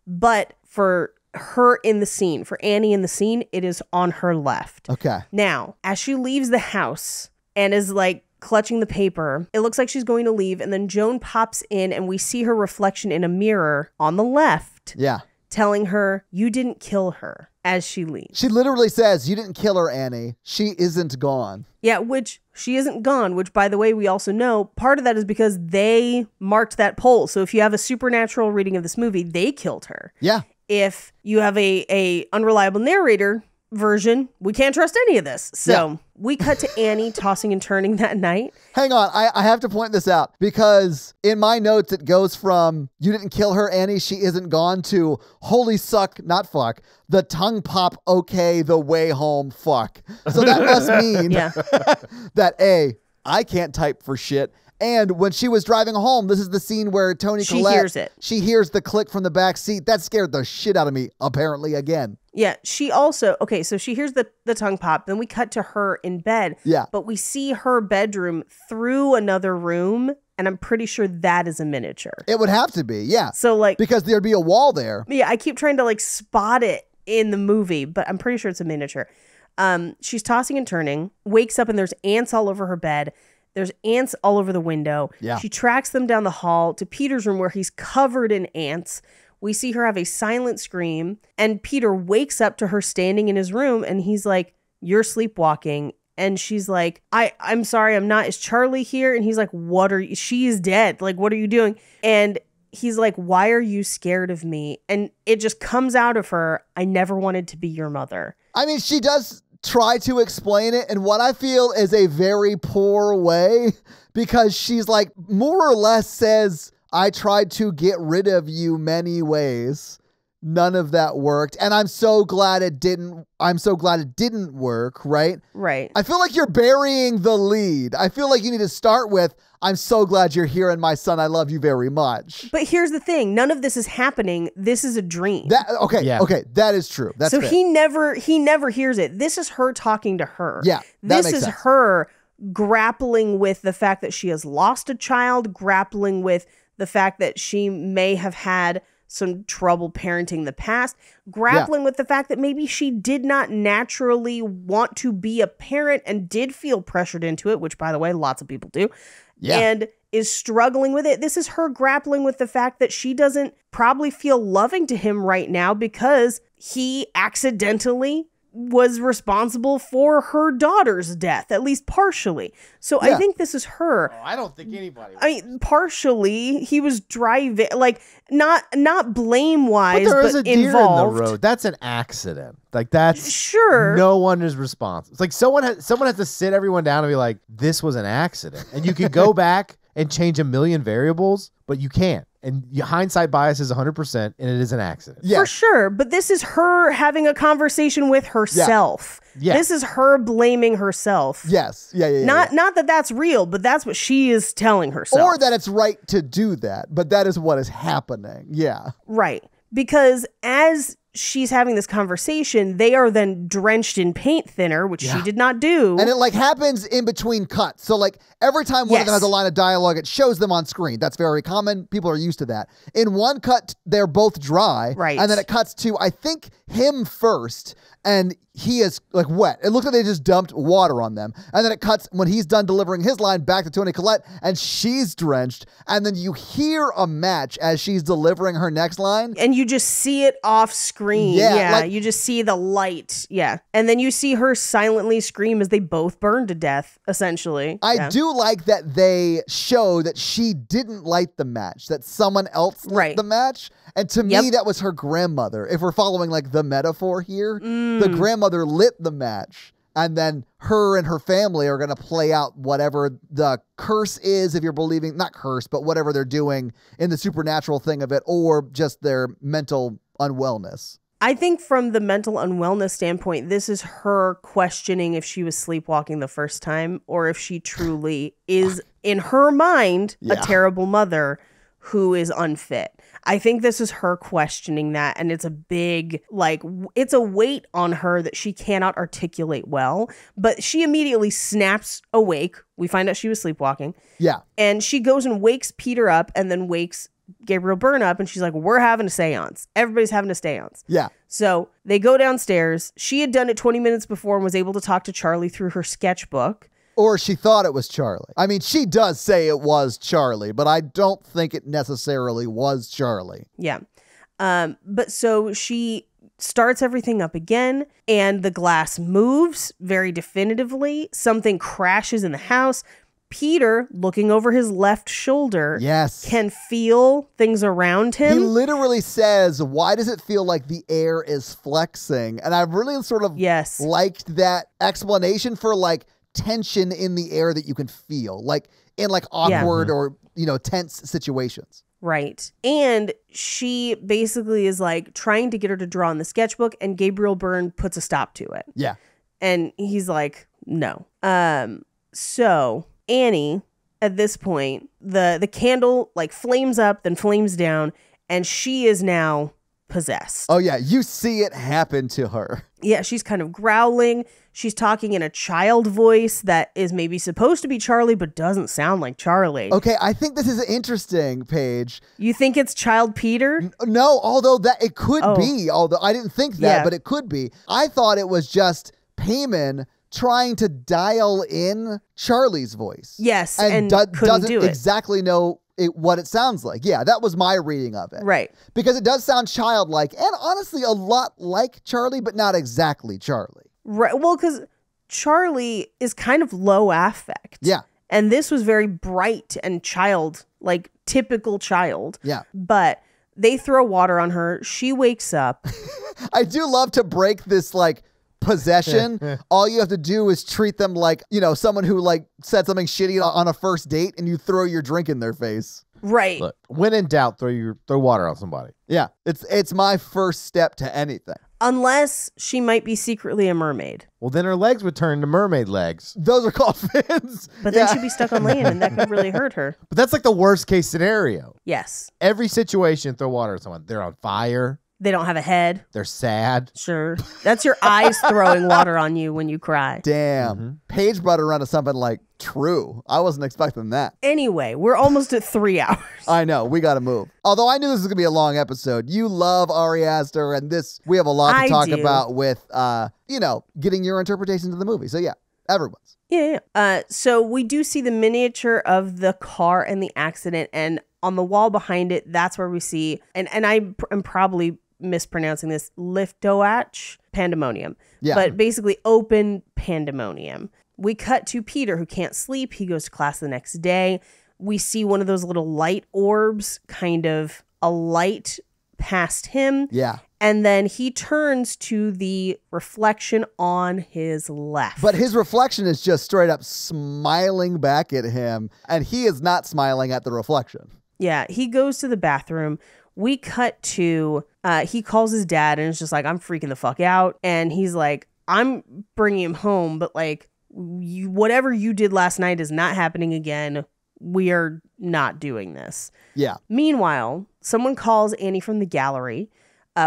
Speaker 3: But for her in the scene, for Annie in the scene, it is on her left.
Speaker 1: Okay.
Speaker 3: Now, as she leaves the house and is like clutching the paper, it looks like she's going to leave. And then Joan pops in and we see her reflection in a mirror on the left.
Speaker 1: Yeah.
Speaker 3: Telling her, you didn't kill her, as she leaves.
Speaker 1: She literally says, you didn't kill her, Annie. She isn't gone.
Speaker 3: Yeah, which she isn't gone, which, by the way, we also know part of that is because they marked that poll. So if you have a supernatural reading of this movie, they killed her.
Speaker 1: Yeah.
Speaker 3: If you have a unreliable narrator version, we can't trust any of this. So we cut to Annie tossing and turning that night.
Speaker 1: Hang on, I have to point this out because in my notes it goes from you didn't kill her, Annie, she isn't gone to holy suck, not fuck, the tongue pop, okay, the way home, fuck. So that must mean that A, I can't type for shit. And when she was driving home, this is the scene where Toni Collette,
Speaker 3: hears it.
Speaker 1: She hears the click from the back seat. That scared the shit out of me, apparently, again.
Speaker 3: Yeah, she also, okay, so she hears the tongue pop. Then we cut to her in bed.
Speaker 1: Yeah.
Speaker 3: But we see her bedroom through another room, and I'm pretty sure that is a miniature.
Speaker 1: It would have to be, yeah.
Speaker 3: So, like,
Speaker 1: because there'd be a wall there.
Speaker 3: Yeah, I keep trying to, like, spot it in the movie, but I'm pretty sure it's a miniature. She's tossing and turning, wakes up, and there's ants all over her bed. There's ants all over the window.
Speaker 1: Yeah.
Speaker 3: She tracks them down the hall to Peter's room where he's covered in ants. We see her have a silent scream, and Peter wakes up to her standing in his room, and he's like, you're sleepwalking. And she's like, I'm sorry, I'm not. Is Charlie here? And he's like, what are you? She is dead. Like, what are you doing? And he's like, why are you scared of me? And it just comes out of her, I never wanted to be your mother.
Speaker 1: I mean, she does try to explain it in what I feel is a very poor way because she's like more or less says, I tried to get rid of you many ways. None of that worked. And I'm so glad it didn't work, right?
Speaker 3: Right.
Speaker 1: I feel like you're burying the lead. I feel like you need to start with, I'm so glad you're here and my son, I love you very much.
Speaker 3: But here's the thing. None of this is happening. This is a dream.
Speaker 1: Okay, that is true. That's
Speaker 3: so
Speaker 1: fair.
Speaker 3: he never hears it. This is her talking to her.
Speaker 1: Yeah,
Speaker 3: this
Speaker 1: makes
Speaker 3: is
Speaker 1: sense.
Speaker 3: her grappling with the fact that she has lost a child, grappling with the fact that she may have had some trouble parenting in the past, grappling with the fact that maybe she did not naturally want to be a parent and did feel pressured into it, which, by the way, lots of people do, and is struggling with it. This is her grappling with the fact that she doesn't probably feel loving to him right now because he accidentally was responsible for her daughter's death, at least partially. So I think this is her.
Speaker 2: Oh, I don't think anybody was.
Speaker 3: I mean, partially, he was driving, like, not blame-wise,
Speaker 2: but there is
Speaker 3: but
Speaker 2: a deer
Speaker 3: involved.
Speaker 2: in the road. That's an accident. Like, that's...
Speaker 3: Sure.
Speaker 2: No one is responsible. It's like someone has to sit everyone down and be like, this was an accident. And you could go back and change a million variables, but you can't. And hindsight bias is 100%, and it is an accident.
Speaker 3: For sure. But this is her having a conversation with herself.
Speaker 2: Yeah.
Speaker 3: This is her blaming herself.
Speaker 1: Yes. Yeah.
Speaker 3: Not that that's real, but that's what she is telling herself.
Speaker 1: Or that it's right to do that, but that is what is happening. Yeah.
Speaker 3: Right. Because as she's having this conversation, they are then drenched in paint thinner, which she did not do.
Speaker 1: And it like happens in between cuts. So like every time one of them has a line of dialogue, it shows them on screen. That's very common. People are used to that. In one cut, they're both dry.
Speaker 3: Right.
Speaker 1: And then it cuts to, I think, him first. And he is like wet. It looks like they just dumped water on them. And then it cuts when he's done delivering his line back to Toni Collette and she's drenched. And then you hear a match as she's delivering her next line.
Speaker 3: And you just see it off screen. Yeah. Like, you just see the light. Yeah. And then you see her silently scream as they both burn to death, essentially.
Speaker 1: I do like that they show that she didn't light the match, that someone else lit the match. And to me, that was her grandmother. If we're following like the metaphor here, the grandmother lit the match. And then her and her family are going to play out whatever the curse is, if you're believing, not curse, but whatever they're doing in the supernatural thing of it, or just their mental unwellness.
Speaker 3: I think from the mental unwellness standpoint, this is her questioning if she was sleepwalking the first time or if she truly is, in her mind, a terrible mother who is unfit. I think this is her questioning that, and it's a big, like, it's a weight on her that she cannot articulate well, but she immediately snaps awake. We find out she was sleepwalking.
Speaker 1: Yeah.
Speaker 3: And she goes and wakes Peter up and then wakes Gabriel Byrne up, and she's like, we're having a seance. Everybody's having a seance.
Speaker 1: Yeah.
Speaker 3: So they go downstairs. She had done it 20 minutes before and was able to talk to Charlie through her sketchbook.
Speaker 1: Or she thought it was Charlie. I mean, she does say it was Charlie, but I don't think it necessarily was Charlie.
Speaker 3: Yeah. But so she starts everything up again, and the glass moves very definitively. Something crashes in the house. Peter, looking over his left shoulder, can feel things around him.
Speaker 1: He literally says, why does it feel like the air is flexing? And I really sort of liked that explanation for like tension in the air that you can feel, like in like awkward or, you know, tense situations.
Speaker 3: Right. And she basically is like trying to get her to draw in the sketchbook, and Gabriel Byrne puts a stop to it.
Speaker 1: Yeah.
Speaker 3: And he's like, no. So Annie, at this point, the candle like flames up, then flames down, and she is now possessed.
Speaker 1: Oh yeah, you see it happen to her.
Speaker 3: Yeah, she's kind of growling. She's talking in a child voice that is maybe supposed to be Charlie, but doesn't sound like Charlie.
Speaker 1: Okay, I think this is interesting, Paige.
Speaker 3: You think it's Child Peter?
Speaker 1: No, although that it could be. Although I didn't think that, but it could be. I thought it was just Payman trying to dial in Charlie's voice.
Speaker 3: Yes, and doesn't do it.
Speaker 1: Exactly know what it sounds like. Yeah, that was my reading of it.
Speaker 3: Right.
Speaker 1: Because it does sound childlike and honestly a lot like Charlie, but not exactly Charlie.
Speaker 3: Right. Well, because Charlie is kind of low affect.
Speaker 1: Yeah.
Speaker 3: And this was very bright and child, like typical child.
Speaker 1: Yeah.
Speaker 3: But they throw water on her. She wakes up.
Speaker 1: I do love to break this like possession. All you have to do is treat them like, you know, someone who like said something shitty on a first date and you throw your drink in their face.
Speaker 3: Right.
Speaker 2: Look, when in doubt, throw water on somebody.
Speaker 1: Yeah. It's my first step to anything.
Speaker 3: Unless she might be secretly a mermaid.
Speaker 2: Well, then her legs would turn to mermaid legs.
Speaker 1: Those are called fins.
Speaker 3: But then she'd be stuck on land and that could really hurt her.
Speaker 2: But that's like the worst case scenario.
Speaker 3: Yes.
Speaker 2: Every situation, throw water on someone. They're on fire.
Speaker 3: They don't have a head.
Speaker 2: They're sad.
Speaker 3: Sure. That's your eyes throwing water on you when you cry.
Speaker 1: Damn. Paige brought around to something like true. I wasn't expecting that.
Speaker 3: Anyway, we're almost at 3 hours.
Speaker 1: I know. We got to move. Although I knew this was going to be a long episode. You love Ari Aster, and we have a lot to talk about with, you know, getting your interpretations of the movie. So yeah, everyone's.
Speaker 3: Yeah. So we do see the miniature of the car and the accident, and on the wall behind it, that's where we see, and I am probably mispronouncing this, Liftoach Pandemonium.
Speaker 1: Yeah.
Speaker 3: But basically open pandemonium. We cut to Peter, who can't sleep. He goes to class the next day. We see one of those little light orbs kind of alight past him.
Speaker 1: Yeah.
Speaker 3: And then he turns to the reflection on his left.
Speaker 1: But his reflection is just straight up smiling back at him, and he is not smiling at the reflection.
Speaker 3: Yeah, he goes to the bathroom. We cut to, he calls his dad and it's just like, I'm freaking the fuck out. And he's like, I'm bringing him home, but like, whatever you did last night is not happening again. We are not doing this.
Speaker 1: Yeah.
Speaker 3: Meanwhile, someone calls Annie from the gallery,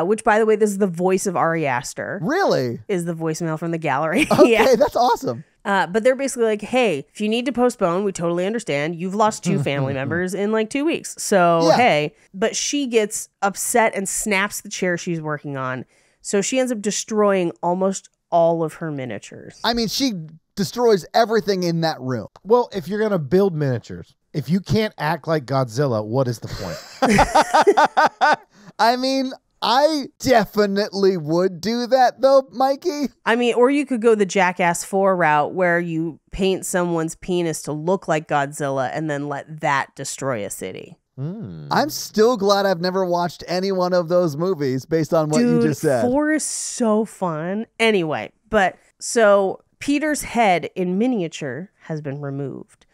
Speaker 3: which, by the way, this is the voice of Ari Aster.
Speaker 1: Really?
Speaker 3: Is the voicemail from the gallery.
Speaker 1: Okay,
Speaker 3: yeah.
Speaker 1: That's awesome.
Speaker 3: But they're basically like, hey, if you need to postpone, we totally understand. You've lost 2 family members in like 2 weeks. So, hey. But she gets upset and snaps the chair she's working on. So she ends up destroying almost all of her miniatures.
Speaker 1: I mean, she destroys everything in that room.
Speaker 2: Well, if you're going to build miniatures, if you can't act like Godzilla, what is the point?
Speaker 1: I mean, I definitely would do that though, Mikey.
Speaker 3: I mean, or you could go the Jackass 4 route where you paint someone's penis to look like Godzilla and then let that destroy a city.
Speaker 1: I'm still glad I've never watched any one of those movies based on what you just said.
Speaker 3: 4 is so fun. Anyway, but so Peter's head in miniature has been removed.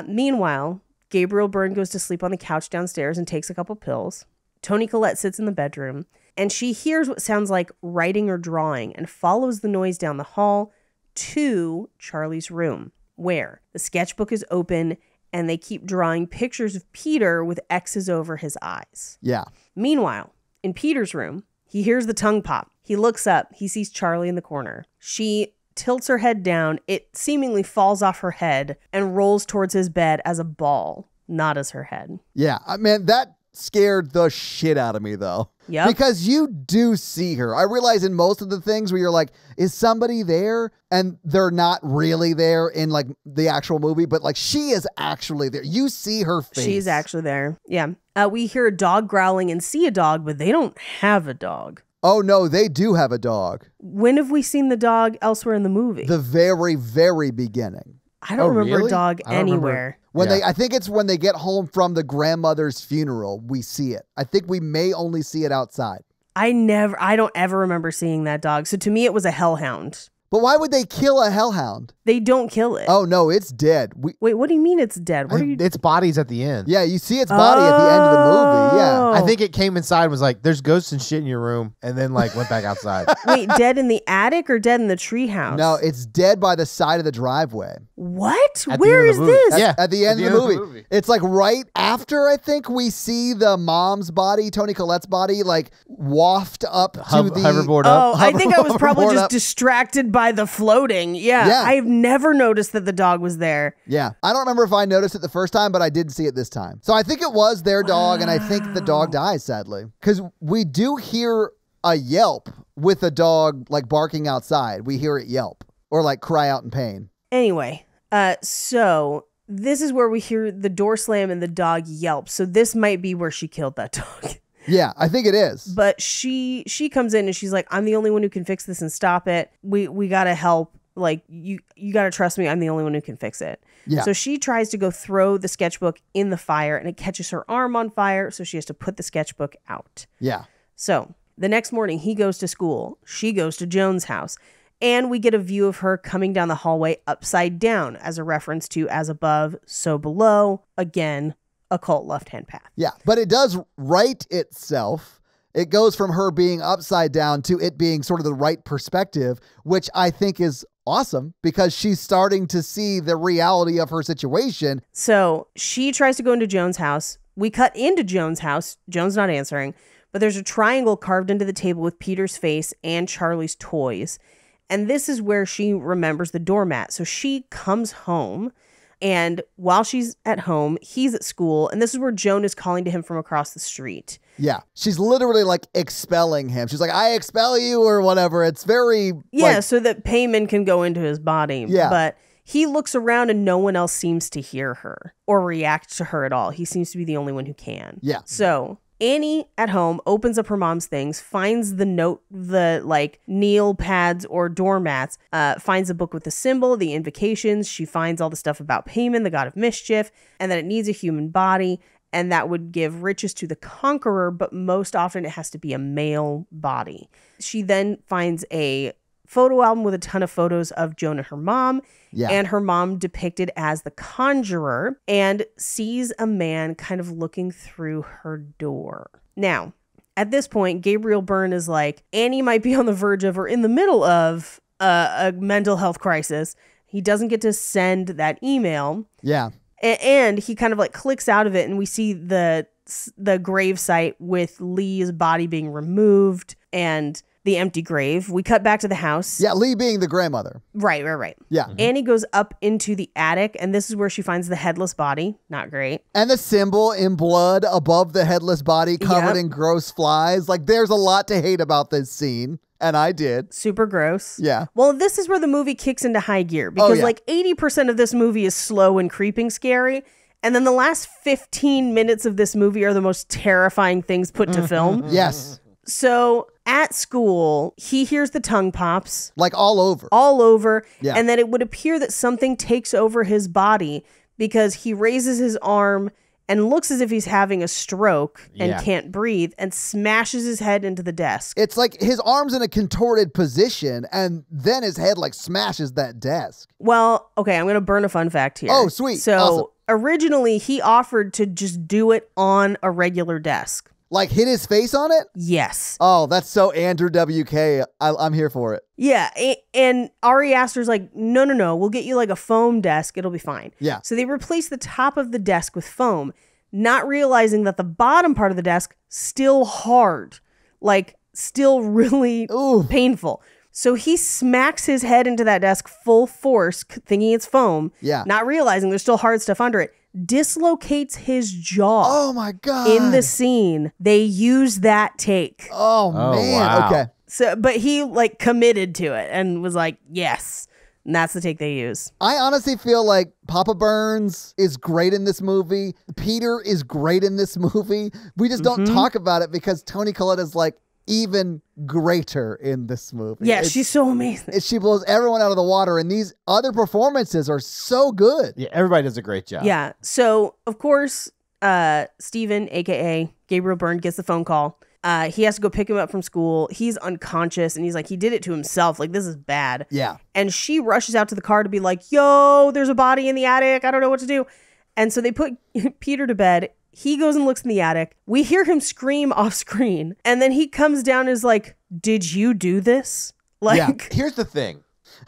Speaker 3: Meanwhile, Gabriel Byrne goes to sleep on the couch downstairs and takes a couple pills. Toni Collette sits in the bedroom and she hears what sounds like writing or drawing and follows the noise down the hall to Charlie's room, where the sketchbook is open and they keep drawing pictures of Peter with X's over his eyes.
Speaker 1: Yeah.
Speaker 3: Meanwhile, in Peter's room, he hears the tongue pop. He looks up. He sees Charlie in the corner. She tilts her head down. It seemingly falls off her head and rolls towards his bed as a ball, not as her head.
Speaker 1: Yeah. I mean, that scared the shit out of me though.
Speaker 3: Yep.
Speaker 1: Because you do see her. I realize in most of the things where you're like, is somebody there? And they're not really there in like the actual movie, but like she is actually there. You see her face.
Speaker 3: She's actually there. Yeah. We hear a dog growling and see a dog, but they don't have a dog.
Speaker 1: Oh no, they do have a dog.
Speaker 3: When have we seen the dog elsewhere in the movie?
Speaker 1: The very, very beginning.
Speaker 3: I don't remember
Speaker 2: really?
Speaker 3: a dog anywhere.
Speaker 1: When I think it's when they get home from the grandmother's funeral, we see it. I think we may only see it outside.
Speaker 3: I don't ever remember seeing that dog. So to me, it was a hellhound.
Speaker 1: But why would they kill a hellhound?
Speaker 3: They don't kill it.
Speaker 1: Oh no, it's dead.
Speaker 3: Wait, what do you mean it's dead? What are you?
Speaker 2: Its body's at the end.
Speaker 1: Yeah, you see its body at the end of the movie. Yeah.
Speaker 2: I think it came inside and was like, there's ghosts and shit in your room, and then like went back outside.
Speaker 3: Wait, dead in the attic or dead in the treehouse?
Speaker 1: No, it's dead by the side of the driveway.
Speaker 3: What?
Speaker 2: At the
Speaker 3: Where
Speaker 2: end of
Speaker 3: is
Speaker 2: the movie.
Speaker 3: this?
Speaker 2: Yeah.
Speaker 1: At the end of the movie. It's like right after, I think, we see the mom's body, Toni Collette's body, like waft up to the
Speaker 2: hoverboard up.
Speaker 3: Oh, I think I was probably
Speaker 1: hoverboard
Speaker 3: just
Speaker 1: up.
Speaker 3: distracted by the floating. Yeah. I've never noticed that the dog was there.
Speaker 1: Yeah. I don't remember if I noticed it the first time, but I did see it this time. So I think it was their dog, and I think the dog dies, sadly. Because we do hear a yelp with a dog like barking outside. We hear it yelp or like cry out in pain.
Speaker 3: Anyway, so this is where we hear the door slam and the dog yelp. So this might be where she killed that dog.
Speaker 1: Yeah, I think it is.
Speaker 3: But she comes in and she's like, I'm the only one who can fix this and stop it. We got to help. Like, you got to trust me. I'm the only one who can fix it.
Speaker 1: Yeah.
Speaker 3: So she tries to go throw the sketchbook in the fire and it catches her arm on fire. So she has to put the sketchbook out.
Speaker 1: Yeah.
Speaker 3: So the next morning he goes to school. She goes to Joan's house. And we get a view of her coming down the hallway upside down as a reference to as above, so below. Again, occult left-hand path.
Speaker 1: Yeah. But it does right itself. It goes from her being upside down to it being sort of the right perspective, which I think is awesome because she's starting to see the reality of her situation.
Speaker 3: So she tries to go into Joan's house. We cut into Joan's house. Joan's not answering, but there's a triangle carved into the table with Peter's face and Charlie's toys. And this is where she remembers the doormat. So she comes home, and while she's at home, he's at school. And this is where Joan is calling to him from across the street.
Speaker 1: Yeah. She's literally like expelling him. She's like, I expel you or whatever. It's very...
Speaker 3: Yeah,
Speaker 1: like,
Speaker 3: so that Payman can go into his body.
Speaker 1: Yeah.
Speaker 3: But he looks around and no one else seems to hear her or react to her at all. He seems to be the only one who can.
Speaker 1: Yeah.
Speaker 3: So Annie at home opens up her mom's things, finds the note, the like kneel pads or doormats, finds a book with the symbol, the invocations. She finds all the stuff about Payman, the god of mischief, and that it needs a human body. And that would give riches to the conqueror, but most often it has to be a male body. She then finds a photo album with a ton of photos of Joan and her mom.
Speaker 1: Yeah.
Speaker 3: And her mom depicted as the conjurer and sees a man kind of looking through her door. Now, at this point, Gabriel Byrne is like, Annie might be on the verge of or in the middle of a mental health crisis. He doesn't get to send that email.
Speaker 1: Yeah.
Speaker 3: And he kind of like clicks out of it, and we see the grave site with Lee's body being removed and the empty grave. We cut back to the house.
Speaker 1: Yeah, Lee being the grandmother.
Speaker 3: Right.
Speaker 1: Yeah.
Speaker 3: Annie goes up into the attic, and this is where she finds the headless body. Not great.
Speaker 1: And the symbol in blood above the headless body covered in gross flies. Like, there's a lot to hate about this scene. And I did.
Speaker 3: Super gross.
Speaker 1: Yeah.
Speaker 3: Well, this is where the movie kicks into high gear because like 80% of this movie is slow and creeping scary. And then the last 15 minutes of this movie are the most terrifying things put to film.
Speaker 1: Yes.
Speaker 3: So at school, he hears the tongue pops.
Speaker 1: Like all over.
Speaker 3: All over.
Speaker 1: Yeah.
Speaker 3: And then it would appear that something takes over his body because he raises his arm and looks as if he's having a stroke and can't breathe and smashes his head into the desk.
Speaker 1: It's like his arm's in a contorted position and then his head like smashes that desk.
Speaker 3: Well, okay, I'm going to burn a fun fact here.
Speaker 1: Oh, sweet.
Speaker 3: So
Speaker 1: Awesome.
Speaker 3: Originally, he offered to just do it on a regular desk.
Speaker 1: Like hit his face on it?
Speaker 3: Yes.
Speaker 1: Oh, that's so Andrew WK. I'm here for it.
Speaker 3: Yeah. And Ari Aster's like, no, we'll get you like a foam desk. It'll be fine.
Speaker 1: Yeah.
Speaker 3: So they replace the top of the desk with foam, not realizing that the bottom part of the desk still hard, like still really painful. So he smacks his head into that desk full force, thinking it's foam.
Speaker 1: Yeah.
Speaker 3: Not realizing there's still hard stuff under it. Dislocates his jaw.
Speaker 1: Oh my God.
Speaker 3: In the scene, they use that take.
Speaker 1: Oh man.
Speaker 2: Wow.
Speaker 1: Okay.
Speaker 3: So, but he like committed to it and was like, yes. And that's the take they use.
Speaker 1: I honestly feel like Papa Burns is great in this movie. Peter is great in this movie. We just don't talk about it because Toni Collette is like even greater in this movie.
Speaker 3: Yeah, she's so amazing.
Speaker 1: She blows everyone out of the water, and these other performances are so good.
Speaker 2: Yeah, everybody does a great job.
Speaker 3: Yeah. So, of course, Steven, a.k.a. Gabriel Byrne, gets the phone call. He has to go pick him up from school. He's unconscious, and he's like, he did it to himself. Like, this is bad.
Speaker 1: Yeah.
Speaker 3: And she rushes out to the car to be like, yo, there's a body in the attic. I don't know what to do. And so they put Peter to bed. He goes and looks in the attic. We hear him scream off screen. And then he comes down and is like, did you do this? Like,
Speaker 2: Here's the thing.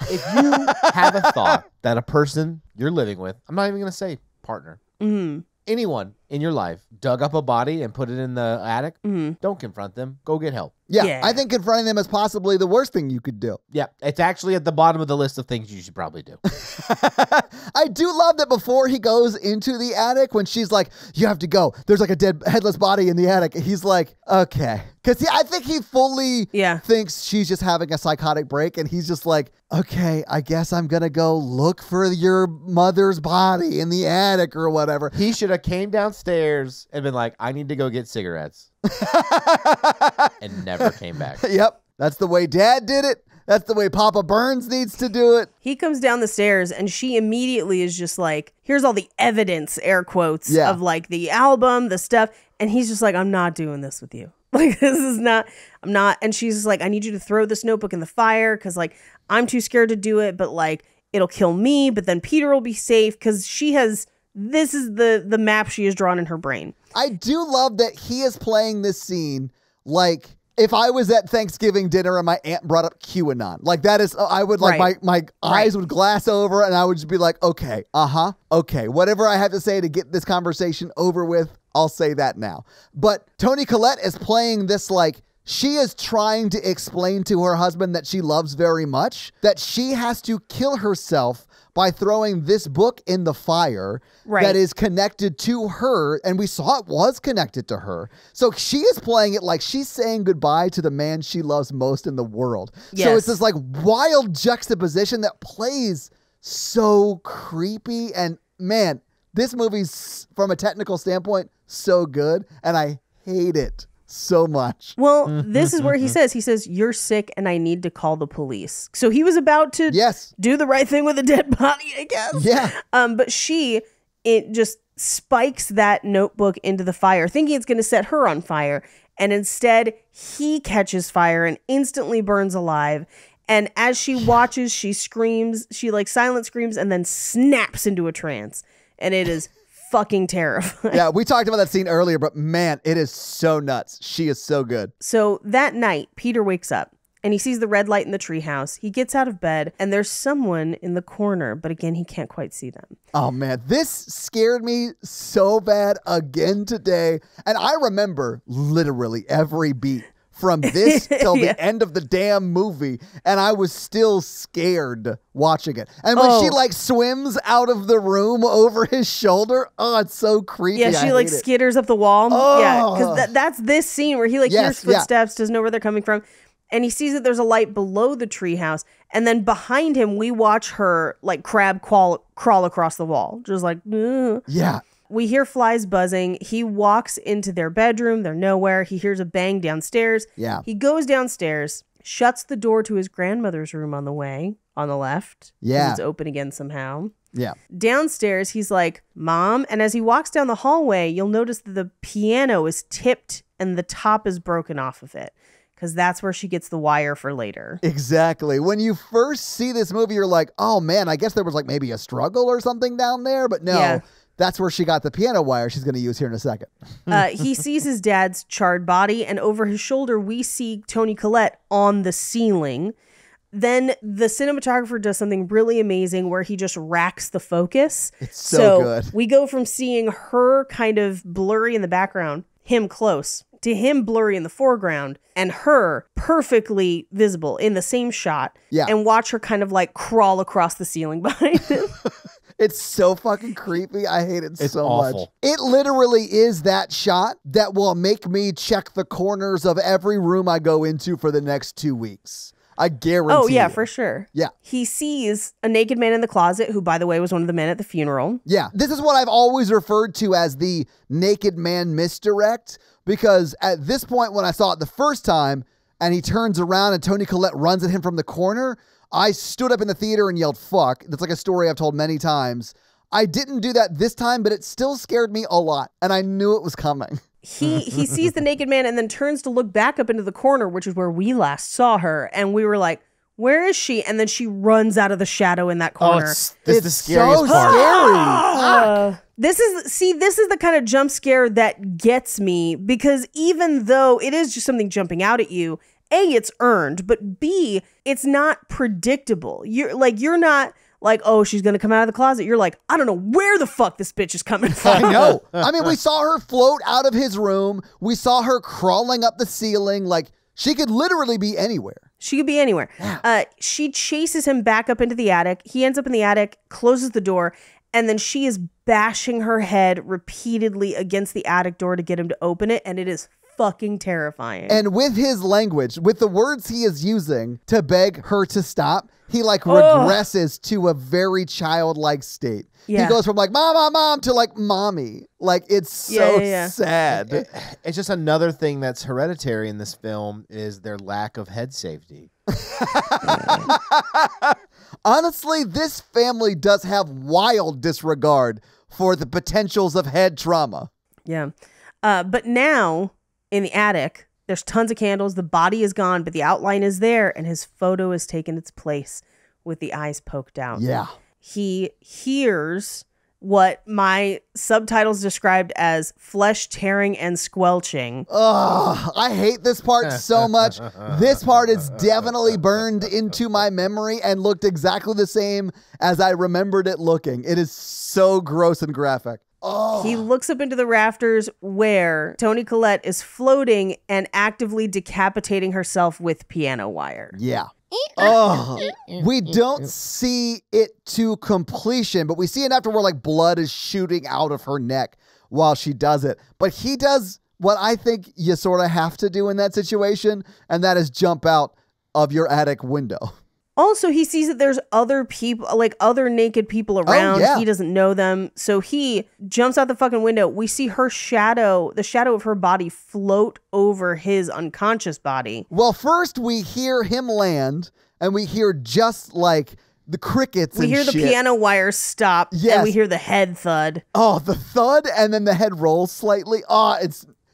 Speaker 2: If you have a thought that a person you're living with, I'm not even going to say partner, anyone in your life dug up a body and put it in the attic, don't confront them. Go get help.
Speaker 1: Yeah, I think confronting them is possibly the worst thing you could do.
Speaker 2: Yeah, it's actually at the bottom of the list of things you should probably do.
Speaker 1: I do love that before he goes into the attic, when she's like, you have to go. There's like a dead headless body in the attic. He's like, okay. Because I think he fully thinks she's just having a psychotic break. And he's just like, okay, I guess I'm going to go look for your mother's body in the attic or whatever.
Speaker 2: He should have came downstairs and been like, I need to go get cigarettes. And never came back.
Speaker 1: Yep. That's the way Dad did it. That's the way Papa Burns needs to do it.
Speaker 3: he comes down the stairs and she immediately is just like, here's all the evidence, air quotes, of like the album, the stuff. And he's just like, I'm not doing this with you. Like, this is not, I'm not. And she's like, I need you to throw this notebook in the fire because like, I'm too scared to do it, but like, it'll kill me. But then Peter will be safe because she has, this is the map she has drawn in her brain.
Speaker 1: I do love that he is playing this scene like if I was at Thanksgiving dinner and my aunt brought up QAnon. Like that is, I would like, my eyes would glass over and I would just be like, okay, okay. Whatever I have to say to get this conversation over with, I'll say that now. But Toni Collette is playing this like, she is trying to explain to her husband that she loves very much, that she has to kill herself by throwing this book in the fire that is connected to her. And we saw it was connected to her. So she is playing it like she's saying goodbye to the man she loves most in the world. So it's this like wild juxtaposition that plays so creepy. And man, this movie's, from a technical standpoint, so good. And I hate it so much.
Speaker 3: Well, this is where he says, you're sick and I need to call the police. So he was about to do the right thing with a dead body, I guess.
Speaker 1: Yeah.
Speaker 3: But it just spikes that notebook into the fire, thinking it's going to set her on fire. And instead, he catches fire and instantly burns alive. And as she watches, she screams, she like silent screams and then snaps into a trance. And it is fucking terrifying.
Speaker 1: Yeah, we talked about that scene earlier, but man, it is so nuts. She is so good.
Speaker 3: So that night, Peter wakes up and he sees the red light in the treehouse. He gets out of bed and there's someone in the corner, but again, he can't quite see them.
Speaker 1: Oh man, this scared me so bad again today. And I remember literally every beat from this till the end of the damn movie, and I was still scared watching it. And when she like swims out of the room over his shoulder, oh, it's so creepy.
Speaker 3: Yeah, she like skitters up the wall.
Speaker 1: Oh.
Speaker 3: Yeah, because that's this scene where he like hears footsteps, doesn't know where they're coming from, and he sees that there's a light below the treehouse, and then behind him we watch her like crab crawl across the wall, just like
Speaker 1: yeah.
Speaker 3: We hear flies buzzing. He walks into their bedroom. They're nowhere. He hears a bang downstairs.
Speaker 1: Yeah.
Speaker 3: He goes downstairs, shuts the door to his grandmother's room on the way, on the left.
Speaker 1: Yeah.
Speaker 3: It's open again somehow.
Speaker 1: Yeah.
Speaker 3: Downstairs, he's like, Mom. And as he walks down the hallway, you'll notice that the piano is tipped and the top is broken off of it. Because that's where she gets the wire for later.
Speaker 1: Exactly. When you first see this movie, you're like, oh man, I guess there was like maybe a struggle or something down there. But no. Yeah. That's where she got the piano wire she's going to use here in a second.
Speaker 3: He sees his dad's charred body, and over his shoulder, we see Toni Collette on the ceiling. Then the cinematographer does something really amazing where he just racks the focus.
Speaker 1: It's so good.
Speaker 3: We go from seeing her kind of blurry in the background, him close, to him blurry in the foreground, and her perfectly visible in the same shot.
Speaker 1: Yeah.
Speaker 3: And watch her kind of like crawl across the ceiling behind him.
Speaker 1: It's so fucking creepy. I hate it so
Speaker 2: awful.
Speaker 1: much. It literally is that shot that will make me check the corners of every room I go into for the next 2 weeks. I guarantee.
Speaker 3: Oh, yeah, for sure.
Speaker 1: Yeah.
Speaker 3: He sees a naked man in the closet who, by the way, was one of the men at the funeral.
Speaker 1: Yeah. This is what I've always referred to as the naked man misdirect, because at this point when I saw it the first time and he turns around and Toni Collette runs at him from the corner, I stood up in the theater and yelled, fuck. That's like a story I've told many times. I didn't do that this time, but it still scared me a lot. And I knew it was coming.
Speaker 3: He sees the naked man and then turns to look back up into the corner, which is where we last saw her. And we were like, where is she? And then she runs out of the shadow in that corner.
Speaker 2: This is the scariest
Speaker 1: so
Speaker 2: part.
Speaker 3: This is the kind of jump scare that gets me, because even though it is just something jumping out at you, A, it's earned, but B, it's not predictable. You're not like, oh, she's going to come out of the closet. You're like, I don't know where the fuck this bitch is coming from.
Speaker 1: I know. I mean, we saw her float out of his room. We saw her crawling up the ceiling. Like, she could literally be anywhere.
Speaker 3: She could be anywhere. Yeah. She chases him back up into the attic. He ends up in the attic, closes the door, and then she is bashing her head repeatedly against the attic door to get him to open it, and it is fucking terrifying.
Speaker 1: And with his language, with the words he is using to beg her to stop, he like regresses to a very childlike state. Yeah. He goes from like mom to like mommy. Like, it's so sad.
Speaker 2: It's just another thing that's hereditary in this film is their lack of head safety.
Speaker 1: Honestly, this family does have wild disregard for the potentials of head trauma.
Speaker 3: Yeah. But now in the attic, there's tons of candles. The body is gone, but the outline is there, and his photo has taken its place with the eyes poked out.
Speaker 1: Yeah.
Speaker 3: He hears what my subtitles described as flesh tearing and squelching.
Speaker 1: Ugh, I hate this part so much. This part is definitely burned into my memory and looked exactly the same as I remembered it looking. It is so gross and graphic. Oh.
Speaker 3: He looks up into the rafters where Toni Collette is floating and actively decapitating herself with piano wire.
Speaker 1: Yeah. Oh, we don't see it to completion, but we see it after where like blood is shooting out of her neck while she does it. But he does what I think you sort of have to do in that situation, and that is jump out of your attic window.
Speaker 3: Also, he sees that there's other people, like other naked people around.
Speaker 1: Oh, yeah.
Speaker 3: He doesn't know them. So he jumps out the fucking window. We see her shadow, the shadow of her body float over his unconscious body.
Speaker 1: Well, first we hear him land and we hear just like the crickets.
Speaker 3: We hear the piano wire stop.
Speaker 1: Yes.
Speaker 3: And we hear the head thud.
Speaker 1: Oh, the thud and then the head rolls slightly. Oh,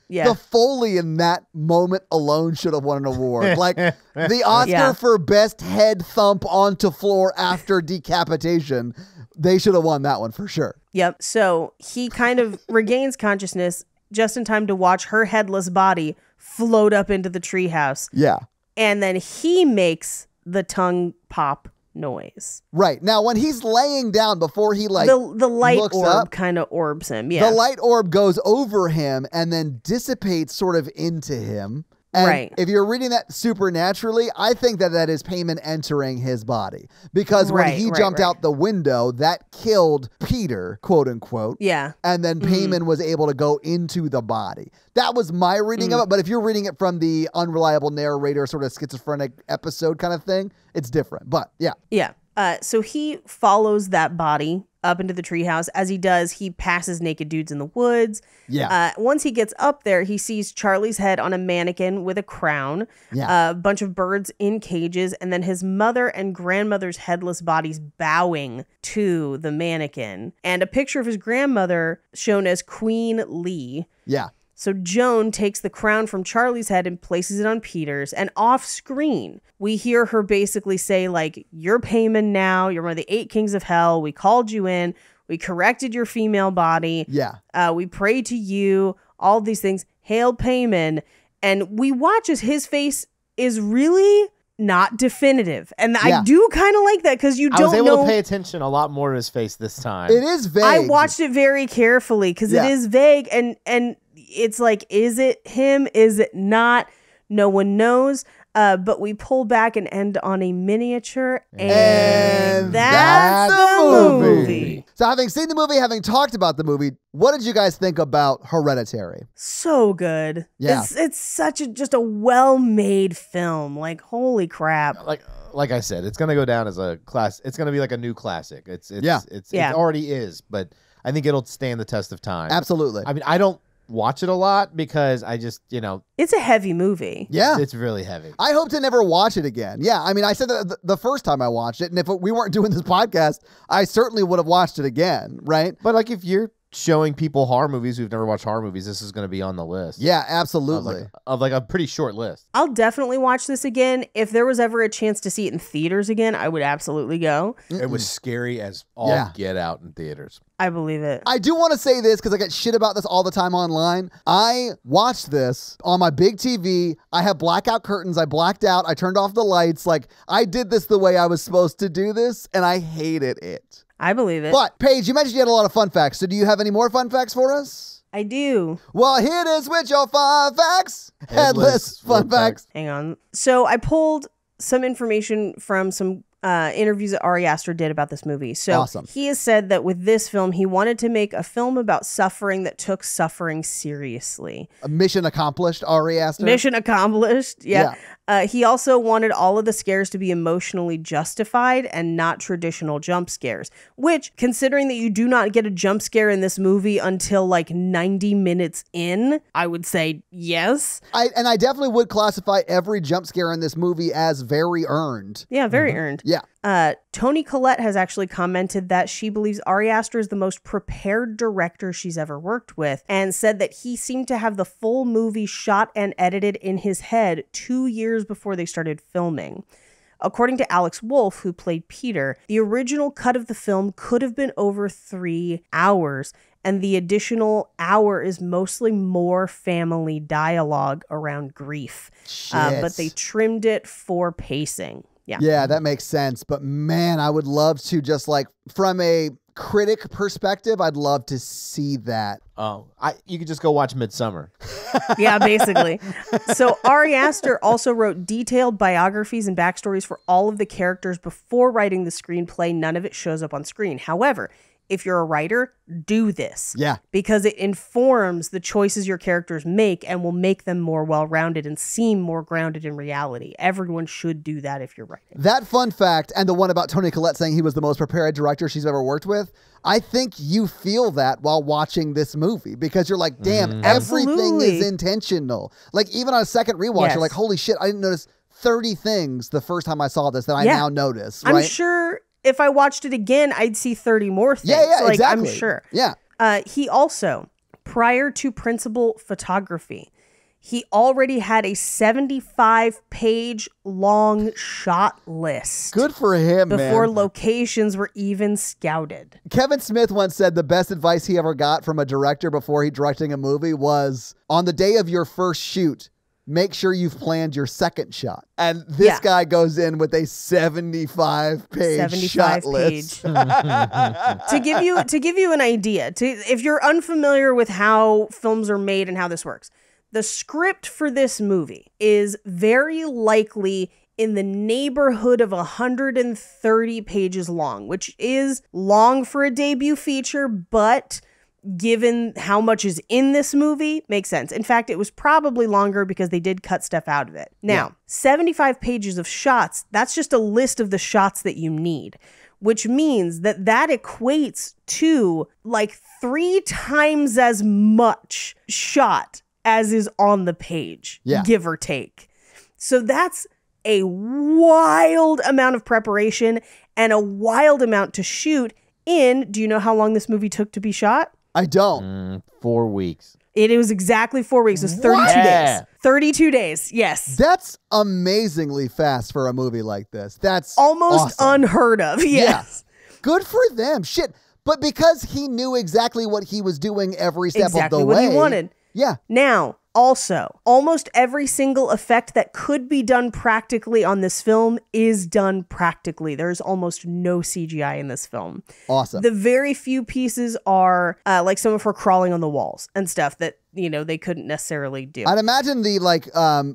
Speaker 3: Yeah.
Speaker 1: The Foley in that moment alone should have won an award. Like the Oscar for best head thump onto floor after decapitation. They should have won that one for sure.
Speaker 3: Yep. So he kind of regains consciousness just in time to watch her headless body float up into the treehouse.
Speaker 1: Yeah.
Speaker 3: And then he makes the tongue pop noise.
Speaker 1: Right. Now, when he's laying down before he like
Speaker 3: the light
Speaker 1: looks
Speaker 3: orb
Speaker 1: up,
Speaker 3: kind of orbs him. Yeah.
Speaker 1: the light orb goes over him and then dissipates sort of into him. And
Speaker 3: right.
Speaker 1: if you're reading that supernaturally, I think that is Paimon entering his body. Because when he jumped out the window, that killed Peter, quote unquote.
Speaker 3: Yeah.
Speaker 1: And then Paimon was able to go into the body. That was my reading of it. But if you're reading it from the unreliable narrator, sort of schizophrenic episode kind of thing, it's different. But yeah.
Speaker 3: Yeah. So he follows that body up into the treehouse. As he does, he passes naked dudes in the woods.
Speaker 1: Yeah.
Speaker 3: Once he gets up there, he sees Charlie's head on a mannequin with a crown.
Speaker 1: Yeah.
Speaker 3: A bunch of birds in cages, and then his mother and grandmother's headless bodies bowing to the mannequin. And a picture of his grandmother shown as Queen Lee.
Speaker 1: Yeah.
Speaker 3: So Joan takes the crown from Charlie's head and places it on Peter's, and off screen, we hear her basically say, like, you're Paimon now, you're one of the 8 kings of hell, we called you in, we corrected your female body, we pray to you, all these things, hail Paimon, and we watch as his face is really not definitive, and I do kind of like that, because you don't know. I was
Speaker 2: able to pay attention a lot more to his face this time.
Speaker 1: It is vague.
Speaker 3: I watched it very carefully, because it is vague, and it's like, is it him? Is it not? No one knows. But we pull back and end on a miniature, and that's the movie.
Speaker 1: So having seen the movie, having talked about the movie, what did you guys think about Hereditary?
Speaker 3: So good.
Speaker 1: Yeah.
Speaker 3: It's such just a well-made film. Like, holy crap.
Speaker 2: Like I said, it's going to go down as a class. It's going to be like a new classic. It already is, but I think it'll stand the test of time.
Speaker 1: Absolutely.
Speaker 2: I mean, I don't watch it a lot because I just,
Speaker 3: it's a heavy movie.
Speaker 1: Yeah.
Speaker 2: It's really heavy.
Speaker 1: I hope to never watch it again. Yeah. I mean, I said that the first time I watched it, and if we weren't doing this podcast, I certainly would have watched it again, right?
Speaker 2: But like, if you're showing people horror movies who've never watched horror movies, this is going to be on the list.
Speaker 1: Yeah, absolutely.
Speaker 2: Of like a pretty short list.
Speaker 3: I'll definitely watch this again. If there was ever a chance to see it in theaters again, I would absolutely go.
Speaker 2: It was scary as all get out in theaters.
Speaker 3: I believe it.
Speaker 1: I do want to say this because I get shit about this all the time online. I watched this on my big TV. I have blackout curtains. I blacked out. I turned off the lights. Like, I did this the way I was supposed to do this, and I hated it.
Speaker 3: I believe it.
Speaker 1: But, Paige, you mentioned you had a lot of fun facts. So do you have any more fun facts for us?
Speaker 3: I do.
Speaker 1: Well, here it is with your fun facts. Headless fun facts.
Speaker 3: Hang on. So I pulled some information from some interviews that Ari Aster did about this movie. So he has said that with this film, he wanted to make a film about suffering that took suffering seriously.
Speaker 1: A mission accomplished, Ari Aster.
Speaker 3: Mission accomplished, yeah. He also wanted all of the scares to be emotionally justified and not traditional jump scares, which, considering that you do not get a jump scare in this movie until like 90 minutes in, I would say yes.
Speaker 1: I definitely would classify every jump scare in this movie as very earned.
Speaker 3: Yeah, very earned.
Speaker 1: Yeah.
Speaker 3: Toni Collette has actually commented that she believes Ari Aster is the most prepared director she's ever worked with, and said that he seemed to have the full movie shot and edited in his head 2 years before they started filming. According to Alex Wolff, who played Peter, the original cut of the film could have been over 3 hours, and the additional hour is mostly more family dialogue around grief. But they trimmed it for pacing.
Speaker 1: Yeah, that makes sense. But man, I would love to just like from a critic perspective, I'd love to see that.
Speaker 2: Oh, you could just go watch Midsummer.
Speaker 3: Yeah, basically. So Ari Aster also wrote detailed biographies and backstories for all of the characters before writing the screenplay. None of it shows up on screen. However, if you're a writer, do this.
Speaker 1: Yeah.
Speaker 3: Because it informs the choices your characters make and will make them more well-rounded and seem more grounded in reality. Everyone should do that if you're writing.
Speaker 1: That fun fact, and the one about Toni Collette saying he was the most prepared director she's ever worked with, I think you feel that while watching this movie because you're like, damn, everything is intentional. Like even on a second rewatch, you're like, holy shit, I didn't notice 30 things the first time I saw this that I now notice. Right?
Speaker 3: I'm sure if I watched it again, I'd see 30 more things.
Speaker 1: Yeah,
Speaker 3: like,
Speaker 1: exactly.
Speaker 3: I'm sure.
Speaker 1: Yeah.
Speaker 3: He also Prior to principal photography, he already had a 75-page long shot list.
Speaker 1: Good for him,
Speaker 3: before
Speaker 1: man.
Speaker 3: Locations were even scouted.
Speaker 1: Kevin Smith once said the best advice he ever got from a director before he directing a movie was, on the day of your first shoot, make sure you've planned your second shot. And this guy goes in with a 75-page shot list.
Speaker 3: To give you an idea, if you're unfamiliar with how films are made and how this works, the script for this movie is very likely in the neighborhood of 130 pages long, which is long for a debut feature, but given how much is in this movie, makes sense. In fact, it was probably longer because they did cut stuff out of it. Now, 75 pages of shots, that's just a list of the shots that you need, which means that equates to like 3 times as much shot as is on the page, give or take. So that's a wild amount of preparation and a wild amount to shoot in. Do you know how long this movie took to be shot?
Speaker 1: I don't.
Speaker 2: 4 weeks.
Speaker 3: It was exactly 4 weeks. It was 32 days. 32 days, yes.
Speaker 1: That's amazingly fast for a movie like this. That's
Speaker 3: almost
Speaker 1: awesome.
Speaker 3: Unheard of, yes.
Speaker 1: Yeah. Good for them. Shit. But because he knew exactly what he was doing every step of the way.
Speaker 3: Exactly what he wanted.
Speaker 1: Yeah.
Speaker 3: Now, also, almost every single effect that could be done practically on this film is done practically. There's almost no CGI in this film.
Speaker 1: Awesome.
Speaker 3: The very few pieces are like some of her crawling on the walls and stuff that, they couldn't necessarily do.
Speaker 1: I'd imagine the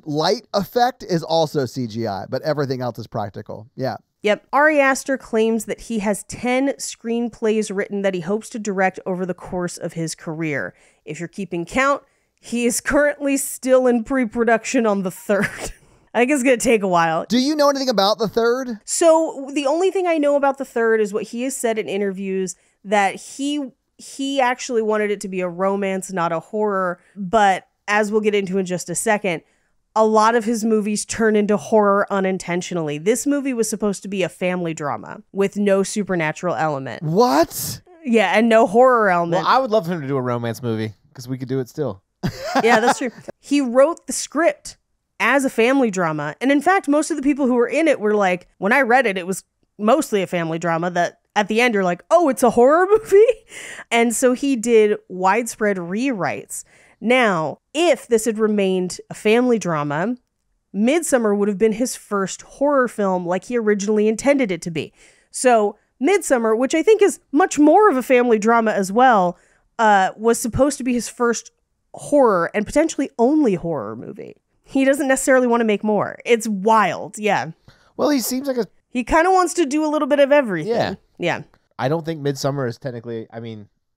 Speaker 1: light effect is also CGI, but everything else is practical. Yeah.
Speaker 3: Yep. Ari Aster claims that he has 10 screenplays written that he hopes to direct over the course of his career. If you're keeping count, he is currently still in pre-production on the 3rd. I think it's going to take a while.
Speaker 1: Do you know anything about the 3rd?
Speaker 3: So the only thing I know about the 3rd is what he has said in interviews, that he actually wanted it to be a romance, not a horror. But as we'll get into in just a second, a lot of his movies turn into horror unintentionally. This movie was supposed to be a family drama with no supernatural element.
Speaker 1: What?
Speaker 3: Yeah, and no horror element.
Speaker 2: Well, I would love for him to do a romance movie because we could do it still.
Speaker 3: Yeah, that's true. He wrote the script as a family drama. And in fact, most of the people who were in it were like, when I read it, it was mostly a family drama that at the end you're like, oh, it's a horror movie? And so he did widespread rewrites. Now, if this had remained a family drama, Midsommar would have been his first horror film like he originally intended it to be. So Midsommar, which I think is much more of a family drama as well, was supposed to be his first horror and potentially only horror movie. He doesn't necessarily want to make more. It's wild. Yeah.
Speaker 2: Well, he seems like
Speaker 3: he kind of wants to do a little bit of everything.
Speaker 2: Yeah.
Speaker 3: Yeah.
Speaker 2: I don't think Midsommar is technically,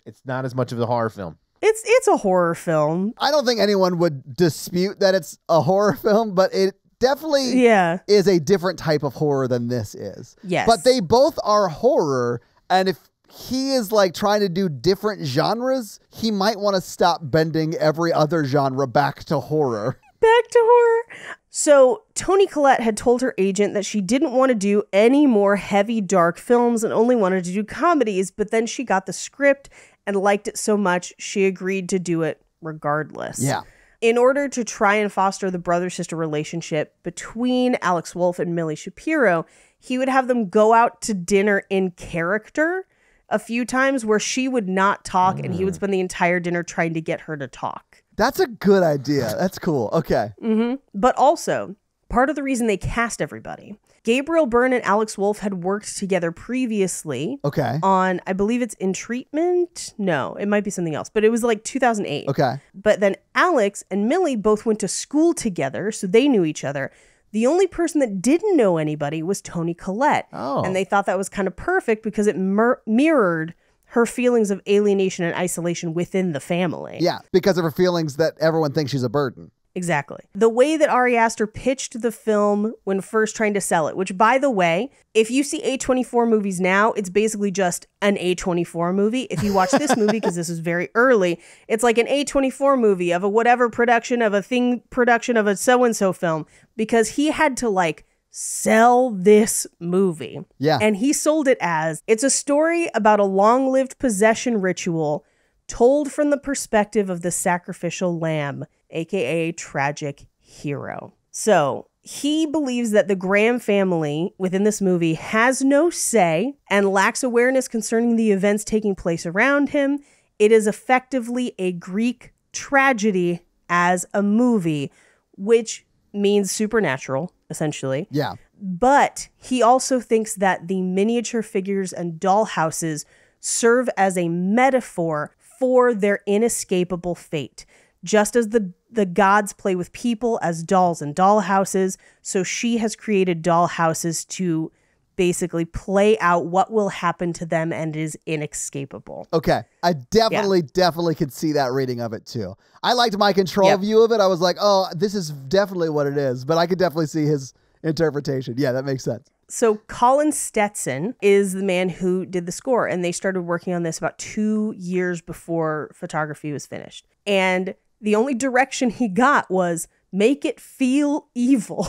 Speaker 2: it's not as much of a horror film.
Speaker 3: It's a horror film.
Speaker 1: I don't think anyone would dispute that it's a horror film, but it definitely is a different type of horror than this is.
Speaker 3: Yes.
Speaker 1: But they both are horror, and if he is like trying to do different genres, he might want to stop bending every other genre back to horror.
Speaker 3: Back to horror. So Toni Collette had told her agent that she didn't want to do any more heavy, dark films and only wanted to do comedies, but then she got the script and liked it so much, she agreed to do it regardless.
Speaker 1: Yeah.
Speaker 3: In order to try and foster the brother-sister relationship between Alex Wolff and Millie Shapiro, he would have them go out to dinner in character a few times where she would not talk and he would spend the entire dinner trying to get her to talk.
Speaker 1: That's a good idea. That's cool. Okay.
Speaker 3: Mm-hmm. But also, part of the reason they cast everybody, Gabriel Byrne and Alex Wolff had worked together previously on, I believe it's In Treatment. No, it might be something else, but it was like 2008.
Speaker 1: Okay.
Speaker 3: But then Alex and Millie both went to school together, so they knew each other. The only person that didn't know anybody was Toni Collette.
Speaker 2: Oh.
Speaker 3: And they thought that was kind of perfect because it mirrored her feelings of alienation and isolation within the family.
Speaker 1: Yeah, because of her feelings that everyone thinks she's a burden.
Speaker 3: Exactly. The way that Ari Aster pitched the film when first trying to sell it, which, by the way, if you see A24 movies now, it's basically just an A24 movie. If you watch this movie, because this is very early, it's like an A24 movie of a whatever production of a thing production of a so-and-so film, because he had to like sell this movie.
Speaker 1: Yeah.
Speaker 3: And he sold it as, it's a story about a long-lived possession ritual told from the perspective of the sacrificial lamb, aka tragic hero. So he believes that the Graham family within this movie has no say and lacks awareness concerning the events taking place around him. It is effectively a Greek tragedy as a movie, which means supernatural, essentially.
Speaker 1: Yeah.
Speaker 3: But he also thinks that the miniature figures and dollhouses serve as a metaphor for their inescapable fate. Just as the gods play with people as dolls and dollhouses, so she has created dollhouses to basically play out what will happen to them and is inescapable.
Speaker 1: Okay. I definitely could see that reading of it too. I liked my control view of it. I was like, oh, this is definitely what it is, but I could definitely see his interpretation. Yeah, that makes sense.
Speaker 3: So Colin Stetson is the man who did the score, and they started working on this about 2 years before photography was finished. And the only direction he got was make it feel evil,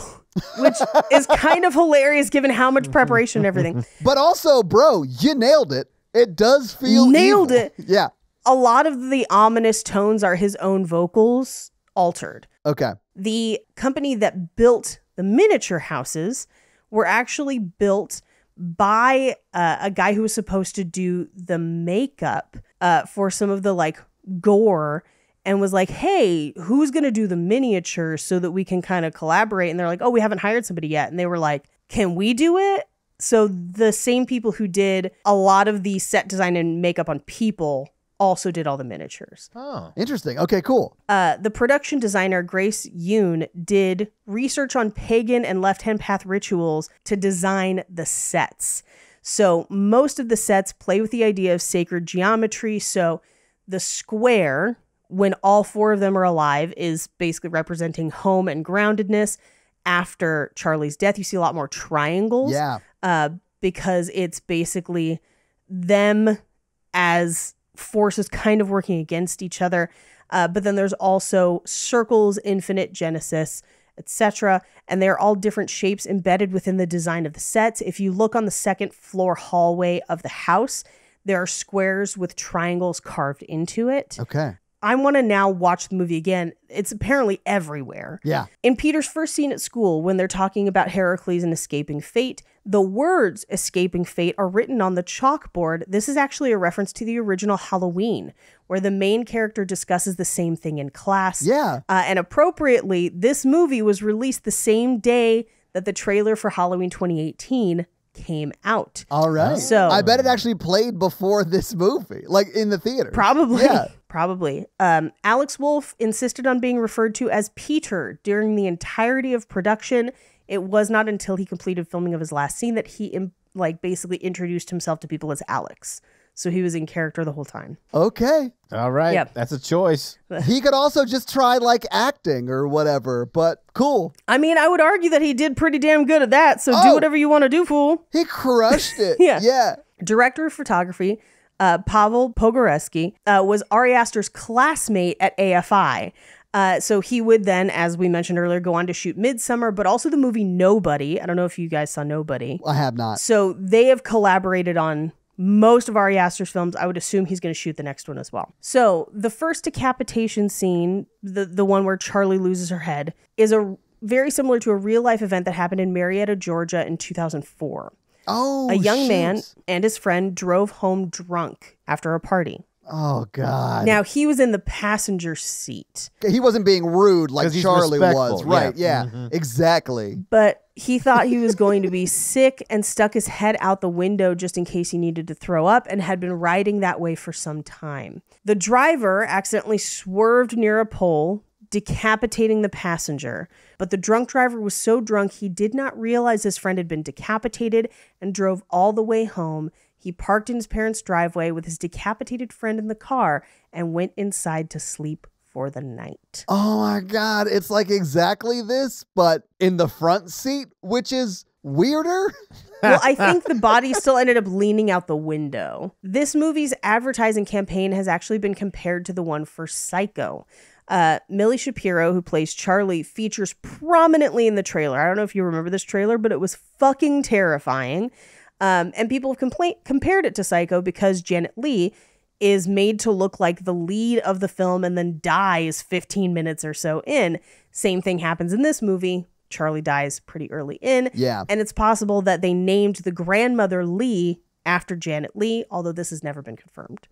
Speaker 3: which is kind of hilarious given how much preparation and everything.
Speaker 1: But also, bro, you nailed it. It does feel
Speaker 3: Nailed
Speaker 1: evil.
Speaker 3: it.
Speaker 1: Yeah.
Speaker 3: A lot of the ominous tones are his own vocals altered.
Speaker 1: Okay.
Speaker 3: The company that built the miniature houses were actually built by a guy who was supposed to do the makeup for some of the like gore, and was like, hey, who's going to do the miniatures so that we can kind of collaborate? And they're like, oh, we haven't hired somebody yet. And they were like, can we do it? So the same people who did a lot of the set design and makeup on people also did all the miniatures.
Speaker 2: Oh,
Speaker 1: interesting. Okay, cool.
Speaker 3: The production designer, Grace Yoon, did research on pagan and left-hand path rituals to design the sets. So most of the sets play with the idea of sacred geometry. So the square, when all four of them are alive, is basically representing home and groundedness. After Charlie's death, you see a lot more triangles.
Speaker 1: Yeah.
Speaker 3: Because it's basically them as forces kind of working against each other. But then there's also circles, infinite, Genesis, etc. And they're all different shapes embedded within the design of the sets. If you look on the second floor hallway of the house, there are squares with triangles carved into it.
Speaker 1: Okay.
Speaker 3: I want to now watch the movie again. It's apparently everywhere.
Speaker 1: Yeah.
Speaker 3: In Peter's first scene at school, when they're talking about Heracles and escaping fate, the words escaping fate are written on the chalkboard. This is actually a reference to the original Halloween, where the main character discusses the same thing in class.
Speaker 1: Yeah.
Speaker 3: And appropriately, this movie was released the same day that the trailer for Halloween 2018 came out.
Speaker 1: All right.
Speaker 3: So
Speaker 1: I bet it actually played before this movie, like in the theater.
Speaker 3: Probably.
Speaker 1: Yeah.
Speaker 3: Probably. Alex Wolff insisted on being referred to as Peter during the entirety of production. It was not until he completed filming of his last scene that he basically introduced himself to people as Alex. So he was in character the whole time.
Speaker 1: Okay.
Speaker 2: All right.
Speaker 3: Yep.
Speaker 2: That's a choice.
Speaker 1: He could also just try like acting or whatever, but cool.
Speaker 3: I mean, I would argue that he did pretty damn good at that. So do whatever you want to do, fool.
Speaker 1: He crushed it.
Speaker 3: Yeah.
Speaker 1: Yeah.
Speaker 3: Director of photography, Pavel Pogoreski, was Ari Aster's classmate at AFI. So he would then, as we mentioned earlier, go on to shoot Midsummer, but also the movie Nobody. I don't know if you guys saw Nobody.
Speaker 1: I have not.
Speaker 3: So they have collaborated on most of Ari Aster's films. I would assume he's going to shoot the next one as well. So the first decapitation scene, the one where Charlie loses her head, is very similar to a real life event that happened in Marietta, Georgia in 2004.
Speaker 1: Oh,
Speaker 3: a young man and his friend drove home drunk after a party.
Speaker 1: Oh, God.
Speaker 3: Now, he was in the passenger seat.
Speaker 1: He wasn't being rude like Charlie was. Right, yeah.
Speaker 2: Mm-hmm.
Speaker 1: Exactly.
Speaker 3: But he thought he was going to be sick and stuck his head out the window just in case he needed to throw up, and had been riding that way for some time. The driver accidentally swerved near a pole, decapitating the passenger. But the drunk driver was so drunk he did not realize his friend had been decapitated and drove all the way home. He parked in his parents' driveway with his decapitated friend in the car and went inside to sleep for the night.
Speaker 1: Oh my God. It's like exactly this, but in the front seat, which is weirder.
Speaker 3: Well, I think the body still ended up leaning out the window. This movie's advertising campaign has actually been compared to the one for Psycho. Millie Shapiro, who plays Charlie, features prominently in the trailer. I don't know if you remember this trailer, but it was fucking terrifying. And people have compared it to Psycho because Janet Leigh is made to look like the lead of the film and then dies 15 minutes or so in. Same thing happens in this movie. Charlie dies pretty early in.
Speaker 1: Yeah.
Speaker 3: And it's possible that they named the grandmother Lee after Janet Leigh, although this has never been confirmed.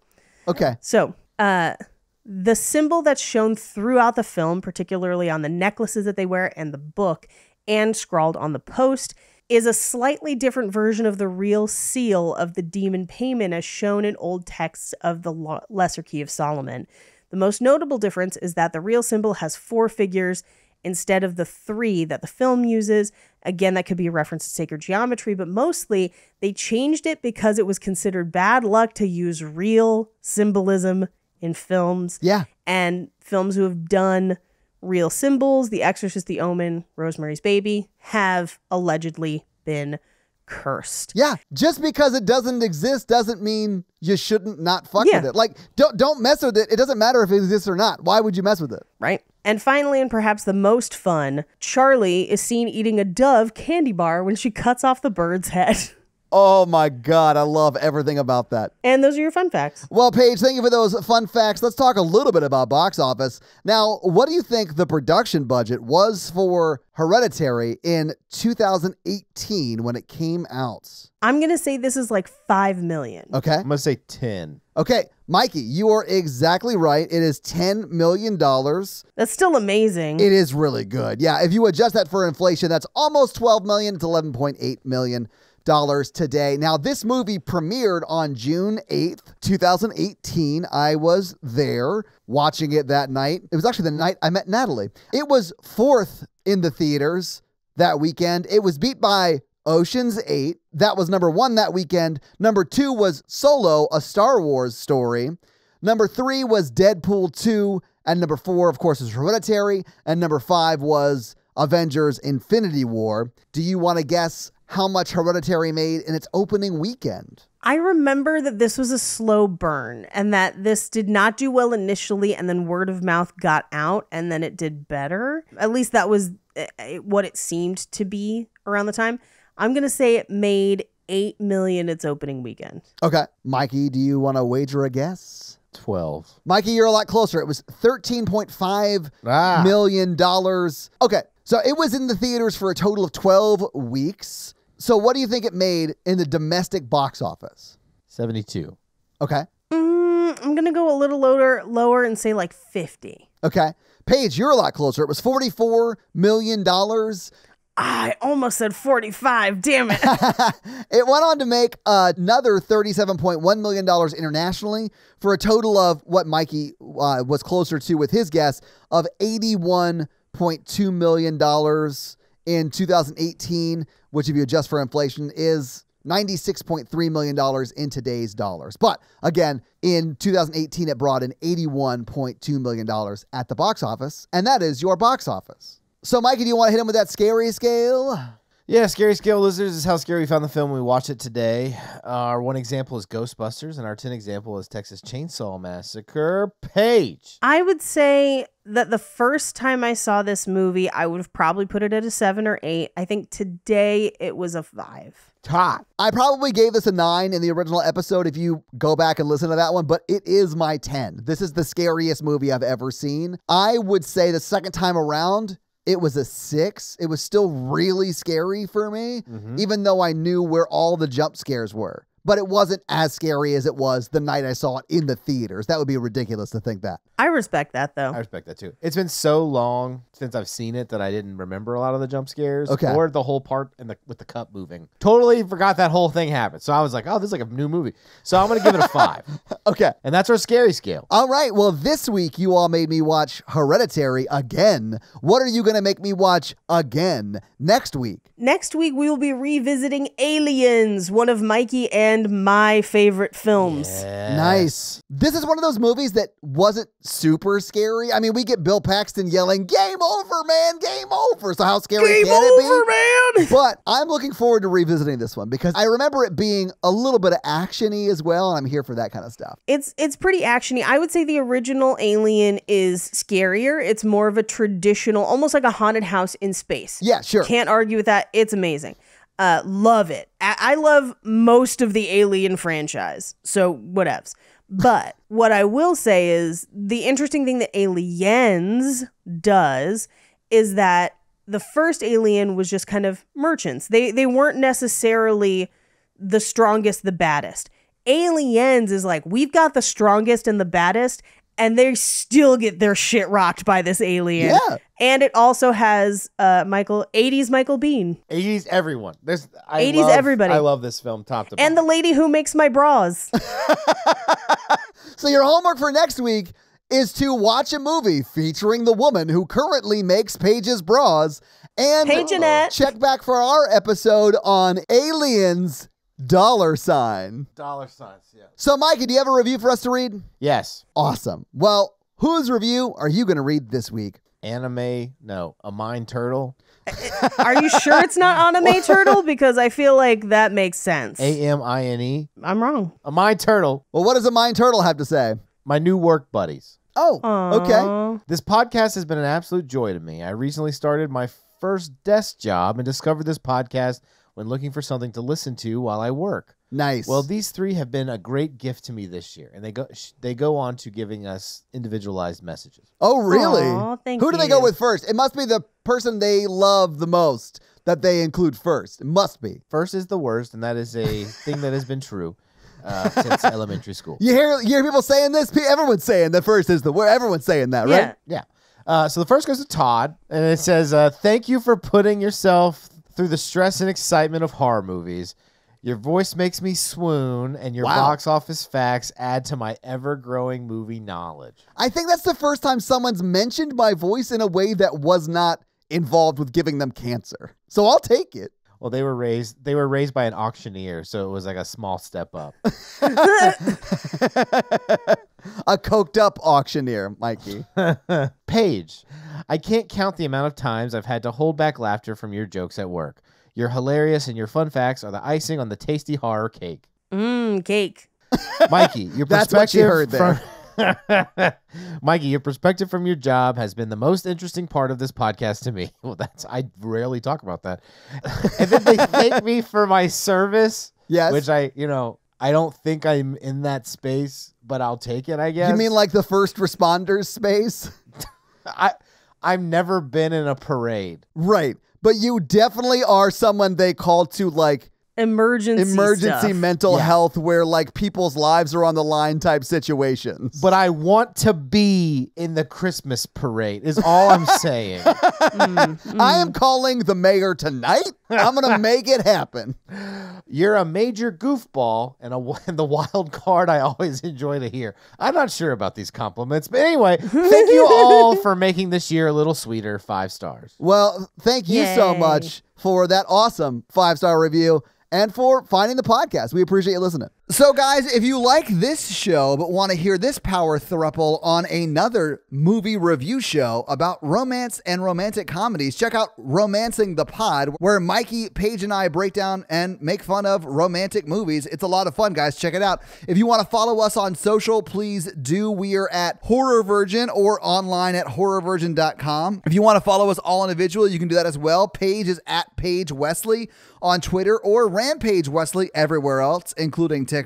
Speaker 1: Okay.
Speaker 3: So, the symbol that's shown throughout the film, particularly on the necklaces that they wear and the book, and scrawled on the post, is a slightly different version of the real seal of the demon payment as shown in old texts of the Lesser Key of Solomon. The most notable difference is that the real symbol has 4 figures instead of the 3 that the film uses. Again, that could be a reference to sacred geometry, but mostly they changed it because it was considered bad luck to use real symbolism in films.
Speaker 1: Yeah.
Speaker 3: And films who have done real symbols, The Exorcist, The Omen, Rosemary's Baby, have allegedly been cursed.
Speaker 1: Yeah, just because it doesn't exist doesn't mean you shouldn't not fuck with it. Like, don't mess with it. It doesn't matter if it exists or not. Why would you mess with it?
Speaker 3: Right. And finally, and perhaps the most fun, Charlie is seen eating a Dove candy bar when she cuts off the bird's head.
Speaker 1: Oh my God, I love everything about that.
Speaker 3: And those are your fun facts.
Speaker 1: Well, Paige, thank you for those fun facts. Let's talk a little bit about box office. Now, what do you think the production budget was for Hereditary in 2018 when it came out?
Speaker 3: I'm going to say this is like $5 million.
Speaker 1: Okay.
Speaker 2: I'm going to say 10.
Speaker 1: Okay, Mikey, you are exactly right. It is $10 million.
Speaker 3: That's still amazing.
Speaker 1: It is really good. Yeah, if you adjust that for inflation, that's almost $12 million. It's $11.8 million today. Now, this movie premiered on June 8th, 2018. I was there watching it that night. It was actually the night I met Natalie. It was 4th in the theaters that weekend. It was beat by Ocean's 8. That was number 1 that weekend. Number 2 was Solo, a Star Wars story. Number 3 was Deadpool 2. And number 4, of course, is Hereditary. And number 5 was Avengers Infinity War. Do you want to guess how much Hereditary made in its opening weekend?
Speaker 3: I remember that this was a slow burn and that this did not do well initially and then word of mouth got out and then it did better. At least that was what it seemed to be around the time. I'm going to say it made $8 million its opening weekend. Okay.
Speaker 1: Mikey, do you want to wager a guess?
Speaker 2: 12.
Speaker 1: Mikey, you're a lot closer. It was $13.5 million. Okay. So it was in the theaters for a total of 12 weeks. So what do you think it made in the domestic box office?
Speaker 2: 72.
Speaker 1: Okay.
Speaker 3: I'm going to go a little lower and say like 50.
Speaker 1: Okay. Paige, you're a lot closer. It was $44 million.
Speaker 3: I almost said 45. Damn it.
Speaker 1: It went on to make another $37.1 million internationally for a total of what Mikey was closer to with his guess of $81.2 million in 2018, which if you adjust for inflation is $96.3 million in today's dollars. But again, in 2018, it brought in $81.2 million at the box office, and that is your box office. So, Mikey, do you want to hit him with that scary scale?
Speaker 2: Yeah, Scary Scale Lizards is how scary we found the film when we watched it today. Our 1 example is Ghostbusters, and our 10 example is Texas Chainsaw Massacre. Paige.
Speaker 3: I would say that the first time I saw this movie, I would have probably put it at a 7 or 8. I think today it was a 5.
Speaker 1: Todd. I probably gave this a 9 in the original episode if you go back and listen to that one, but it is my 10. This is the scariest movie I've ever seen. I would say the second time around, it was a 6. It was still really scary for me, even though I knew where all the jump scares were. But it wasn't as scary as it was the night I saw it in the theaters. That would be ridiculous to think that.
Speaker 3: I respect that, though.
Speaker 2: I respect that, too. It's been so long since I've seen it that I didn't remember a lot of the jump scares.
Speaker 1: Okay.
Speaker 2: Or the whole part with the cup moving. Totally forgot that whole thing happened. So I was like, oh, this is like a new movie. So I'm going to give it a 5.
Speaker 1: Okay.
Speaker 2: And that's our scary scale.
Speaker 1: All right. Well, this week you all made me watch Hereditary again. What are you going to make me watch again next week?
Speaker 3: Next week, we will be revisiting Aliens, one of Mikey and my favorite films.
Speaker 2: Yes.
Speaker 1: Nice. This is one of those movies that wasn't super scary. I mean, we get Bill Paxton yelling, "Game over, man, game over." So how scary
Speaker 3: Game
Speaker 1: can it be?
Speaker 3: over, man!
Speaker 1: But I'm looking forward to revisiting this one because I remember it being a little bit of action-y as well, and I'm here for that kind of stuff.
Speaker 3: It's pretty action-y. I would say the original Alien is scarier. It's more of a traditional, almost like a haunted house in space.
Speaker 1: Yeah, sure.
Speaker 3: Can't argue with that. It's amazing. Love it. I love most of the Alien franchise, so whatevs. But what I will say is the interesting thing that Aliens does is that the first Alien was just kind of merchants. They weren't necessarily the strongest, the baddest. Aliens is like, we've got the strongest and the baddest, and they still get their shit rocked by this alien.
Speaker 1: Yeah.
Speaker 3: And it also has 80s Michael Biehn.
Speaker 2: 80s everyone.
Speaker 3: 80s everybody.
Speaker 2: I love this film top to bottom.
Speaker 3: And the lady who makes my bras.
Speaker 1: So your homework for next week is to watch a movie featuring the woman who currently makes Paige's bras and
Speaker 3: Hey, Jeanette.
Speaker 1: check back for our episode on Aliens $sign.
Speaker 2: Dollar signs, yeah.
Speaker 1: So Mikey, do you have a review for us to read?
Speaker 2: Yes.
Speaker 1: Awesome. Well, whose review are you going to read this week?
Speaker 2: A mine turtle.
Speaker 3: Are you sure it's not Anime Turtle? Because I feel like that makes sense.
Speaker 2: AMINE.
Speaker 3: I'm wrong.
Speaker 2: A mine turtle.
Speaker 1: Well, what does a mine turtle have to say?
Speaker 2: My new work buddies.
Speaker 1: Oh, okay.
Speaker 3: Aw.
Speaker 2: This podcast has been an absolute joy to me. I recently started my first desk job and discovered this podcast when looking for something to listen to while I work.
Speaker 1: Nice.
Speaker 2: Well, these three have been a great gift to me this year, and they go on to giving us individualized messages.
Speaker 1: Oh, really?
Speaker 3: Aw, thank
Speaker 1: Who do they
Speaker 3: you.
Speaker 1: go with first? It must be the person they love the most that they include first. It must be.
Speaker 2: First is the worst, and that is a thing that has been true since elementary school.
Speaker 1: You hear people saying this? Everyone's saying that first is the worst. Everyone's saying that, right?
Speaker 3: Yeah.
Speaker 2: Yeah. So the first goes to Todd, and it says, thank you for putting yourself through the stress and excitement of horror movies. Your voice makes me swoon, and your box office facts add to my ever-growing movie knowledge.
Speaker 1: I think that's the first time someone's mentioned my voice in a way that was not involved with giving them cancer. So I'll take it.
Speaker 2: Well, they were raised by an auctioneer, so it was like a small step up.
Speaker 1: A coked up auctioneer, Mikey.
Speaker 2: Paige, I can't count the amount of times I've had to hold back laughter from your jokes at work. You're hilarious, and your fun facts are the icing on the tasty horror cake.
Speaker 3: Cake.
Speaker 2: Mikey, your
Speaker 1: That's what you heard
Speaker 2: there. Mikey, your perspective from your job has been the most interesting part of this podcast to me. Well, I rarely talk about that. And then they thank me for my service.
Speaker 1: Yes.
Speaker 2: Which I don't think I'm in that space, but I'll take it, I guess.
Speaker 1: You mean like the first responders space?
Speaker 2: I've never been in a parade.
Speaker 1: Right. But you definitely are someone they call to like
Speaker 3: Emergency stuff.
Speaker 1: mental health where like people's lives are on the line type situations.
Speaker 2: But I want to be in the Christmas parade is all I'm saying.
Speaker 1: I am calling the mayor tonight. I'm going to make it happen.
Speaker 2: You're a major goofball and the wild card I always enjoy to hear. I'm not sure about these compliments, but anyway, thank you all for making this year a little sweeter. 5 stars.
Speaker 1: Well, thank you so
Speaker 3: Yay.
Speaker 1: much for that awesome 5-star review and for finding the podcast. We appreciate you listening. So, guys, if you like this show but want to hear this power throuple on another movie review show about romance and romantic comedies, check out Romancing the Pod, where Mikey, Paige, and I break down and make fun of romantic movies. It's a lot of fun, guys. Check it out. If you want to follow us on social, please do. We are at Horror Virgin or online at horrorvirgin.com. If you want to follow us all individually, you can do that as well. Paige is at Paige Wesley on Twitter or Rampage Wesley everywhere else, including TikTok.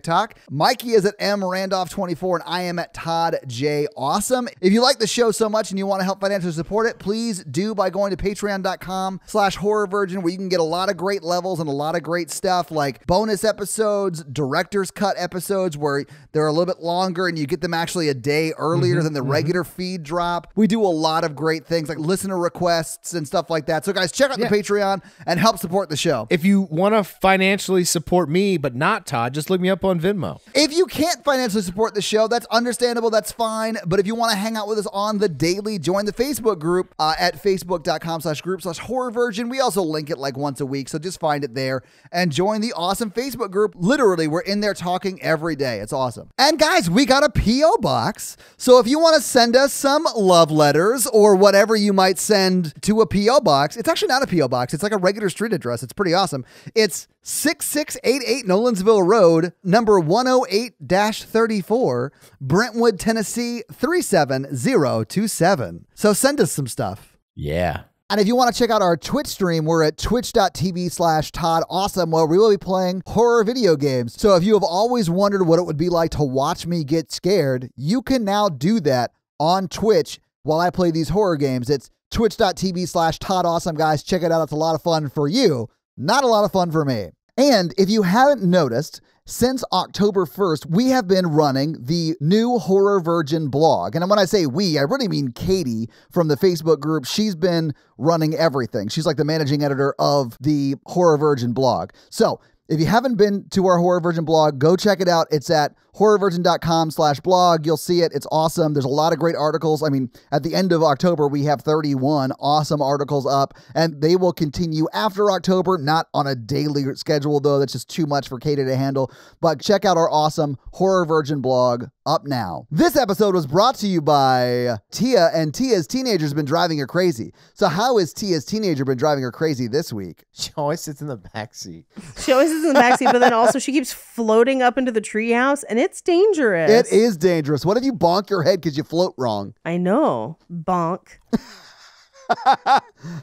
Speaker 1: Mikey is at mrandolph24 and I am at Todd J. Awesome. If you like the show so much and you want to help financially support it, please do by going to patreon.com/horrorvirgin, where you can get a lot of great levels and a lot of great stuff like bonus episodes, director's cut episodes where they're a little bit longer and you get them actually a day earlier than the regular feed drop. We do a lot of great things like listener requests and stuff like that. So guys, check out the Patreon and help support the show.
Speaker 4: If you want to financially support me, but not Todd, just look me up on Venmo.
Speaker 1: If you can't financially support the show, that's understandable. That's fine. But if you want to hang out with us on the daily, join the Facebook group at facebook.com/group/horrorvirgin. We also link it like once a week. So just find it there and join the awesome Facebook group. Literally, we're in there talking every day. It's awesome. And guys, we got a P.O. box. So if you want to send us some love letters or whatever you might send to a P.O. box, it's actually not a P.O. box. It's like a regular street address. It's pretty awesome. It's 6688 Nolensville Road, number 108-34, Brentwood, Tennessee 37027. So send us some stuff.
Speaker 4: Yeah.
Speaker 1: And if you want to check out our Twitch stream, we're at twitch.tv/Todd Awesome, where we will be playing horror video games. So if you have always wondered what it would be like to watch me get scared, you can now do that on Twitch while I play these horror games. It's twitch.tv/Todd Awesome, guys. Check it out. It's a lot of fun for you. Not a lot of fun for me. And if you haven't noticed, since October 1st, we have been running the new Horror Virgin blog. And when I say we, I really mean Katie from the Facebook group. She's been running everything. She's like the managing editor of the Horror Virgin blog. So if you haven't been to our Horror Virgin blog, go check it out. It's at horrorvirgin.com/blog. You'll see it. It's awesome. There's a lot of great articles. I mean, at the end of October, we have 31 awesome articles up, and they will continue after October, not on a daily schedule, though. That's just too much for Katie to handle. But check out our awesome Horror Virgin blog up now. This episode was brought to you by Tia, and Tia's teenager's been driving her crazy. So how has Tia's teenager been driving her crazy this week?
Speaker 2: She always sits in the backseat.
Speaker 3: She always sits in the backseat, but then also she keeps floating up into the treehouse, and it's dangerous.
Speaker 1: It is dangerous. What if you bonk your head because you float wrong?
Speaker 3: I know. Bonk.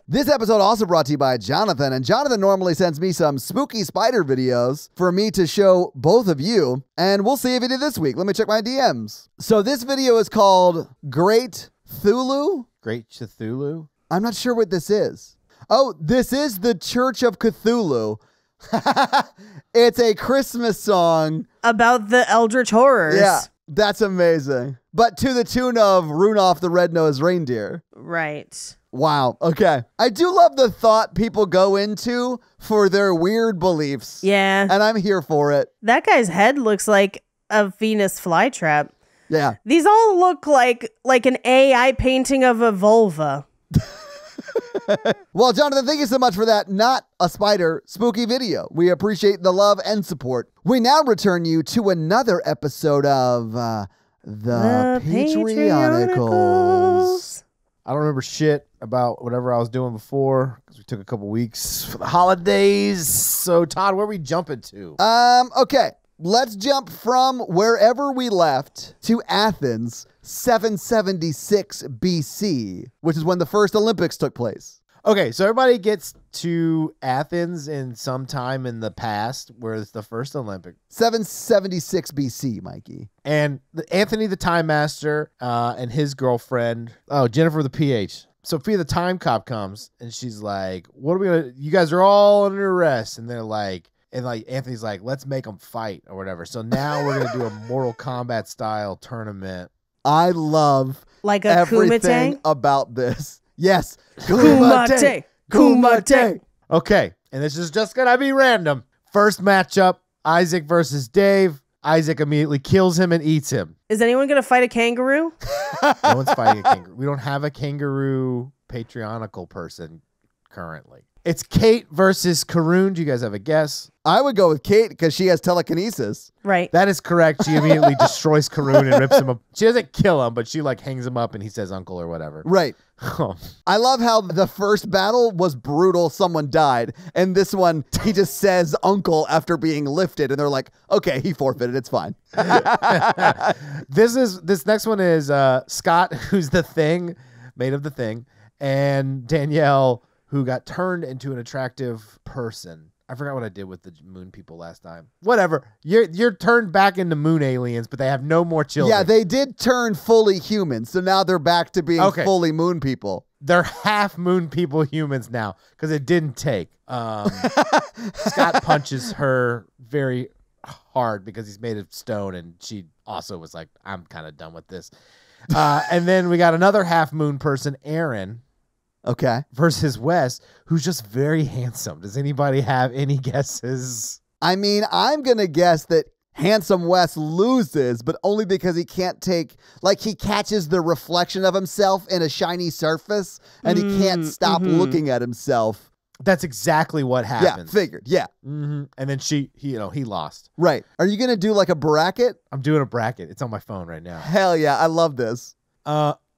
Speaker 1: This episode also brought to you by Jonathan, and Jonathan normally sends me some spooky spider videos for me to show both of you, and we'll see if he did this week. Let me check my DMs. So this video is called Great Thulu.
Speaker 2: Great Cthulhu?
Speaker 1: I'm not sure what this is. Oh, this is the Church of Cthulhu. It's a Christmas song.
Speaker 3: About the Eldritch Horrors.
Speaker 1: Yeah, that's amazing. But to the tune of Rudolph the Red-Nosed Reindeer.
Speaker 3: Right.
Speaker 1: Wow. Okay. I do love the thought people go into for their weird beliefs.
Speaker 3: Yeah.
Speaker 1: And I'm here for it. That
Speaker 3: guy's head looks like a Venus flytrap.
Speaker 1: Yeah.
Speaker 3: These all look like an AI painting of a vulva.
Speaker 1: Well, Jonathan, thank you so much for that not a spider spooky video. We appreciate the love and support. We now return you to another episode of the Patreonicals.
Speaker 2: I don't remember shit about whatever I was doing before because we took a couple weeks for the holidays. So, Todd, where are we jumping to?
Speaker 1: Okay. Let's jump from wherever we left to Athens, 776 BC, which is when the first Olympics took place.
Speaker 2: Okay, so everybody gets to Athens in some time in the past where it's the first Olympic.
Speaker 1: 776 BC, Mikey.
Speaker 2: And Anthony the Time Master and his girlfriend, Jennifer the PH. Sophia the Time Cop comes and she's like, what are we going to, you guys are all under arrest. And they're like, Anthony's like, let's make them fight or whatever. So now we're going to do a Mortal Kombat style tournament.
Speaker 1: I love
Speaker 3: like a
Speaker 1: everything
Speaker 3: kumite
Speaker 1: about this. Yes.
Speaker 3: Kumite. Kumite.
Speaker 2: Okay. And this is just going to be random. First matchup, Isaac versus Dave. Isaac immediately kills him and eats him.
Speaker 3: Is anyone going to fight a kangaroo?
Speaker 2: No one's fighting a kangaroo. We don't have a kangaroo patrionical person currently. It's Kate versus Karun. Do you guys have a guess?
Speaker 1: I would go with Kate because she has telekinesis.
Speaker 3: Right.
Speaker 2: That is correct. She immediately destroys Karun and rips him up. She doesn't kill him, but she like hangs him up and he says uncle or whatever.
Speaker 1: Right. I love how the first battle was brutal. Someone died. And this one, he just says uncle after being lifted. And they're like, okay, he forfeited. It's fine.
Speaker 2: This next one is Scott, who's the Thing, made of the Thing, and Danielle, who got turned into an attractive person. I forgot what I did with the moon people last time. Whatever. You're turned back into moon aliens, but they have no more children.
Speaker 1: Yeah, they did turn fully human, so now they're back to being fully moon people.
Speaker 2: They're half moon people humans now because it didn't take. Scott punches her very hard because he's made of stone, and she also was like, I'm kind of done with this. And then we got another half moon person, Aaron.
Speaker 1: Okay.
Speaker 2: Versus Wes, who's just very handsome. Does anybody have any guesses?
Speaker 1: I mean, I'm going to guess that handsome Wes loses, but only because he can't take, like, he catches the reflection of himself in a shiny surface, and he can't stop looking at himself.
Speaker 2: That's exactly what happens.
Speaker 1: Yeah, figured. Yeah.
Speaker 2: And then he lost.
Speaker 1: Right. Are you going to do like a bracket?
Speaker 2: I'm doing a bracket. It's on my phone right now.
Speaker 1: Hell yeah. I love this.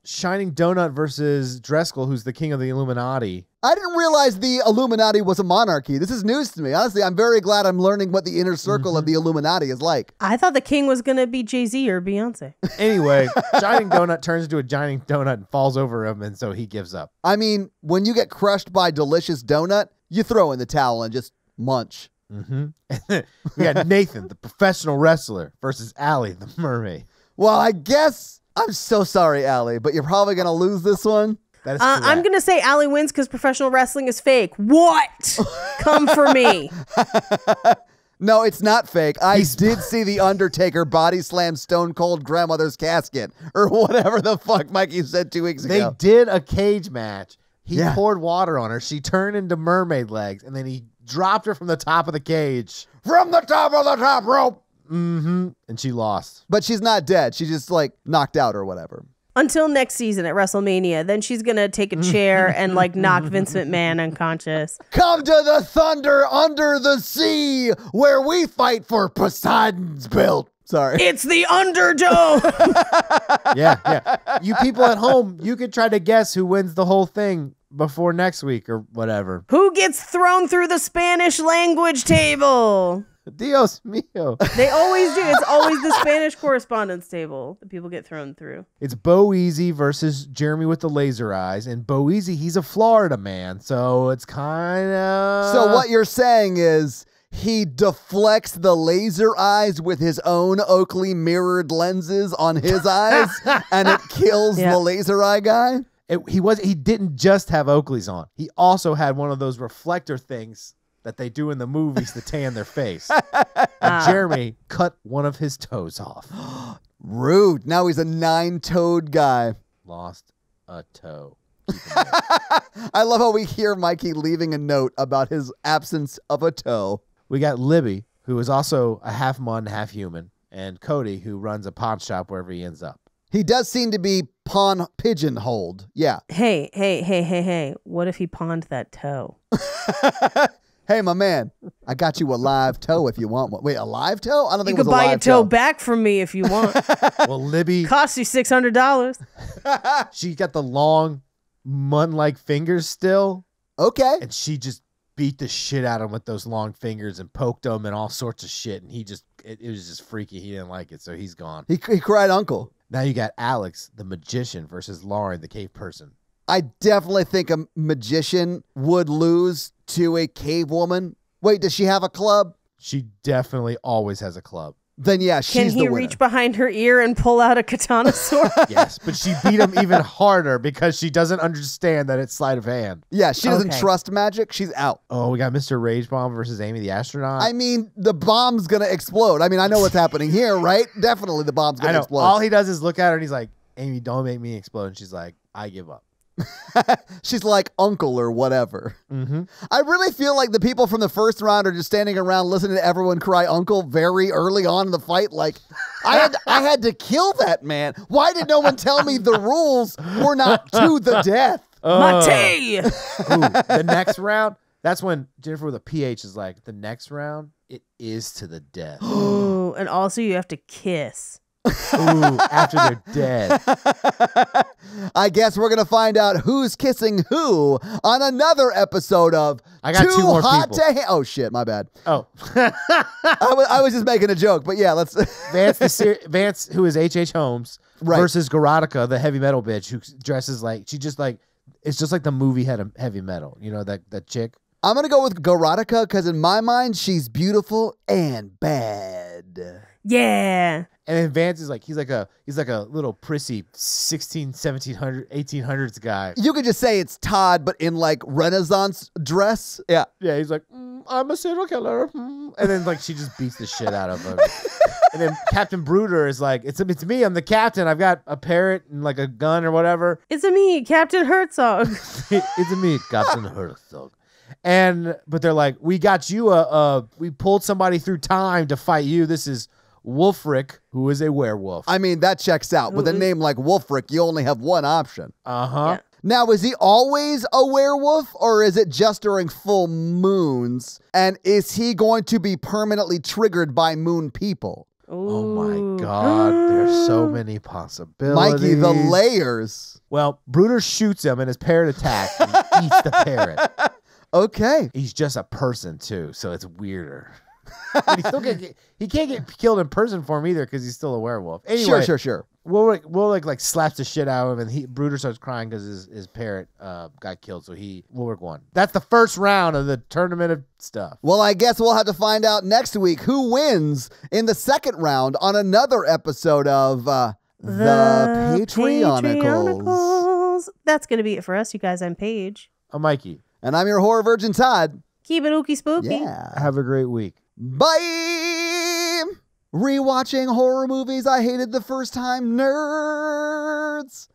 Speaker 2: Shining Donut versus Driscoll, who's the king of the Illuminati.
Speaker 1: I didn't realize the Illuminati was a monarchy. This is news to me. Honestly, I'm very glad I'm learning what the inner circle of the Illuminati is like.
Speaker 3: I thought the king was going to be Jay-Z or Beyonce.
Speaker 2: Anyway, Shining Donut turns into a Shining Donut and falls over him, and so he gives up.
Speaker 1: I mean, when you get crushed by delicious donut, you throw in the towel and just munch.
Speaker 2: We got Nathan, the professional wrestler, versus Allie, the mermaid.
Speaker 1: Well, I guess I'm so sorry, Allie, but you're probably going to lose this one.
Speaker 2: That is
Speaker 3: I'm going to say Allie wins because professional wrestling is fake. What? Come for me.
Speaker 1: No, it's not fake. I did see The Undertaker body slam Stone Cold grandmother's casket or whatever the fuck Mikey said 2 weeks
Speaker 2: They
Speaker 1: ago.
Speaker 2: did a cage match. He poured water on her. She turned into mermaid legs, and then he dropped her from the top of the cage.
Speaker 1: From the top of the top rope.
Speaker 2: And she lost.
Speaker 1: But she's not dead. She's just like knocked out or whatever.
Speaker 3: Until next season at WrestleMania. Then she's going to take a chair and like knock Vince McMahon unconscious.
Speaker 1: Come to the thunder under the sea where we fight for Poseidon's belt. Sorry.
Speaker 3: It's the Underdome.
Speaker 2: Yeah. You people at home, you could try to guess who wins the whole thing before next week or whatever.
Speaker 3: Who gets thrown through the Spanish language table?
Speaker 2: Dios mío.
Speaker 3: They always do. It's always the Spanish correspondence table that people get thrown through.
Speaker 2: It's Bo Easy versus Jeremy with the laser eyes. And Bo Easy, he's a Florida man, so it's kind of...
Speaker 1: So what you're saying is he deflects the laser eyes with his own Oakley mirrored lenses on his eyes, and it kills the laser eye guy?
Speaker 2: He didn't just have Oakleys on. He also had one of those reflector things that they do in the movies to tan their face. And Jeremy cut one of his toes off.
Speaker 1: Rude. Now he's a 9-toed guy.
Speaker 2: Lost a toe.
Speaker 1: I love how we hear Mikey leaving a note about his absence of a toe.
Speaker 2: We got Libby, who is also a half mun, half human, and Cody, who runs a pawn shop wherever he ends up.
Speaker 1: He does seem to be pawn pigeonholed. Yeah.
Speaker 3: Hey. What if he pawned that toe?
Speaker 1: Hey, my man, I got you a live toe if you want one. Wait, a live toe? I don't think it was a live toe.
Speaker 3: You could buy your toe back from me if you want.
Speaker 2: Well, Libby...
Speaker 3: Costs you $600.
Speaker 2: She got the long, mun-like fingers still.
Speaker 1: Okay.
Speaker 2: And she just beat the shit out of him with those long fingers and poked him and all sorts of shit. And he just... It was just freaky. He didn't like it, so he's gone.
Speaker 1: He cried uncle.
Speaker 2: Now you got Alex, the magician, versus Lauren, the cave person.
Speaker 1: I definitely think a magician would lose to a cave woman. Wait, does she have a club?
Speaker 2: She definitely always has a club.
Speaker 1: Then yeah, she's the winner.
Speaker 3: Can he reach behind her ear and pull out a katana sword?
Speaker 2: Yes, but she beat him even harder because she doesn't understand that it's sleight of hand.
Speaker 1: Yeah, she doesn't trust magic. She's out.
Speaker 2: Oh, we got Mr. Rage Bomb versus Amy the astronaut.
Speaker 1: I mean, the bomb's going to explode. I mean, I know what's happening here, right? Definitely the bomb's going to explode.
Speaker 2: All he does is look at her and he's like, Amy, don't make me explode. And she's like, I give up.
Speaker 1: She's like uncle or whatever. I really feel like the people from the first round are just standing around listening to everyone cry uncle very early on in the fight. Like, I had to kill that man. Why did no one tell me the rules were not to the death?
Speaker 3: Mate!
Speaker 2: The next round, that's when Jennifer with a PH is like, the next round, it is to the death.
Speaker 3: Ooh, and also you have to kiss.
Speaker 2: Ooh, after they're dead.
Speaker 1: I guess we're going to find out who's kissing who on another episode of
Speaker 2: I got two more people.
Speaker 1: Oh, shit, my bad.
Speaker 2: Oh.
Speaker 1: I was just making a joke, but yeah, let's...
Speaker 2: Vance, who is H.H. Holmes, versus Garotica, the heavy metal bitch, who dresses like... She just like... It's just like the movie heavy metal. You know, that chick?
Speaker 1: I'm going to go with Garotica because in my mind, she's beautiful and bad.
Speaker 3: Yeah.
Speaker 2: And then Vance is like, he's like a little prissy 1700s, 1800s guy.
Speaker 1: You could just say it's Todd, but in like Renaissance dress. Yeah.
Speaker 2: Yeah, he's like, I'm a serial killer. And then like she just beats the shit out of him. And then Captain Bruder is like, it's me, I'm the captain. I've got a parrot and like a gun or whatever.
Speaker 3: It's me, Captain Herzog.
Speaker 2: It's me, Captain Herzog. But they're like, we got you we pulled somebody through time to fight you. This is Wolfric, who is a werewolf.
Speaker 1: I mean, that checks out. With a name like Wolfric, you only have one option.
Speaker 2: Uh-huh.
Speaker 3: Yeah.
Speaker 1: Now, is he always a werewolf, or is it just during full moons? And is he going to be permanently triggered by moon people?
Speaker 2: Oh my God, there's so many possibilities.
Speaker 1: Mikey, the layers.
Speaker 2: Well, Bruder shoots him and his parrot attacks and he eats the parrot.
Speaker 1: Okay.
Speaker 2: He's just a person too, so it's weirder. But he can't get killed in person for him either because he's still a werewolf. Anyway,
Speaker 1: Sure.
Speaker 2: We'll like slaps the shit out of him, and Bruder starts crying because his parrot got killed. So we'll work one. That's the first round of the tournament of stuff.
Speaker 1: Well, I guess we'll have to find out next week who wins in the second round on another episode of the Patreonicals.
Speaker 3: That's gonna be it for us, you guys. I'm Paige.
Speaker 2: I'm Mikey,
Speaker 1: and I'm your horror virgin Todd.
Speaker 3: Keep it ooky spooky.
Speaker 1: Yeah.
Speaker 2: Have a great week.
Speaker 1: Bye. Rewatching horror movies I hated the first time, nerds.